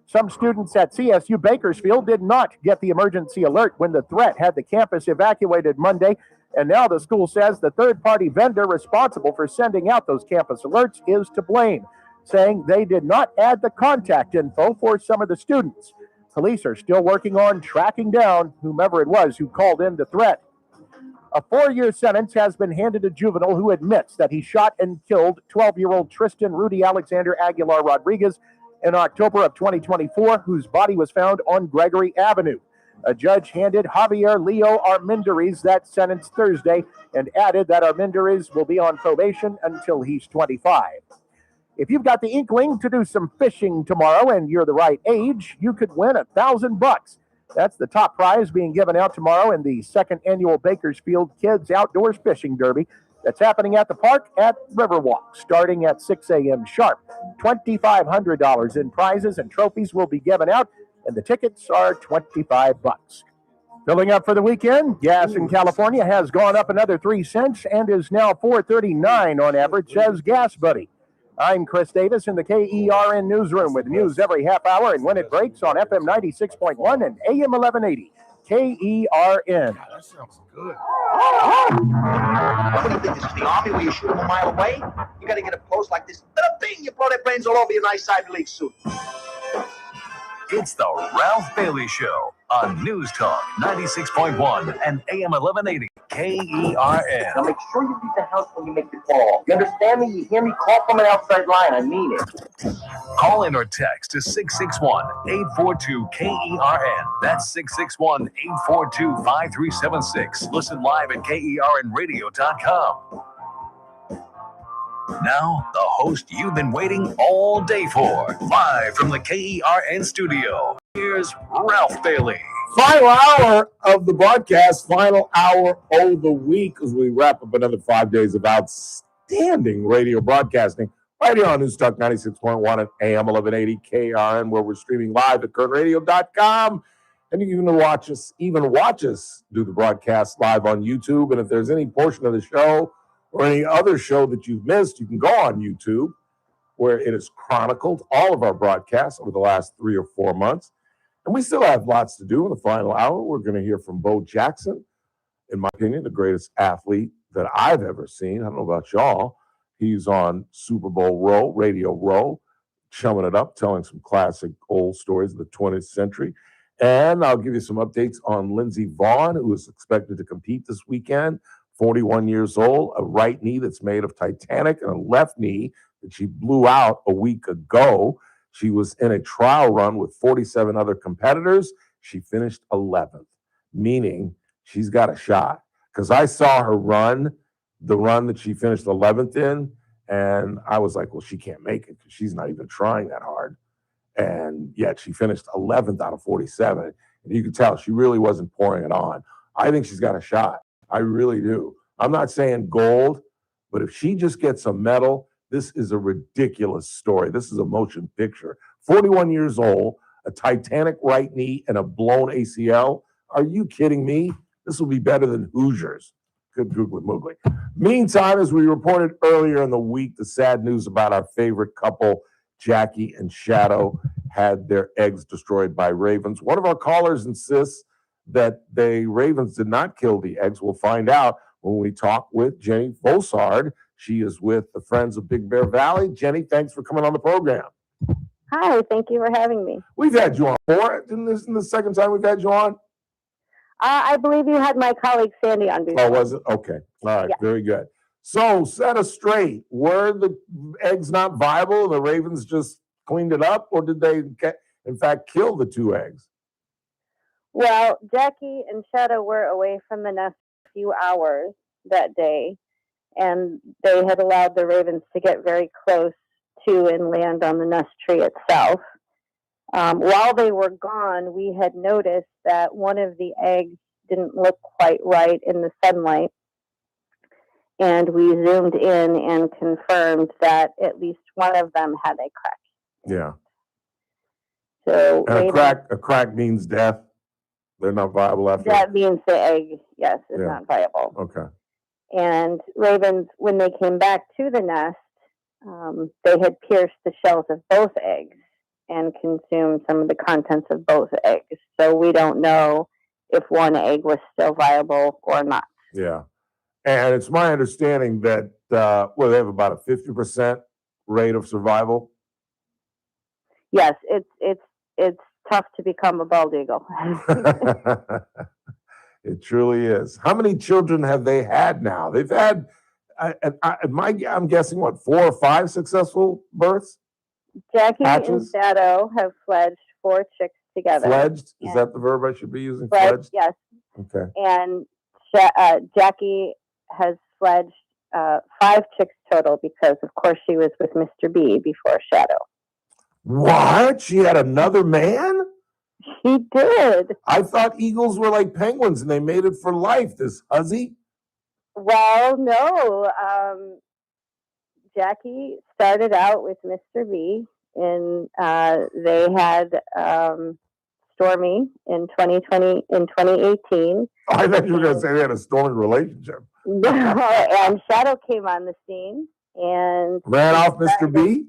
Some students at CSU Bakersfield did not get the emergency alert when the threat had the campus evacuated Monday, and now the school says the third-party vendor responsible for sending out those campus alerts is to blame, saying they did not add the contact info for some of the students. Police are still working on tracking down whomever it was who called in the threat. A 4-year sentence has been handed to a juvenile who admits that he shot and killed 12-year-old Tristan Rudy Alexander Aguilar Rodriguez in October of 2024, whose body was found on Gregory Avenue. A judge handed Javier Leo Armendariz that sentence Thursday and added that Armendariz will be on probation until he's 25. If you've got the inkling to do some fishing tomorrow and you're the right age, you could win $1,000. That's the top prize being given out tomorrow in the second annual Bakersfield Kids Outdoors Fishing Derby that's happening at the park at Riverwalk, starting at 6 a.m. sharp. $2,500 in prizes and trophies will be given out, and the tickets are $25. Filling up for the weekend, gas in California has gone up another 3 cents and is now $4.39 on average, says Gas Buddy. I'm Chris Davis in the KERN Newsroom with news every half hour and when it breaks on FM 96.1 and AM 1180 KERN. That sounds good. What do you think? This is the Army where you shoot them a mile away? You got to get a post like this. Little thing, you blow their brains all over your nice Ivy League suit. It's the Ralph Bailey Show on News Talk 96.1 and AM 1180 KERN. Now make sure you leave the house when you make the call. You understand me? You hear me? Call from an outside line. I mean it. Call in or text to 661-842-KERN. That's 661-842-5376. Listen live at KERNradio.com. Now, the host you've been waiting all day for. Live from the KERN studio, here's Ralph Bailey. Final hour of the broadcast, final hour of the week as we wrap up another 5 days of outstanding radio broadcasting right here on News Talk 96.1 and AM 1180 KRN, where we're streaming live at kernradio.com. And you can watch us do the broadcast live on YouTube. And if there's any portion of the show or any other show that you've missed, you can go on YouTube, where it is chronicled all of our broadcasts over the last 3 or 4 months. And we still have lots to do in the final hour. We're going to hear from Bo Jackson, in my opinion, the greatest athlete that I've ever seen. I don't know about y'all. He's on Super Bowl Row, Radio Row, chumming it up, telling some classic old stories of the 20th century. And I'll give you some updates on Lindsey Vonn, who is expected to compete this weekend. 41 years old, a right knee that's made of Titanic, and a left knee that she blew out a week ago. She was in a trial run with 47 other competitors. She finished 11th, meaning she's got a shot. Because I saw her run, the run that she finished 11th in, and I was like, well, she can't make it because she's not even trying that hard. And yet she finished 11th out of 47. And you could tell she really wasn't pouring it on. I think she's got a shot. I really do. I'm not saying gold, but if she just gets a medal, this is a ridiculous story. This is a motion picture. 41 years old, a Titanic right knee, and a blown ACL. Are you kidding me? This will be better than Hoosiers. Good googly moogly. Meantime, as we reported earlier in the week, the sad news about our favorite couple, Jackie and Shadow, had their eggs destroyed by ravens. One of our callers insists that the ravens did not kill the eggs. We'll find out when we talk with Jenny Fossard. She is with the Friends of Big Bear Valley. Jenny, thanks for coming on the program. Hi, thank you for having me. We've had you on before. Isn't this the second time we've had you on? I believe you had my colleague Sandy on before. Oh, was it? Okay. All right. Yeah. Very good. So set us straight. Were the eggs not viable? The ravens just cleaned it up, or did they, in fact, kill the two eggs? Well, Jackie and Shadow were away from the nest a few hours that day, and they had allowed the ravens to get very close to and land on the nest tree itself. While they were gone, we had noticed that one of the eggs didn't look quite right in the sunlight. And we zoomed in and confirmed that at least one of them had a crack. Yeah. So and a crack means death. They're not viable after. That means the egg, yes, is not viable. Okay. And ravens, when they came back to the nest, they had pierced the shells of both eggs and consumed some of the contents of both eggs. So we don't know if one egg was still viable or not. Yeah. And it's my understanding that, they have about a 50% rate of survival. Yes, it's tough to become a bald eagle. It truly is. How many children have they had now? They've had, I'm guessing, 4 or 5 successful births? Jackie Hatches? and Shadow have fledged 4 chicks together. Fledged? Is that the verb I should be using? Fledged, yes. Okay. And Jackie has fledged 5 chicks total because, of course, she was with Mr. B before Shadow. What? She had another man? She did. I thought eagles were like penguins and they made it for life. This hussy? Well, no. Jackie started out with Mr. B, and they had Stormy in 2018. I thought you were going to say they had a stormy relationship. And Shadow came on the scene and ran off Mr. B?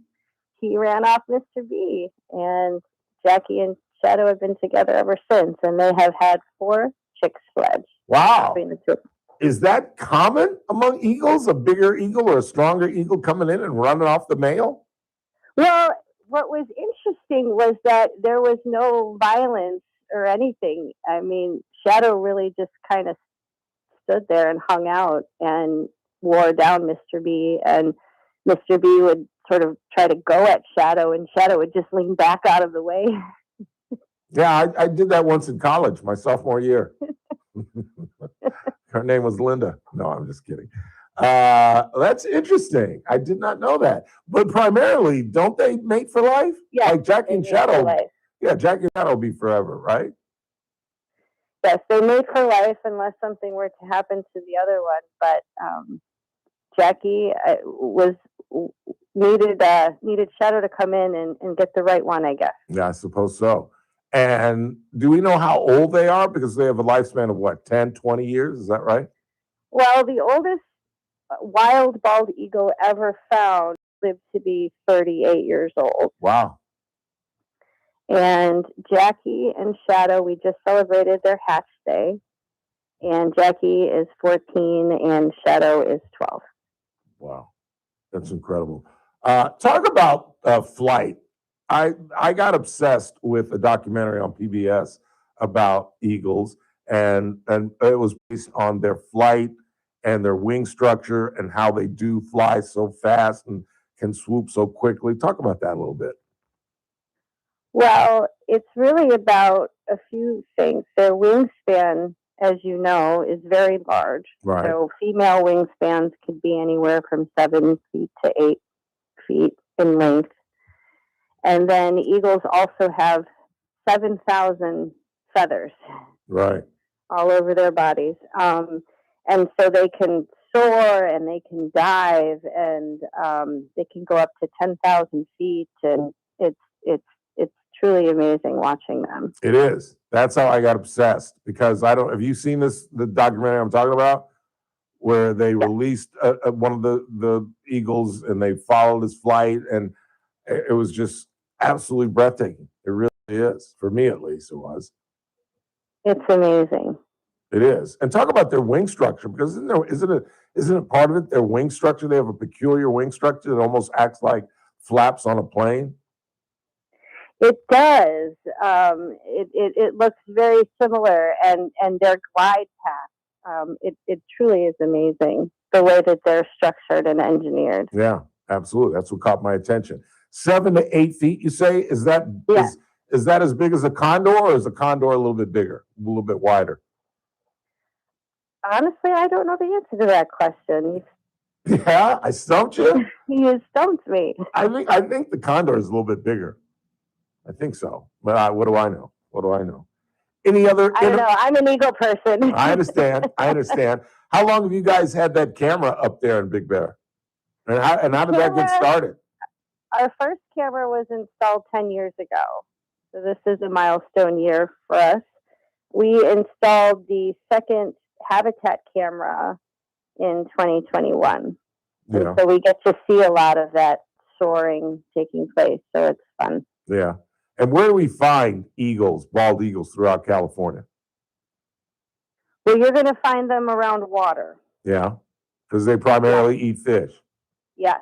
He ran off Mr. B, and Jackie and Shadow have been together ever since, and they have had 4 chicks fledged. Wow. Between the two. Is that common among eagles? A bigger eagle or a stronger eagle coming in and running off the male? Well, what was interesting was that there was no violence or anything. I mean, Shadow really just kind of stood there and hung out and wore down Mr. B, and Mr. B would sort of try to go at Shadow, and Shadow would just lean back out of the way. Yeah, I did that once in college, my sophomore year. Her name was Linda. No, I'm just kidding. That's interesting. I did not know that. But primarily, don't they mate for life? Yeah, like Jackie and Shadow. Yeah, Jackie and Shadow will be forever, right? Yes, they mate for life unless something were to happen to the other one. But Jackie needed Shadow to come in and get the right one, I guess. Yeah, I suppose so. And do we know how old they are? Because they have a lifespan of what, 10, 20 years? Is that right? Well, the oldest wild bald eagle ever found lived to be 38 years old. Wow. And Jackie and Shadow, we just celebrated their hatch day. And Jackie is 14 and Shadow is 12. Wow. That's incredible. Talk about flight. I got obsessed with a documentary on PBS about eagles, and it was based on their flight and their wing structure and how they do fly so fast and can swoop so quickly. Talk about that a little bit. Well, it's really about a few things. Their wingspan, as you know, is very large. Right. So female wingspans could be anywhere from 7 feet to 8 feet in length. And then eagles also have 7,000 feathers. Right. All over their bodies. And so they can soar and they can dive and they can go up to 10,000 feet. And it's truly amazing watching them. It is. That's how I got obsessed, because have you seen the documentary I'm talking about? where they released one of the eagles and they followed his flight, and it was just absolutely breathtaking. It really is, for me at least. It was. It's amazing. It is. And talk about their wing structure, because isn't it part of it? Their wing structure. They have a peculiar wing structure that almost acts like flaps on a plane. It does. It looks very similar, and their glide path. It truly is amazing the way that they're structured and engineered. Yeah, absolutely. That's what caught my attention. 7 to 8 feet, you say? Is that is that as big as a condor, or is the condor a little bit bigger, a little bit wider? Honestly, I don't know the answer to that question. Yeah, I stumped you. You stumped me. I think the condor is a little bit bigger. I think so. But what do I know? What do I know? Any other? I don't know. I'm an eagle person. I understand. I understand. How long have you guys had that camera up there in Big Bear? And how did that get started? Our first camera was installed 10 years ago. So this is a milestone year for us. We installed the second habitat camera in 2021. Yeah. And so we get to see a lot of that soaring taking place. So it's fun. Yeah. And where do we find eagles, bald eagles, throughout California? Well, you're going to find them around water. Yeah, because they primarily eat fish. Yes.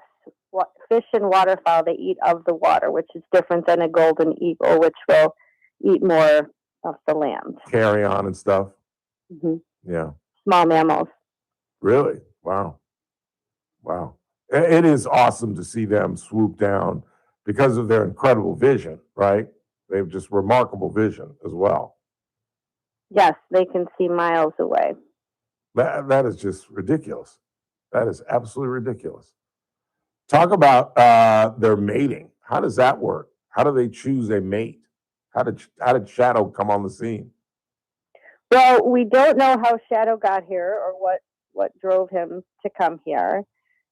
Fish and waterfowl, they eat of the water, which is different than a golden eagle, which will eat more of the land. Carry on and stuff. Mm-hmm. Yeah. Small mammals. Really? Wow. Wow. It is awesome to see them swoop down because of their incredible vision, right? They have just remarkable vision as well. Yes, they can see miles away. That is just ridiculous. That is absolutely ridiculous. Talk about their mating. How does that work? How do they choose a mate? How did Shadow come on the scene? Well, we don't know how Shadow got here or what drove him to come here.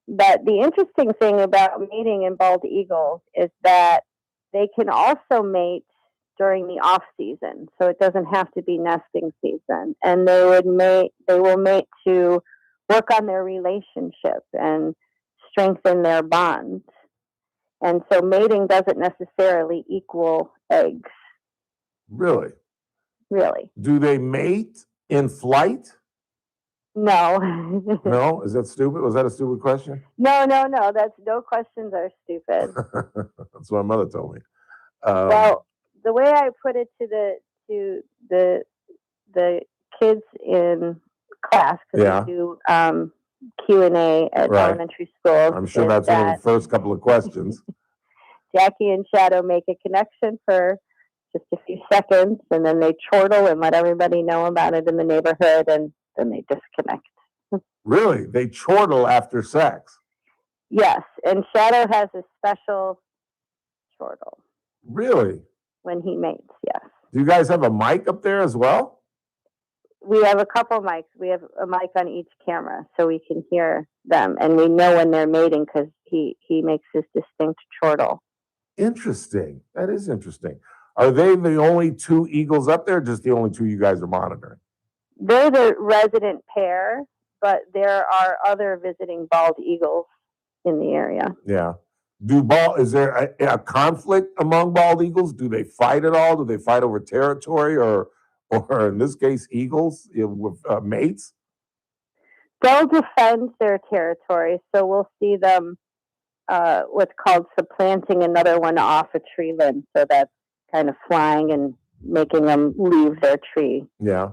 But the interesting thing about mating in bald eagles is that they can also mate during the off season. So it doesn't have to be nesting season. And they will mate to work on their relationship and strengthen their bonds. And so mating doesn't necessarily equal eggs. Really? Really. Do they mate in flight? No. No? Is that stupid? Was that a stupid question? No. That's no questions are stupid. That's what my mother told me. Well, the way I put it to the kids in class, because we do Q&A at elementary schools. I'm sure that's one of the first couple of questions. Jackie and Shadow make a connection for just a few seconds, and then they chortle and let everybody know about it in the neighborhood, and then they disconnect. Really? They chortle after sex? Yes, and Shadow has a special chortle. Really? When he mates, yes. Do you guys have a mic up there as well? We have a couple mics. We have a mic on each camera so we can hear them, and we know when they're mating because he makes his distinct chortle. Interesting. That is interesting. Are they the only two eagles up there, or just the only two you guys are monitoring? They're the resident pair, but there are other visiting bald eagles in the area. Yeah. Is there a conflict among bald eagles? Do they fight at all? Do they fight over territory, or in this case, eagles with mates? They'll defend their territory, so we'll see them what's called supplanting another one off a tree limb. So that's kind of flying and making them leave their tree. Yeah.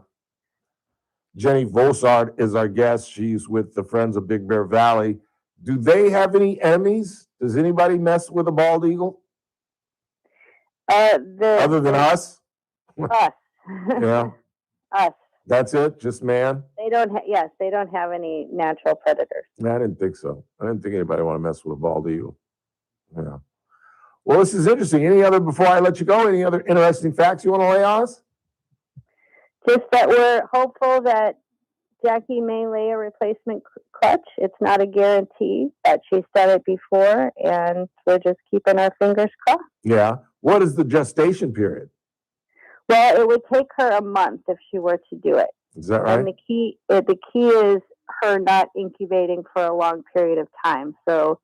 Jenny Vossard is our guest. She's with the Friends of Big Bear Valley. Do they have any enemies? Does anybody mess with a bald eagle? Other than us? Us. Yeah. Us. That's it? Just man? They don't. They don't have any natural predators. No, I didn't think so. I didn't think anybody want to mess with a bald eagle. Yeah. Well, this is interesting. Before I let you go, any other interesting facts you want to lay on us? Just that we're hopeful that Jackie may lay a replacement clutch. It's not a guarantee, but she's done it before, and we're just keeping our fingers crossed. Yeah. What is the gestation period? Well, it would take her a month if she were to do it. Is that right? And the key is her not incubating for a long period of time. So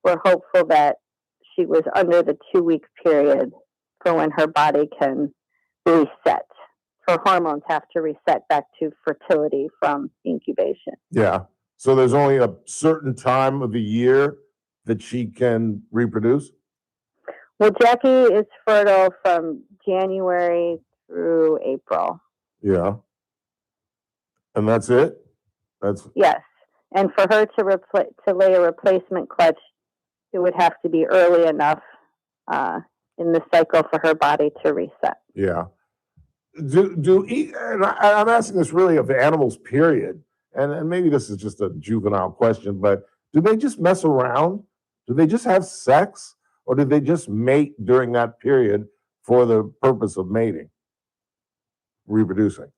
we're hopeful that she was under the 2-week period for when her body can reset. Her hormones have to reset back to fertility from incubation. Yeah. So there's only a certain time of the year that she can reproduce? Well, Jackie is fertile from January through April. Yeah. And that's it? Yes. And for her to lay a replacement clutch, it would have to be early enough in the cycle for her body to reset. Yeah. And I'm asking this really of the animals, period. And maybe this is just a juvenile question, but do they just mess around? Do they just have sex? Or do they just mate during that period for the purpose of mating, reproducing?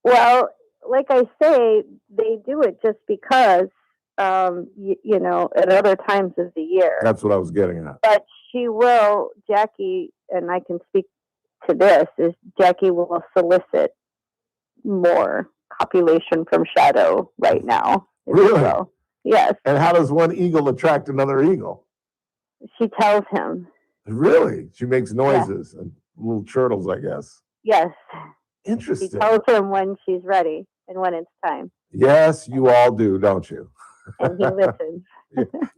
Well, like I say, they do it just because, at other times of the year. That's what I was getting at. But Jackie, and I can speak to this, is Jackie will solicit more copulation from Shadow right now. Really? So, yes. And how does one eagle attract another eagle? She tells him. Really? She makes noises and little chortles, I guess. Yes. Interesting. She tells him when she's ready and when it's time. Yes, you all do, don't you? And he listens.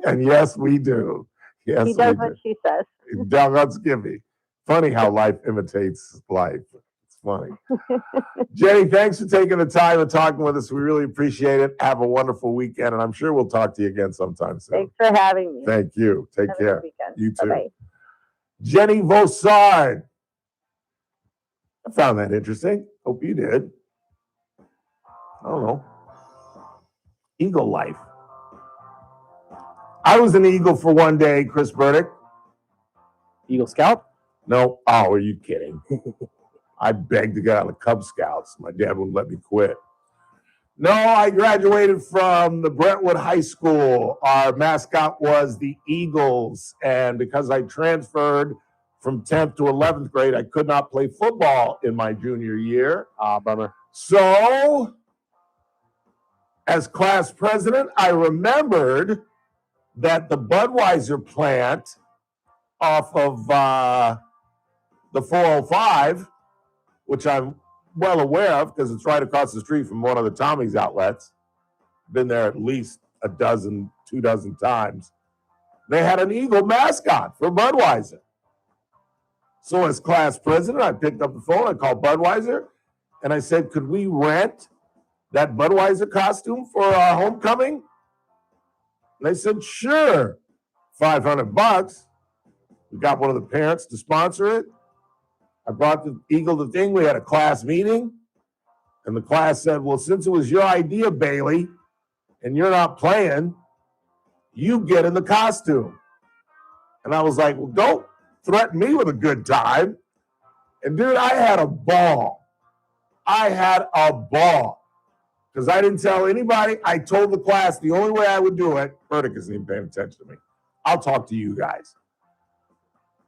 And yes, we do. Yes, he does we what do. she says. Doggone Skippy. Funny how life imitates life. It's funny. Jenny, thanks for taking the time and talking with us. We really appreciate it. Have a wonderful weekend, and I'm sure we'll talk to you again sometime soon. Thanks for having me. Thank you. Take Have a care. good weekend. You too. Bye-bye. Jenny Vossard. I found that interesting. Hope you did. I don't know. Eagle life. I was an eagle for one day, Chris Burdick. Eagle Scout? No. Oh, are you kidding? I begged to get out of the Cub Scouts. My dad wouldn't let me quit. No, I graduated from the Brentwood High School. Our mascot was the Eagles. And because I transferred from 10th to 11th grade, I could not play football in my junior year. Bummer. So, as class president, I remembered that the Budweiser plant off of the 405, which I'm well aware of because it's right across the street from one of the Tommy's outlets. Been there at least 2 dozen times. They had an eagle mascot for Budweiser. So as class president, I picked up the phone, I called Budweiser, and I said, could we rent that Budweiser costume for our homecoming? And they said, sure, $500. We got one of the parents to sponsor it. I brought the eagle the thing. We had a class meeting, and the class said, well, since it was your idea, Bailey, and you're not playing, you get in the costume. And I was like, well, don't threaten me with a good time. And dude, I had a ball. Because I didn't tell anybody. I told the class the only way I would do it, Burdick isn't even paying attention to me. I'll talk to you guys.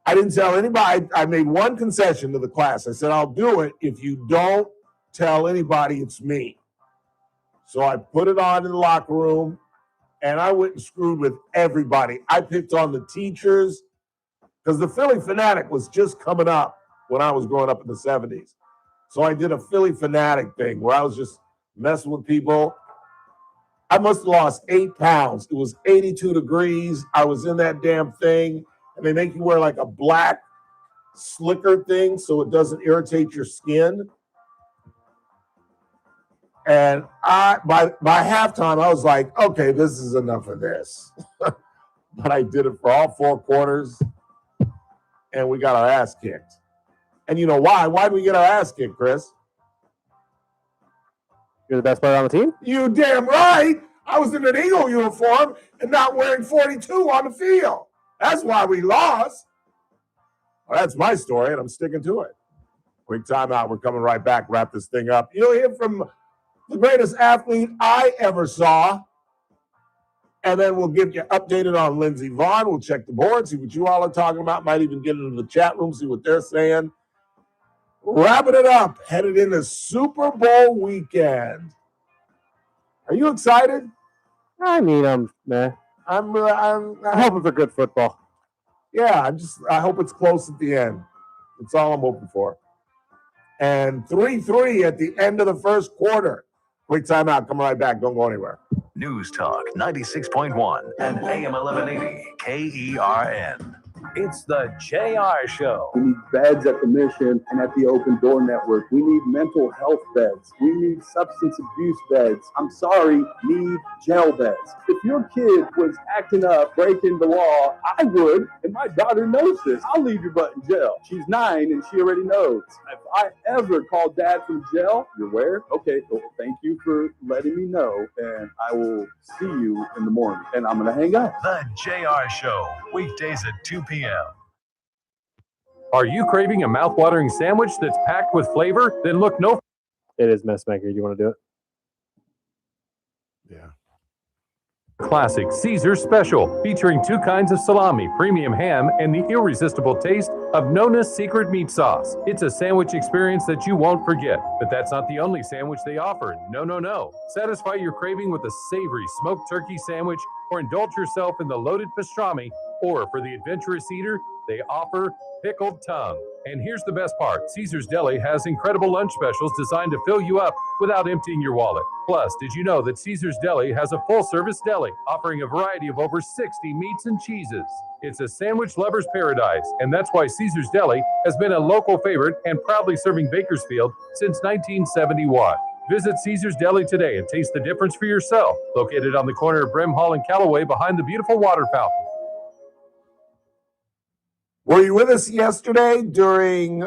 I didn't tell anybody. I made one concession to the class. I said, I'll do it if you don't tell anybody it's me. So I put it on in the locker room, and I went and screwed with everybody. I picked on the teachers, because the Philly Fanatic was just coming up when I was growing up in the 70s. So I did a Philly Fanatic thing where I was just messing with people. I must have lost 8 pounds. It was 82 degrees. I was in that damn thing. And they make you wear like a black slicker thing so it doesn't irritate your skin. And by halftime, I was like, okay, this is enough of this. But I did it for all 4 quarters, and we got our ass kicked. And you know why? Why did we get our ass kicked, Chris? You're the best player on the team? You damn right. I was in an Eagle uniform and not wearing 42 on the field. That's why we lost. Well, that's my story, and I'm sticking to it. Quick timeout. We're coming right back. Wrap this thing up. You'll hear from the greatest athlete I ever saw. And then we'll get you updated on Lindsey Vaughn. We'll check the board, see what you all are talking about. Might even get into the chat room, see what they're saying. Wrapping it up, headed into Super Bowl weekend. Are you excited? I mean, I'm hoping for good football. Yeah, I hope it's close at the end. That's all I'm hoping for. And 3-3 at the end of the first quarter. Quick timeout. Come right back. Don't go anywhere. News Talk 96.1 and AM 1180 KERN. It's the JR Show. We need beds at the Mission and at the Open Door Network. We need mental health beds. We need substance abuse beds. I'm sorry, need jail beds. If your kid was acting up, breaking the law, I would, and my daughter knows this. I'll leave your butt in jail. She's 9 and she already knows. If I ever call dad from jail, you're where? Okay, well, thank you for letting me know, and I will see you in the morning. And I'm going to hang up. The JR Show, weekdays at 2 p.m. Are you craving a mouth-watering sandwich that's packed with flavor? Then look no. It is Messmaker. Do you want to do it? Classic Caesar Special, featuring 2 kinds of salami, premium ham, and the irresistible taste of Nona's secret meat sauce. It's a sandwich experience that you won't forget. But that's not the only sandwich they offer. No. Satisfy your craving with a savory smoked turkey sandwich, or indulge yourself in the loaded pastrami, or for the adventurous eater, they offer pickled tongue. And here's the best part. Caesar's Deli has incredible lunch specials designed to fill you up without emptying your wallet. Plus, did you know that Caesar's Deli has a full-service deli offering a variety of over 60 meats and cheeses? It's a sandwich lover's paradise, and that's why Caesar's Deli has been a local favorite and proudly serving Bakersfield since 1971. Visit Caesar's Deli today and taste the difference for yourself. Located on the corner of Brim Hall and Callaway behind the beautiful water fountain. Were you with us yesterday during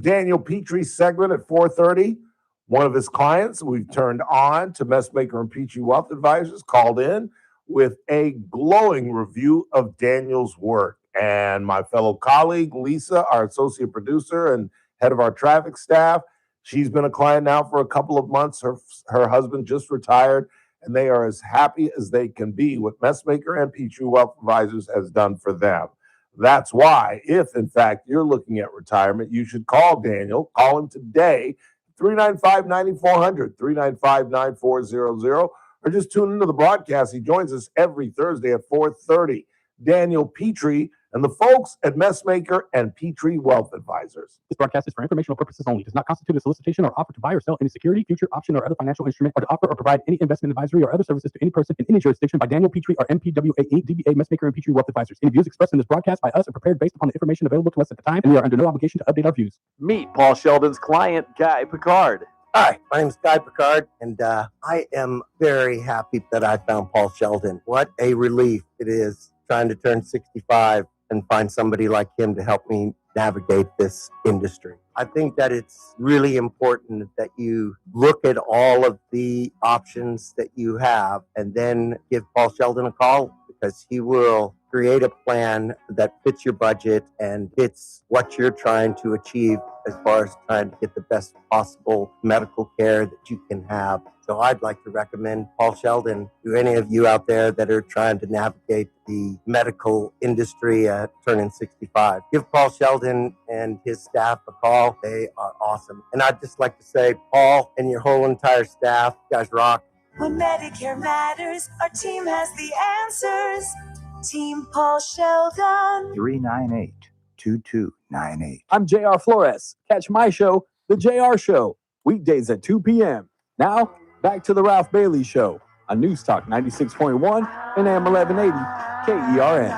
Daniel Petrie's segment at 4:30? One of his clients we've turned on to Messmaker and Petrie Wealth Advisors called in with a glowing review of Daniel's work. And my fellow colleague, Lisa, our associate producer and head of our traffic staff, she's been a client now for a couple of months. Her husband just retired, and they are as happy as they can be what Messmaker and Petrie Wealth Advisors has done for them. That's why, if in fact you're looking at retirement, you should call Daniel. Call him today, 395-9400, 395-9400, or just tune into the broadcast. He joins us every Thursday at 4:30. Daniel Petrie and the folks at Messmaker and Petrie Wealth Advisors. This broadcast is for informational purposes only. Does not constitute a solicitation or offer to buy or sell any security, future option, or other financial instrument, or to offer or provide any investment advisory or other services to any person in any jurisdiction by Daniel Petrie or MPWA Inc., DBA Messmaker and Petrie Wealth Advisors. Any views expressed in this broadcast by us are prepared based upon the information available to us at the time, and we are under no obligation to update our views. Meet Paul Sheldon's client, Guy Picard. Hi, my name is Guy Picard, and I am very happy that I found Paul Sheldon. What a relief it is trying to turn 65 and find somebody like him to help me navigate this industry. I think that it's really important that you look at all of the options that you have and then give Paul Sheldon a call, because he will create a plan that fits your budget and fits what you're trying to achieve as far as trying to get the best possible medical care that you can have. So I'd like to recommend Paul Sheldon to any of you out there that are trying to navigate the medical industry at turning 65. Give Paul Sheldon and his staff a call. They are awesome. And I'd just like to say, Paul and your whole entire staff, you guys rock. When Medicare matters, our team has the answers. Team Paul Sheldon. 398-2298. I'm JR Flores. Catch my show, The JR Show, weekdays at 2 p.m. Now, back to the Ralph Bailey Show on News Talk 96.1 and AM 1180 KERN.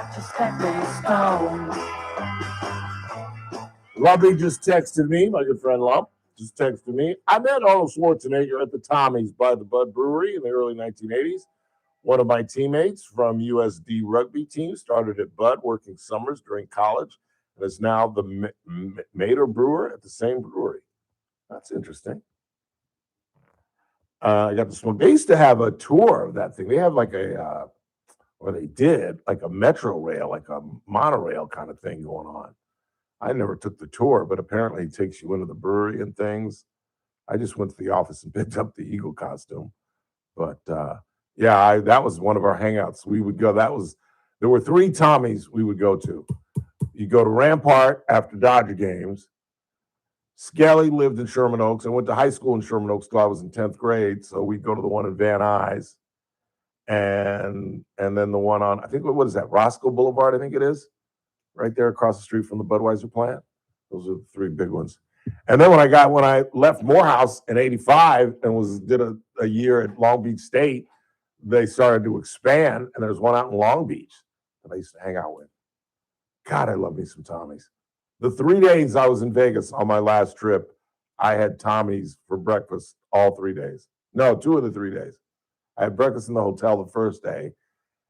Lumpy just texted me, my good friend Lump just texted me. I met Arnold Schwarzenegger at the Tommy's by the Bud Brewery in the early 1980s. One of my teammates from USD rugby team started at Bud working summers during college and is now the mater brewer at the same brewery. That's interesting. I got to smoke. They used to have a tour of that thing. They have like a, or they did, like a metro rail, like a monorail kind of thing going on. I never took the tour, but apparently it takes you into the brewery and things. I just went to the office and picked up the Eagle costume. But yeah, that was one of our hangouts. We would go, there were 3 Tommies we would go to. You go to Rampart after Dodger games. Skelly lived in Sherman Oaks. I went to high school in Sherman Oaks till I was in 10th grade. So we'd go to the one in Van Nuys and then the one on, I think, what is that? Roscoe Boulevard, I think it is. Right there across the street from the Budweiser plant. Those are the three big ones. And then when I left Morehouse in 85 and did a year at Long Beach State, they started to expand, and there's one out in Long Beach that I used to hang out with. God, I love me some Tommy's. The 3 days I was in Vegas on my last trip, I had Tommy's for breakfast all 3 days. No, 2 of the 3 days. I had breakfast in the hotel the first day,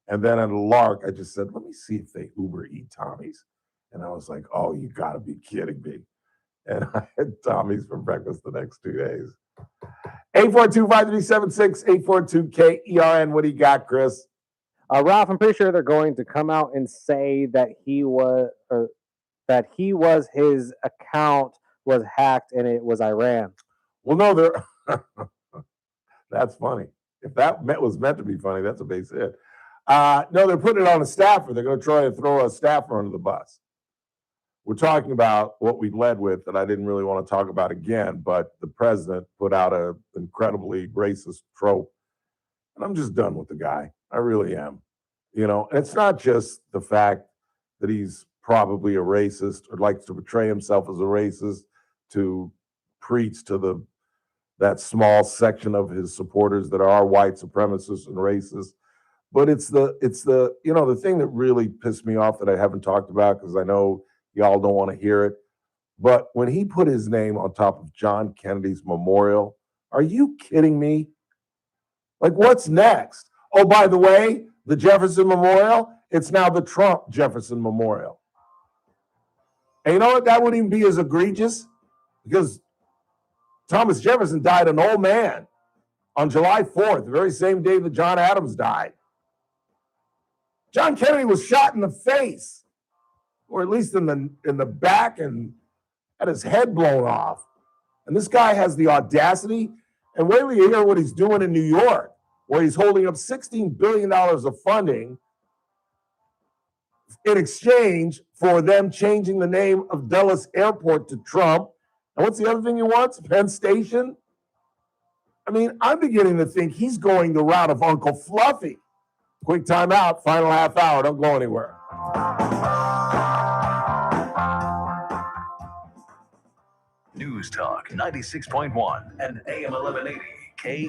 and then at a Lark, I just said, let me see if they Uber eat Tommy's. And I was like, oh, you got to be kidding me. And I had Tommy's for breakfast the next 2 days. 842-5376, 842-KERN. What do you got, Chris? Ralph, I'm pretty sure they're going to come out and say that his account was hacked and it was Iran. Well, no, they're that's funny. If that was meant to be funny, that's a base hit. No, they're putting it on a staffer. They're going to try to throw a staffer under the bus. We're talking about what we led with that I didn't really want to talk about again, but the president put out an incredibly racist trope. And I'm just done with the guy. I really am. You know, and it's not just the fact that he's probably a racist or likes to portray himself as a racist to preach to that small section of his supporters that are white supremacists and racists. But it's the the thing that really pissed me off that I haven't talked about because I know y'all don't want to hear it. But when he put his name on top of John Kennedy's memorial, are you kidding me? Like, what's next? Oh, by the way, the Jefferson Memorial, it's now the Trump Jefferson Memorial. And you know what? That wouldn't even be as egregious because Thomas Jefferson died an old man on July 4th, the very same day that John Adams died. John Kennedy was shot in the face, or at least in the back, and had his head blown off. And this guy has the audacity, and wait till you hear what he's doing in New York, where he's holding up $16 billion of funding in exchange for them changing the name of Dulles Airport to Trump. And what's the other thing he wants? Penn Station? I mean, I'm beginning to think he's going the route of Uncle Fluffy. Quick timeout, final half hour. Don't go anywhere. News Talk 96.1 and AM 1180 KERN.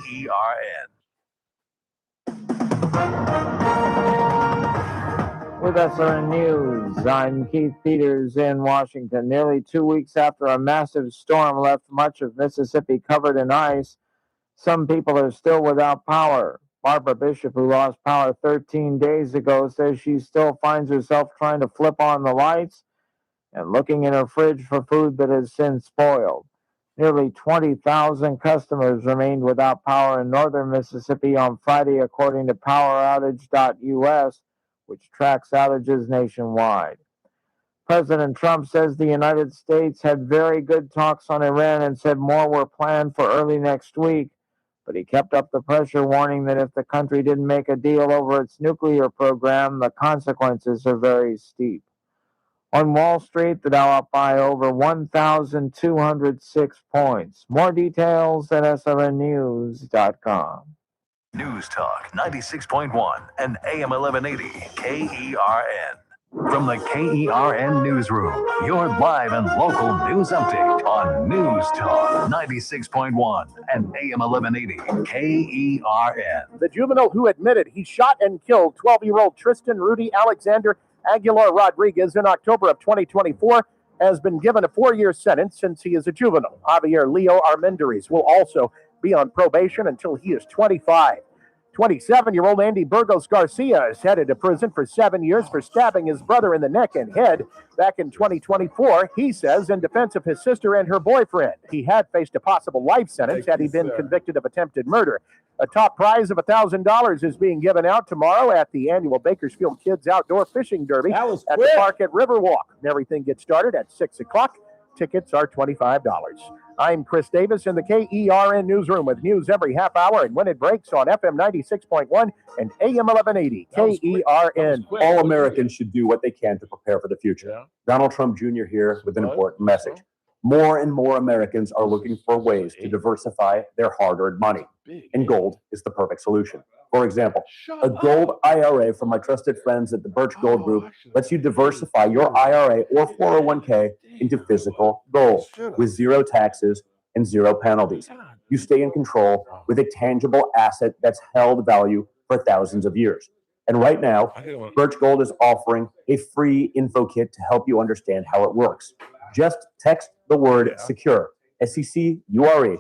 With SRN News, I'm Keith Peters in Washington. Nearly 2 weeks after a massive storm left much of Mississippi covered in ice, some people are still without power. Barbara Bishop, who lost power 13 days ago, says she still finds herself trying to flip on the lights and looking in her fridge for food that has since spoiled. Nearly 20,000 customers remained without power in northern Mississippi on Friday, according to PowerOutage.us, which tracks outages nationwide. President Trump says the United States had very good talks on Iran and said more were planned for early next week, but he kept up the pressure, warning that if the country didn't make a deal over its nuclear program, the consequences are very steep. On Wall Street, the Dow up by over 1,206 points. More details at srnnews.com. News Talk 96.1 and AM 1180 KERN. From the KERN Newsroom, your live and local news update on News Talk 96.1 and AM 1180 KERN. The juvenile who admitted he shot and killed 12-year-old Tristan Rudy Alexander Aguilar Rodriguez in October of 2024 has been given a 4-year sentence since he is a juvenile. Javier Leo Armendariz will also be on probation until he is 25. 27-year-old Andy Burgos Garcia is headed to prison for 7 years for stabbing his brother in the neck and head back in 2024, he says, in defense of his sister and her boyfriend. He had faced a possible life sentence had he been convicted of attempted murder. A top prize of $1,000 is being given out tomorrow at the annual Bakersfield Kids Outdoor Fishing Derby at the park at Riverwalk. Everything gets started at 6 o'clock. Tickets are $25. I'm Chris Davis in the KERN Newsroom with news every half hour and when it breaks on FM 96.1 and AM 1180 KERN. All Americans should do what they can to prepare for the future. Donald Trump Jr. here with an important message. More and more Americans are looking for ways to diversify their hard-earned money, and gold is the perfect solution. For example, a gold IRA from my trusted friends at the Birch Gold Group lets you diversify your IRA or 401k into physical gold with zero taxes and zero penalties. You stay in control with a tangible asset that's held value for thousands of years. And right now, Birch Gold is offering a free info kit to help you understand how it works. Just text the word secure, SECURE,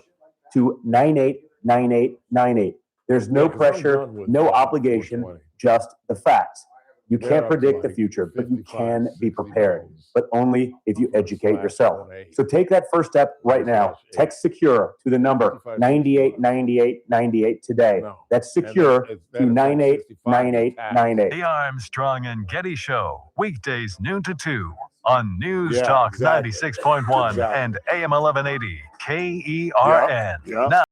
to 989898. There's no pressure, no obligation, just the facts. You can't predict the future, but you can be prepared, but only if you educate yourself. So take that first step right now. Text secure to the number 989898 today. That's secure to 989898. The Armstrong and Getty Show, weekdays noon to 2 on News Talk 96.1 and AM 1180 KERN. Now,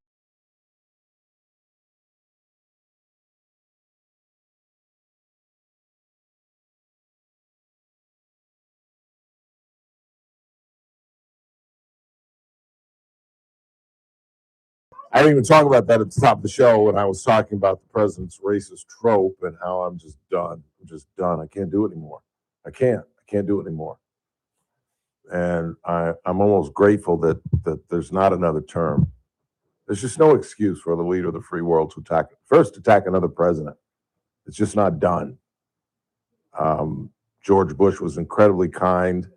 I didn't even talk about that at the top of the show when I was talking about the president's racist trope and how I'm just done. I'm just done. I can't do it anymore. I can't do it anymore. And I'm almost grateful that there's not another term. There's just no excuse for the leader of the free world to attack another president. It's just not done. George Bush was incredibly kind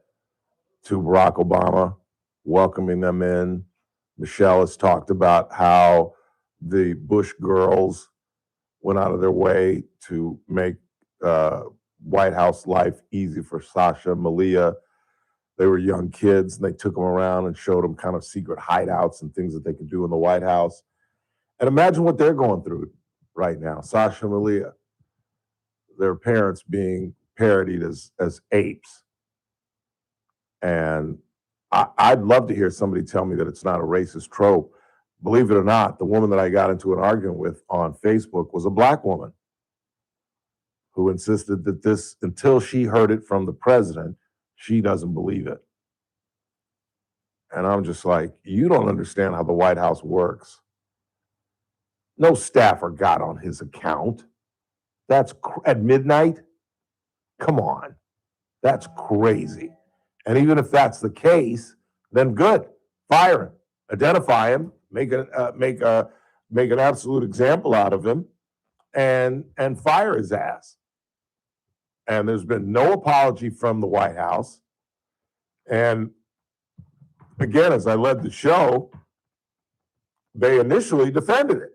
to Barack Obama, welcoming them in. Michelle has talked about how the Bush girls went out of their way to make White House life easy for Sasha, Malia. They were young kids, and they took them around and showed them kind of secret hideouts and things that they could do in the White House. And imagine what they're going through right now. Sasha, Malia, their parents being parodied as apes. And I'd love to hear somebody tell me that it's not a racist trope. Believe it or not, the woman that I got into an argument with on Facebook was a black woman who insisted that this, until she heard it from the president, she doesn't believe it. And I'm just like, you don't understand how the White House works. No staffer got on his account. That's at midnight? Come on. That's crazy. And even if that's the case, then good. Fire him. Identify him. Make an absolute example out of him, and fire his ass. And there's been no apology from the White House. And again, as I led the show, they initially defended it.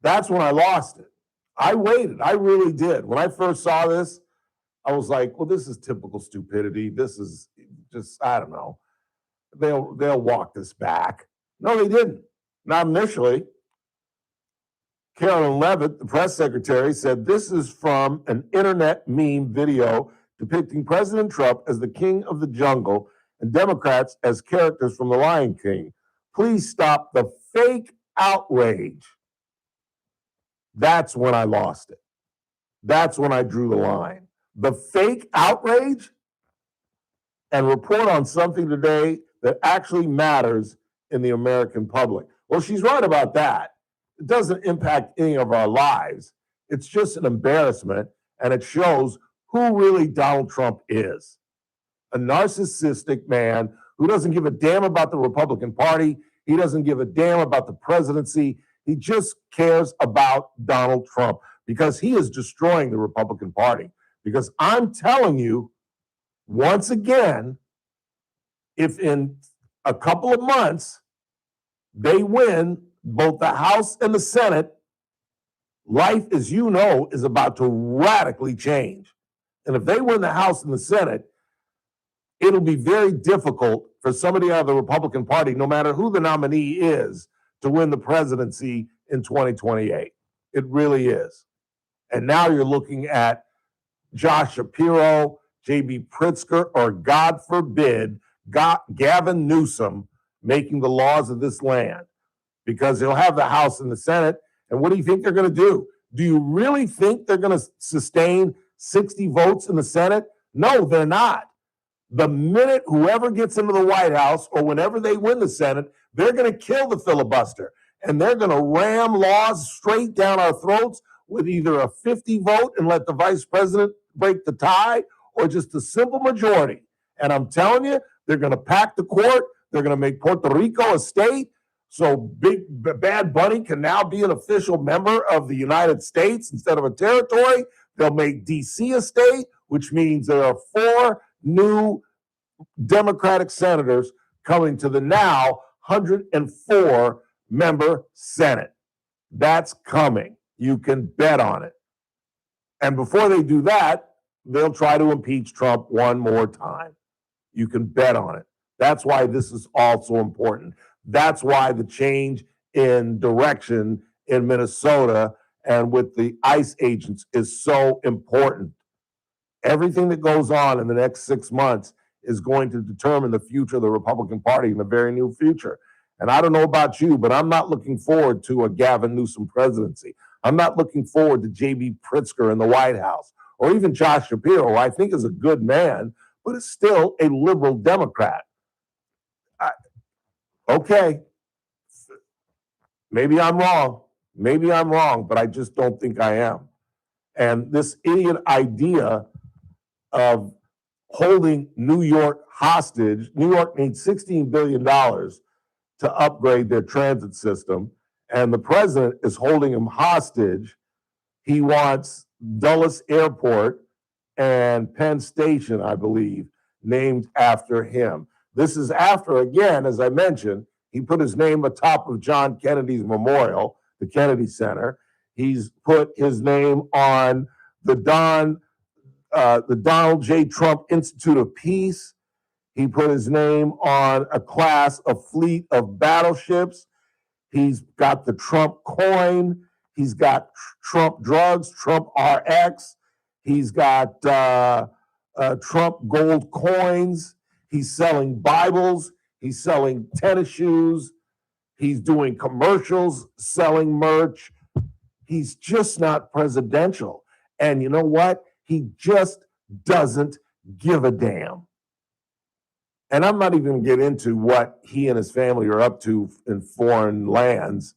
That's when I lost it. I waited. I really did. When I first saw this, I was like, well, this is typical stupidity. This is just, I don't know. They'll walk this back. No, they didn't. Not initially. Carolyn Levitt, the press secretary, said this is from an internet meme video depicting President Trump as the king of the jungle and Democrats as characters from The Lion King. Please stop the fake outrage. That's when I lost it. That's when I drew the line. The fake outrage, and report on something today that actually matters in the American public. Well, she's right about that. It doesn't impact any of our lives. It's just an embarrassment, and it shows who really Donald Trump is. A narcissistic man who doesn't give a damn about the Republican Party. He doesn't give a damn about the presidency. He just cares about Donald Trump because he is destroying the Republican Party. Because I'm telling you, once again, if in a couple of months they win both the House and the Senate, life, as you know, is about to radically change. And if they win the House and the Senate, it'll be very difficult for somebody out of the Republican Party, no matter who the nominee is, to win the presidency in 2028. It really is. And now you're looking at Josh Shapiro, J.B. Pritzker, or God forbid, Gavin Newsom making the laws of this land, because he'll have the House and the Senate. And what do you think they're going to do? Do you really think they're going to sustain 60 votes in the Senate? No, they're not. The minute whoever gets into the White House or whenever they win the Senate, they're going to kill the filibuster and they're going to ram laws straight down our throats with either a 50 vote and let the vice president break the tie or just a simple majority. And I'm telling you, they're going to pack the court. They're going to make Puerto Rico a state. So Big Bad Bunny can now be an official member of the United States instead of a territory. They'll make DC a state, which means there are 4 new Democratic senators coming to the now 104 member Senate. That's coming. You can bet on it. And before they do that, they'll try to impeach Trump one more time. You can bet on it. That's why this is also important. That's why the change in direction in Minnesota and with the ICE agents is so important. Everything that goes on in the next 6 months is going to determine the future of the Republican Party in the very near future. And I don't know about you, but I'm not looking forward to a Gavin Newsom presidency. I'm not looking forward to J.B. Pritzker in the White House or even Josh Shapiro, who I think is a good man, but is still a liberal Democrat. Okay, maybe I'm wrong. Maybe I'm wrong, but I just don't think I am. And this idiot idea of holding New York hostage, New York needs $16 billion to upgrade their transit system, and the president is holding him hostage. He wants Dulles Airport and Penn Station, I believe, named after him. This is after, again, as I mentioned, he put his name atop of John Kennedy's memorial, the Kennedy Center. He's put his name on the Donald J. Trump Institute of Peace. He put his name on a class, a fleet of battleships. He's got the Trump coin. He's got Trump drugs, Trump RX. He's got Trump gold coins. He's selling Bibles. He's selling tennis shoes. He's doing commercials, selling merch. He's just not presidential. And you know what? He just doesn't give a damn. And I'm not even going to get into what he and his family are up to in foreign lands.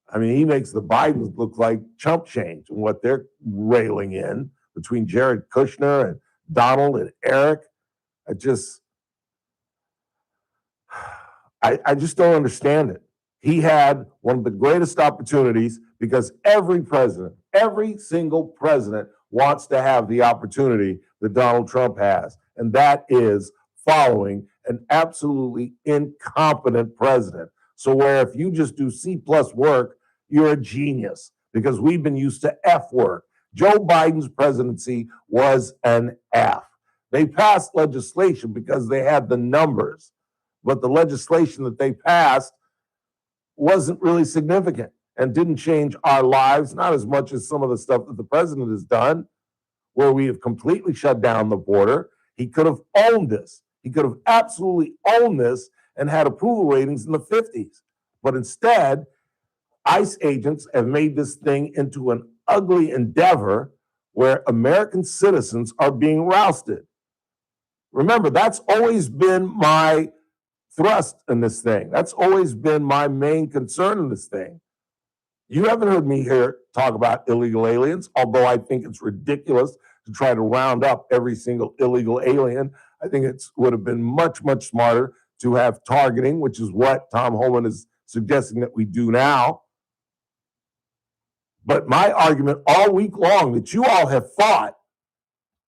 I mean, he makes the Bidens look like chump change and what they're railing in between Jared Kushner and Donald and Eric. I just don't understand it. He had one of the greatest opportunities because every president, every single president wants to have the opportunity that Donald Trump has. And that is following an absolutely incompetent president. So where if you just do C+ work, you're a genius because we've been used to F work. Joe Biden's presidency was an F. They passed legislation because they had the numbers, but the legislation that they passed wasn't really significant and didn't change our lives, not as much as some of the stuff that the president has done, where we have completely shut down the border. He could have owned this. He could have absolutely owned this and had approval ratings in the 50s. But instead, ICE agents have made this thing into an ugly endeavor where American citizens are being rousted. Remember, that's always been my thrust in this thing. That's always been my main concern in this thing. You haven't heard me here talk about illegal aliens, although I think it's ridiculous to try to round up every single illegal alien. I think it would have been much, much smarter to have targeting, which is what Tom Homan is suggesting that we do now. But my argument all week long that you all have fought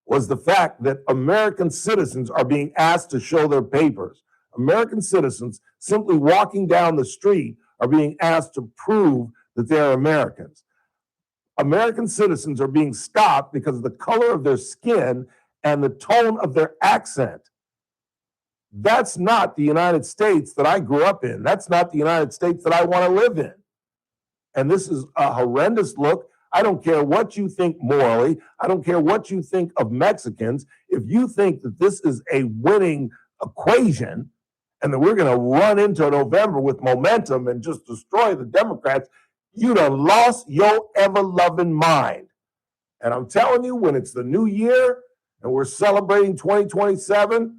was the fact that American citizens are being asked to show their papers. American citizens simply walking down the street are being asked to prove that they're Americans. American citizens are being stopped because of the color of their skin and the tone of their accent. That's not the United States that I grew up in. That's not the United States that I want to live in. And this is a horrendous look. I don't care what you think morally. I don't care what you think of Mexicans. If you think that this is a winning equation and that we're going to run into November with momentum and just destroy the Democrats, you done lost your ever-loving mind. And I'm telling you, when it's the new year and we're celebrating 2027,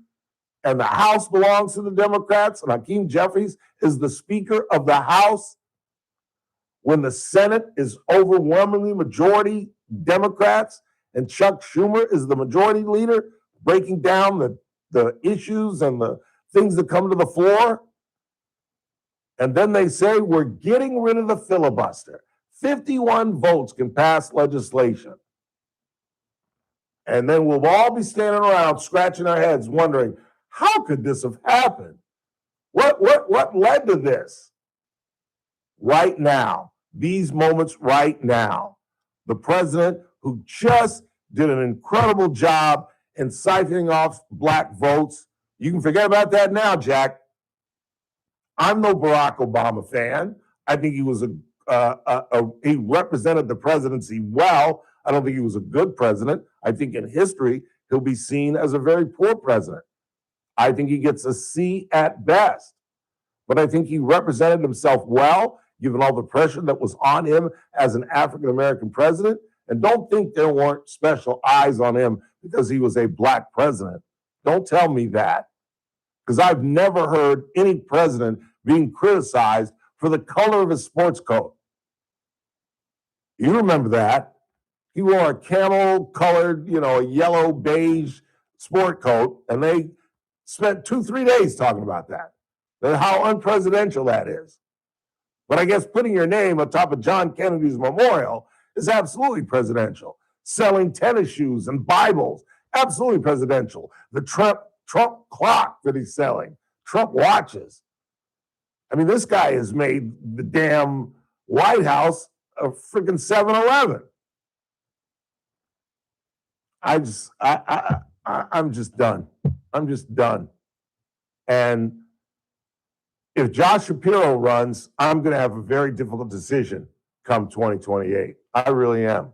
and the House belongs to the Democrats, and Hakeem Jeffries is the Speaker of the House, when the Senate is overwhelmingly majority Democrats, and Chuck Schumer is the majority leader, breaking down the issues and the things that come to the floor. And then they say, we're getting rid of the filibuster. 51 votes can pass legislation. And then we'll all be standing around scratching our heads wondering, how could this have happened? What led to this? Right now, these moments right now, the president who just did an incredible job in siphoning off black votes. You can forget about that now, Jack. I'm no Barack Obama fan. I think he was he represented the presidency well. I don't think he was a good president. I think in history, he'll be seen as a very poor president. I think he gets a C at best. But I think he represented himself well, given all the pressure that was on him as an African-American president. And don't think there weren't special eyes on him because he was a black president. Don't tell me that. Because I've never heard any president being criticized for the color of his sports coat. You remember that. He wore a camel-colored, a yellow beige sport coat, and they spent 2-3 days talking about that. And how unpresidential that is. But I guess putting your name on top of John Kennedy's memorial is absolutely presidential. Selling tennis shoes and Bibles, absolutely presidential. The Trump clock that he's selling, Trump watches. I mean, this guy has made the damn White House a freaking 7-Eleven. I'm just done. I'm just done. And if Josh Shapiro runs, I'm going to have a very difficult decision come 2028. I really am.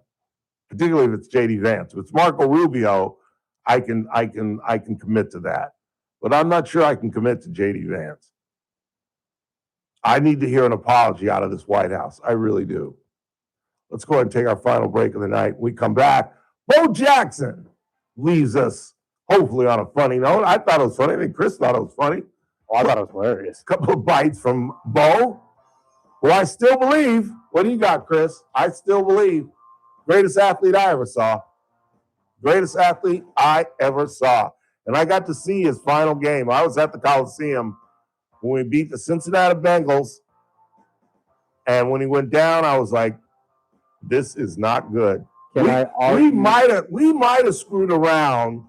Particularly if it's JD Vance. If it's Marco Rubio, I can commit to that. But I'm not sure I can commit to JD Vance. I need to hear an apology out of this White House. I really do. Let's go ahead and take our final break of the night. When we come back, Bo Jackson leaves us hopefully on a funny note. I thought it was funny. I think Chris thought it was funny. Oh, I thought it was hilarious. A couple of bites from Bo, who I still believe. What do you got, Chris? I still believe. Greatest athlete I ever saw. Greatest athlete I ever saw. And I got to see his final game. I was at the Coliseum when we beat the Cincinnati Bengals. And when he went down, I was like, this is not good. We might have screwed around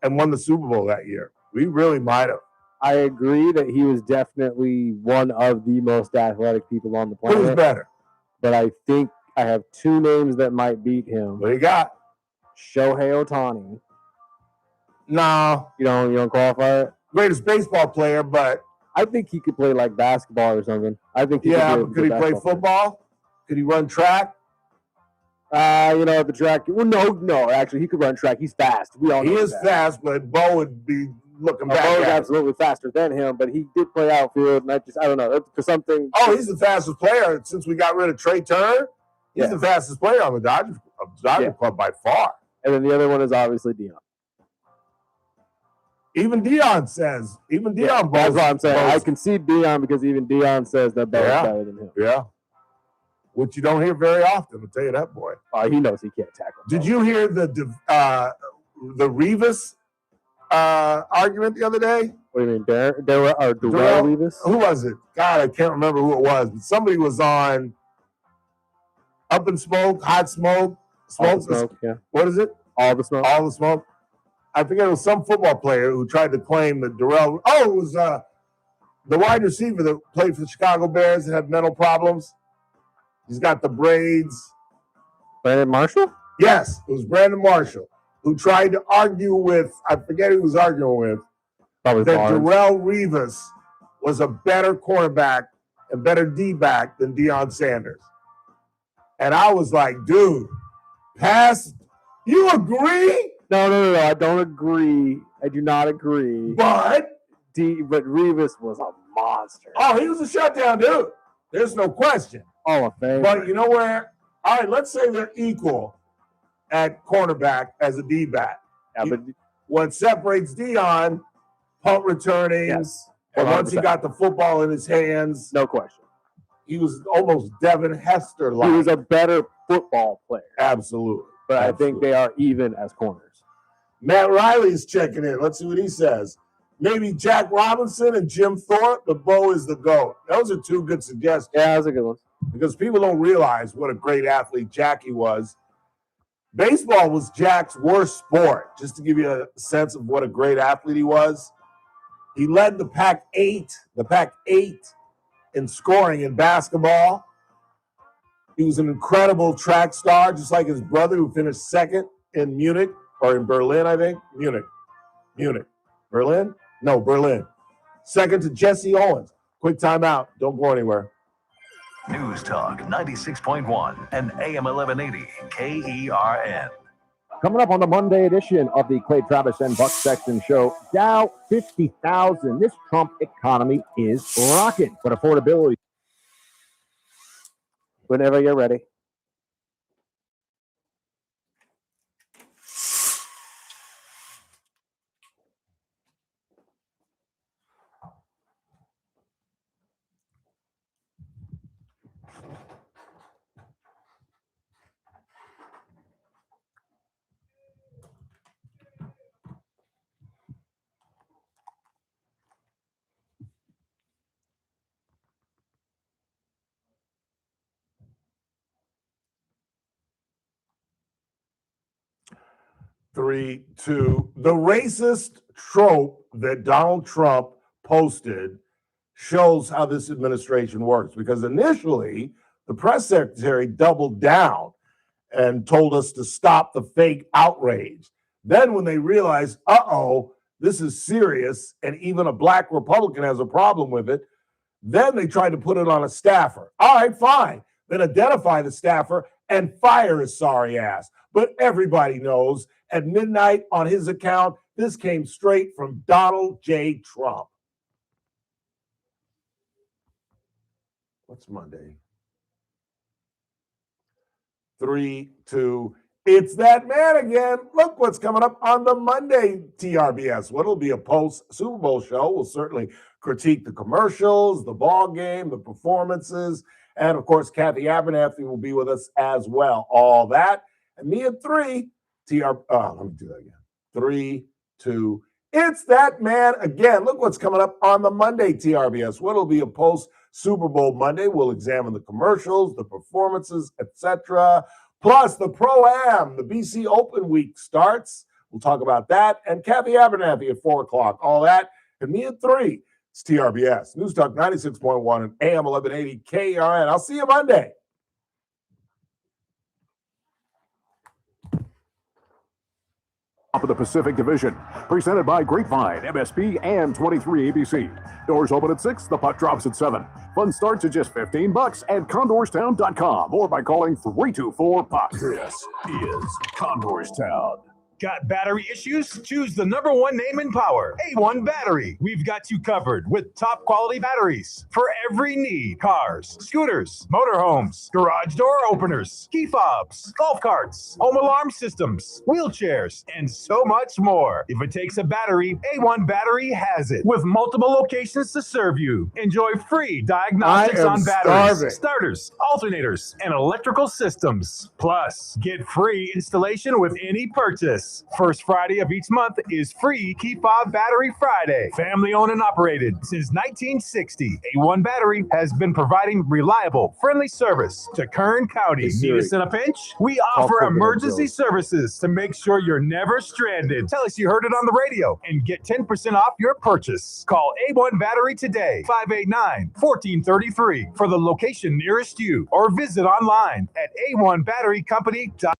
and won the Super Bowl that year. We really might have. I agree that he was definitely one of the most athletic people on the planet. Who's better? But I think I have two names that might beat him. What do you got? Shohei Ohtani. No. You don't qualify it? Greatest baseball player, but I think he could play like basketball or something. I think could he play football? Could he run track? The track. Well, no. Actually, he could run track. He's fast. We all know he is fast, but Bo would be looking back. Bo's absolutely faster than him, but he did play outfield, and I don't know. For something. Oh, he's the fastest player since we got rid of Trey Turner. He's the fastest player on the Dodger club by far. And then the other one is obviously Deion. Even Deion says. That's what I'm saying. I concede Deion because even Deion says that Bo is better than him. Yeah. Which you don't hear very often, I'll tell you that, boy. He knows he can't tackle. Did you hear the Revis argument the other day? What do you mean, Darrell Revis? Who was it? God, I can't remember who it was. But somebody was on Up in Smoke, Hot Smoke. Smoke, yeah. What is it? All the Smoke. All the Smoke. I forget, it was some football player who tried to claim that Darrell. Oh, it was the wide receiver that played for the Chicago Bears and had mental problems. He's got the braids. Brandon Marshall? Yes, it was Brandon Marshall who tried to argue with, I forget who he was arguing with, probably that Barnes. Darrell Revis was a better cornerback and better D-back than Deion Sanders. And I was like, dude, you agree? No, I don't agree. I do not agree. But Revis was a monster. Oh, he was a shutdown dude. There's no question. Hall of Fame. But you know where? All right, let's say they're equal at cornerback as a D-back. Yeah, but what separates Dion, punt returning. yes, And once he 100%. got the football in his hands, no question. he was almost Devin Hester-like. He was a better football player. Absolutely. But I Absolutely. think they are even as corners. Matt Riley's checking in. Let's see what he says. Maybe Jack Robinson and Jim Thorpe, but Bo is the GOAT. Those are two good suggestions. Yeah, those are good ones. Because people don't realize what a great athlete Jackie was. Baseball was Jack's worst sport, just to give you a sense of what a great athlete he was. He led the Pac-8 in scoring in basketball. He was an incredible track star, just like his brother who finished second in Munich, or in Berlin, I think. Munich. Berlin? No, Berlin. Second to Jesse Owens. Quick timeout. Don't go anywhere. News Talk 96.1 and AM 1180 KERN. Coming up on the Monday edition of the Clay Travis and Buck Sexton Show, Dow 50,000. This Trump economy is rocking, but affordability. Whenever you're ready. Three, two. The racist trope that Donald Trump posted shows how this administration works, because initially the press secretary doubled down and told us to stop the fake outrage. Then when they realized, this is serious, and even a black Republican has a problem with it, then they tried to put it on a staffer. All right, fine. Then identify the staffer and fire his sorry ass. But everybody knows at midnight on his account, this came straight from Donald J. Trump. What's Monday? 3, 2. It's that man again. Look what's coming up on the Monday TRBS. What'll be a post-Super Bowl show. We'll certainly critique the commercials, the ball game, the performances, and of course, Kathy Abernathy will be with us as well. All that. And me at 3, let me do that again. 3, 2. It's that man again. Look what's coming up on the Monday TRBS. What'll be a post-Super Bowl Monday. We'll examine the commercials, the performances, etc. Plus, the Pro-Am, the BC Open Week starts. We'll talk about that. And Kathy Abernathy at 4 o'clock. All that. And me at 3. It's TRBS. News Talk 96.1 and AM 1180 KRN. I'll see you Monday. Top of the Pacific Division, presented by Grapevine, MSP, and 23 ABC. Doors open at 6, the puck drops at 7. Fun starts at just $15 at condorstown.com or by calling 324-PUCK. This is Condorstown. Got battery issues? Choose the #1 name in power, A1 Battery. We've got you covered with top quality batteries for every need. Cars, scooters, motorhomes, garage door openers, key fobs, golf carts, home alarm systems, wheelchairs, and so much more. If it takes a battery, A1 Battery has it. With multiple locations to serve you. Enjoy free diagnostics on batteries, starters, alternators, and electrical systems. Plus, get free installation with any purchase. First Friday of each month is free Key Fob Battery Friday. Family owned and operated since 1960. A1 Battery has been providing reliable, friendly service to Kern County. Need us in a pinch? We offer emergency services to make sure you're never stranded. Tell us you heard it on the radio and get 10% off your purchase. Call A1 Battery today, 589-1433 for the location nearest you, or visit online at a1batterycompany.com.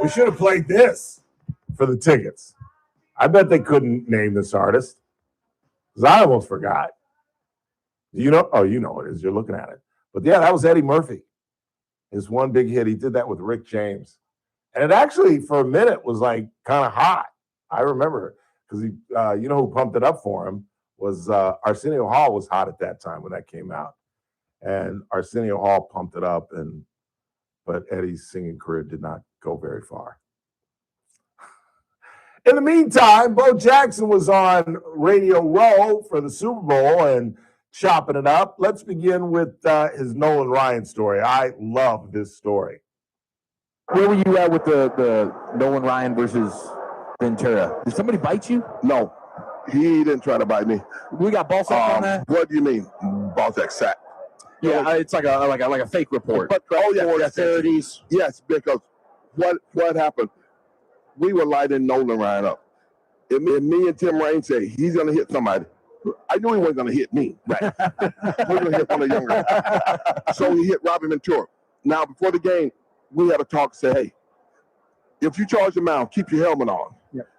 We should have played this for the tickets. I bet they couldn't name this artist because I almost forgot. Do you know? Oh, you know it is. You're looking at it. But yeah, that was Eddie Murphy. His one big hit. He did that with Rick James. And it actually, for a minute, was like kind of hot. I remember because he, you know, who pumped it up for him was Arsenio Hall was hot at that time when that came out. And Arsenio Hall pumped it up, but Eddie's singing career did not go very far. In the meantime, Bo Jackson was on Radio Row for the Super Bowl and chopping it up. Let's begin with his Nolan Ryan story. I love this story. Where were you at with the Nolan Ryan versus Ventura? Did somebody bite you? No, he didn't try to bite me. We got ball sack on that? What do you mean, ball sack? Yeah, it's like a fake report. But yes, because what happened? We were lighting Nolan Ryan up. And me and Tim Raines said, he's going to hit somebody. I knew he wasn't going to hit me. Right. We're going to hit one of the younger guys. So he hit Robin Ventura. Now, before the game, we had a talk, say, hey, if you charge the mound, keep your helmet on.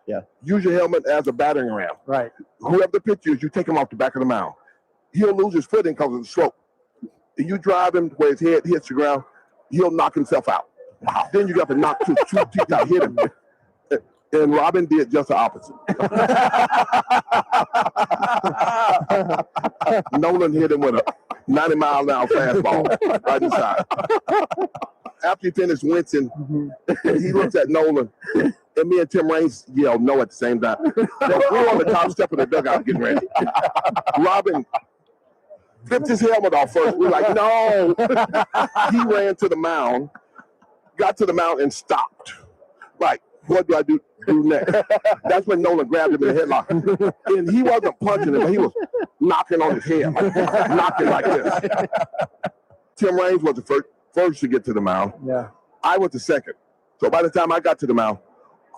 Yeah. Use your helmet as a battering ram. Right. Whoever the pitcher is, you take him off the back of the mound. He'll lose his footing because of the slope. If you drive him where his head hits the ground, he'll knock himself out. Wow. Then you got to knock two teeth out, hit him. And Robin did just the opposite. Nolan hit him with a 90-mile-an-hour fastball right inside. After he finished wincing, he looks at Nolan, and me and Tim Raines yelled no at the same time. So we're on the top step of the dugout getting ready. Robin flipped his helmet off first. We're like, no. He ran to the mound, got to the mound, and stopped. Like, what do I do next? That's when Nolan grabbed him in the headlock. And he wasn't punching him, but he was knocking on his head, knocking like this. Tim Raines was the first to get to the mound. Yeah. I was the second. So by the time I got to the mound,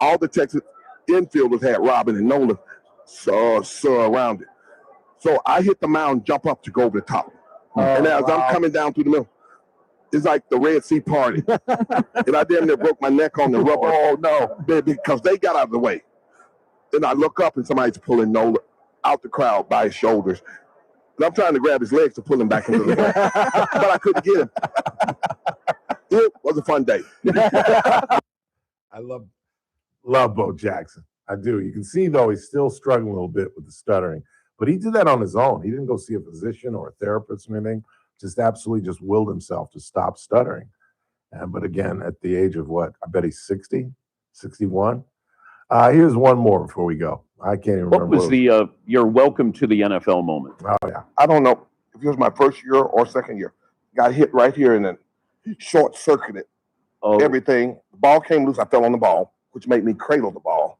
all the Texas infielders had Robin and Nolan surrounded. So I hit the mound, jump up to go over the top. And as I'm coming down through the middle, it's like the Red Sea party. And I damn near broke my neck on the rubber. Oh, no. Because they got out of the way. Then I look up and somebody's pulling Nolan out the crowd by his shoulders. And I'm trying to grab his legs to pull him back into the game. But I couldn't get him. It was a fun day. I love Bo Jackson. I do. You can see, though, he's still struggling a little bit with the stuttering. But he did that on his own. He didn't go see a physician or a therapist or anything. Just absolutely just willed himself to stop stuttering. But again, at the age of what? I bet he's 60, 61. Here's one more before we go. I can't even remember. What was your welcome to the NFL moment? Oh, yeah. I don't know if it was my first year or second year. Got hit right here and then short-circuited everything. The ball came loose. I fell on the ball, which made me cradle the ball.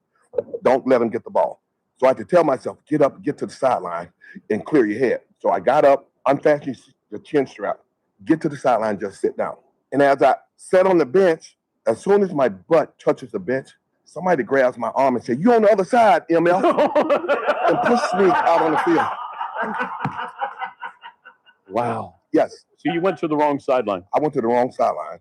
Don't let him get the ball. So I had to tell myself, get up, get to the sideline, and clear your head. So I got up, unfastened the chin strap, get to the sideline, just sit down. And as I sat on the bench, as soon as my butt touches the bench, somebody grabs my arm and says, "You on the other side, ML," and pushes me out on the field. Wow. Yes. So you went to the wrong sideline. I went to the wrong sideline.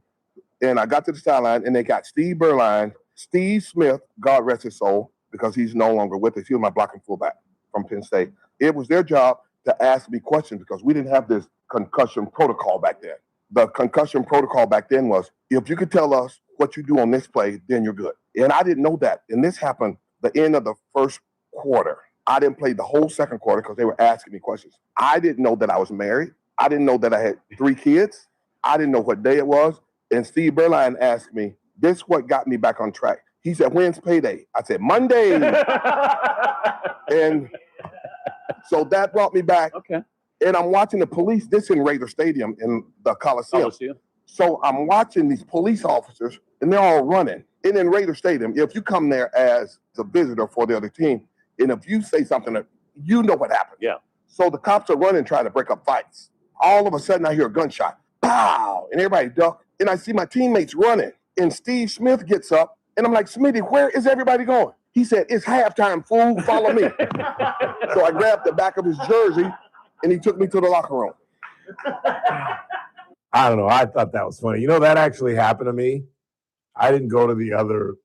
And I got to the sideline, and they got Steve Berline, Steve Smith, God rest his soul, because he's no longer with us. He was my blocking fullback from Penn State. It was their job to ask me questions because we didn't have this concussion protocol back then. The concussion protocol back then was, if you could tell us what you do on this play, then you're good. And I didn't know that. And this happened the end of the first quarter. I didn't play the whole second quarter because they were asking me questions. I didn't know that I was married. I didn't know that I had 3 kids. I didn't know what day it was. And Steve Berline asked me, this is what got me back on track. He said, "When's payday?" I said, "Monday." And so that brought me back. Okay. And I'm watching the police. This in Raider Stadium in the Coliseum. So I'm watching these police officers, and they're all running. And in Raider Stadium, if you come there as a visitor for the other team, and if you say something, you know what happened. Yeah. So the cops are running, trying to break up fights. All of a sudden, I hear a gunshot. Pow! And everybody duck. And I see my teammates running. And Steve Smith gets up. And I'm like, "Smitty, where is everybody going?" He said, "It's halftime, fool. Follow me." So I grabbed the back of his jersey, and he took me to the locker room. I don't know. I thought that was funny. You know, that actually happened to me. I didn't go to the other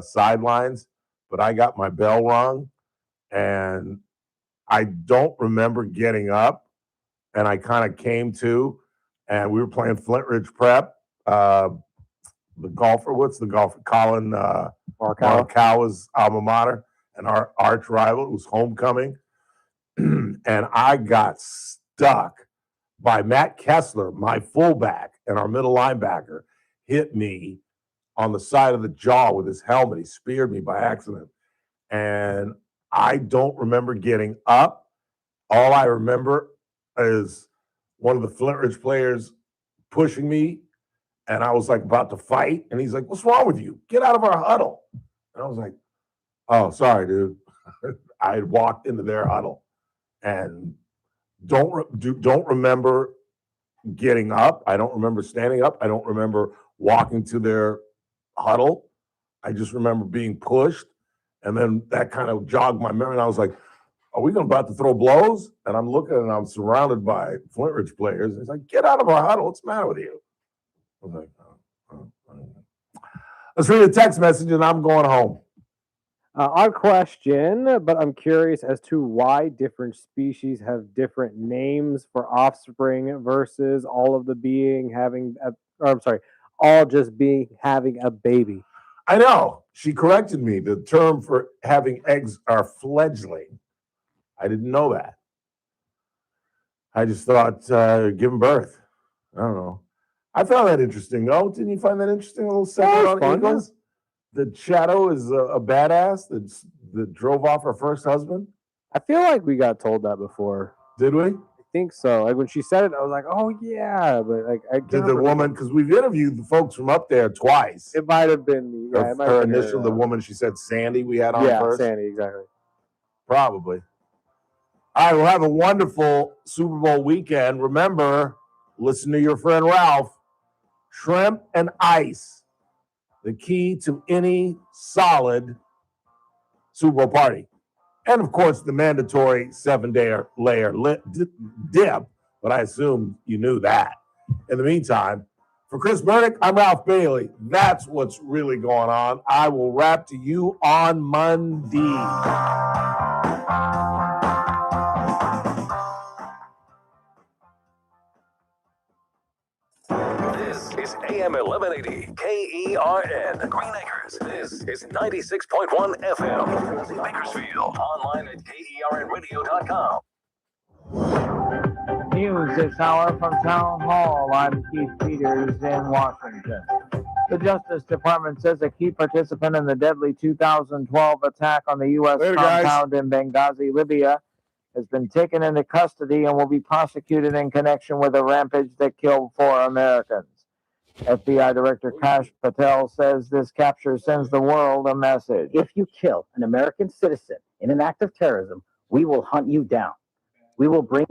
sidelines, but I got my bell rung, and I don't remember getting up, and I kind of came to, and we were playing Flint Ridge Prep. The golfer, what's the golfer? Colin Morikawa's alma mater, and our arch rival. It was homecoming, and I got stuck by Matt Kessler, my fullback, and our middle linebacker hit me on the side of the jaw with his helmet. He speared me by accident. And I don't remember getting up. All I remember is one of the Flint Ridge players pushing me, and I was like about to fight. And he's like, "What's wrong with you? Get out of our huddle." And I was like, "Oh, sorry, dude." I had walked into their huddle and don't remember getting up. I don't remember standing up. I don't remember walking to their huddle. I just remember being pushed, and then that kind of jogged my memory. And I was like, "Are we about to throw blows?" And I'm looking, and I'm surrounded by Flint Ridge players. He's like, "Get out of our huddle. What's the matter with you?" I was like, let's read a text message, and I'm going home. Odd question, but I'm curious as to why different species have different names for offspring versus all of the being having all just being having a baby. I know. She corrected me. The term for having eggs are fledgling. I didn't know that. I just thought giving birth. I don't know. I found that interesting, though. Didn't you find that interesting? A little segment on fun, Eagles? The Shadow is a badass that drove off her first husband. I feel like we got told that before. Did we? I think so. Like when she said it, I was like, "Oh yeah," but like I Did the woman, because we've interviewed the folks from up there twice. It might have been her initial, the woman she said Sandy we had on first. Sandy, exactly. Probably. All right, we'll have a wonderful Super Bowl weekend. Remember, listen to your friend Ralph. Shrimp and ice, the key to any solid Super Bowl party. And, of course, the mandatory 7-day layer dip, but I assume you knew that. In the meantime, for Chris Burdick, I'm Ralph Bailey. That's what's really going on. I will rap to you on Monday. This is AM 1180 KERN Green Acres. This is 96.1 FM Bakersfield. Online at KERNradio.com. News this hour from Town Hall. I'm Keith Peters in Washington. The Justice Department says a key participant in the deadly 2012 attack on the U.S. compound in Benghazi, Libya, has been taken into custody and will be prosecuted in connection with a rampage that killed 4 Americans. FBI Director Kash Patel says this capture sends the world a message. If you kill an American citizen in an act of terrorism, we will hunt you down. We will bring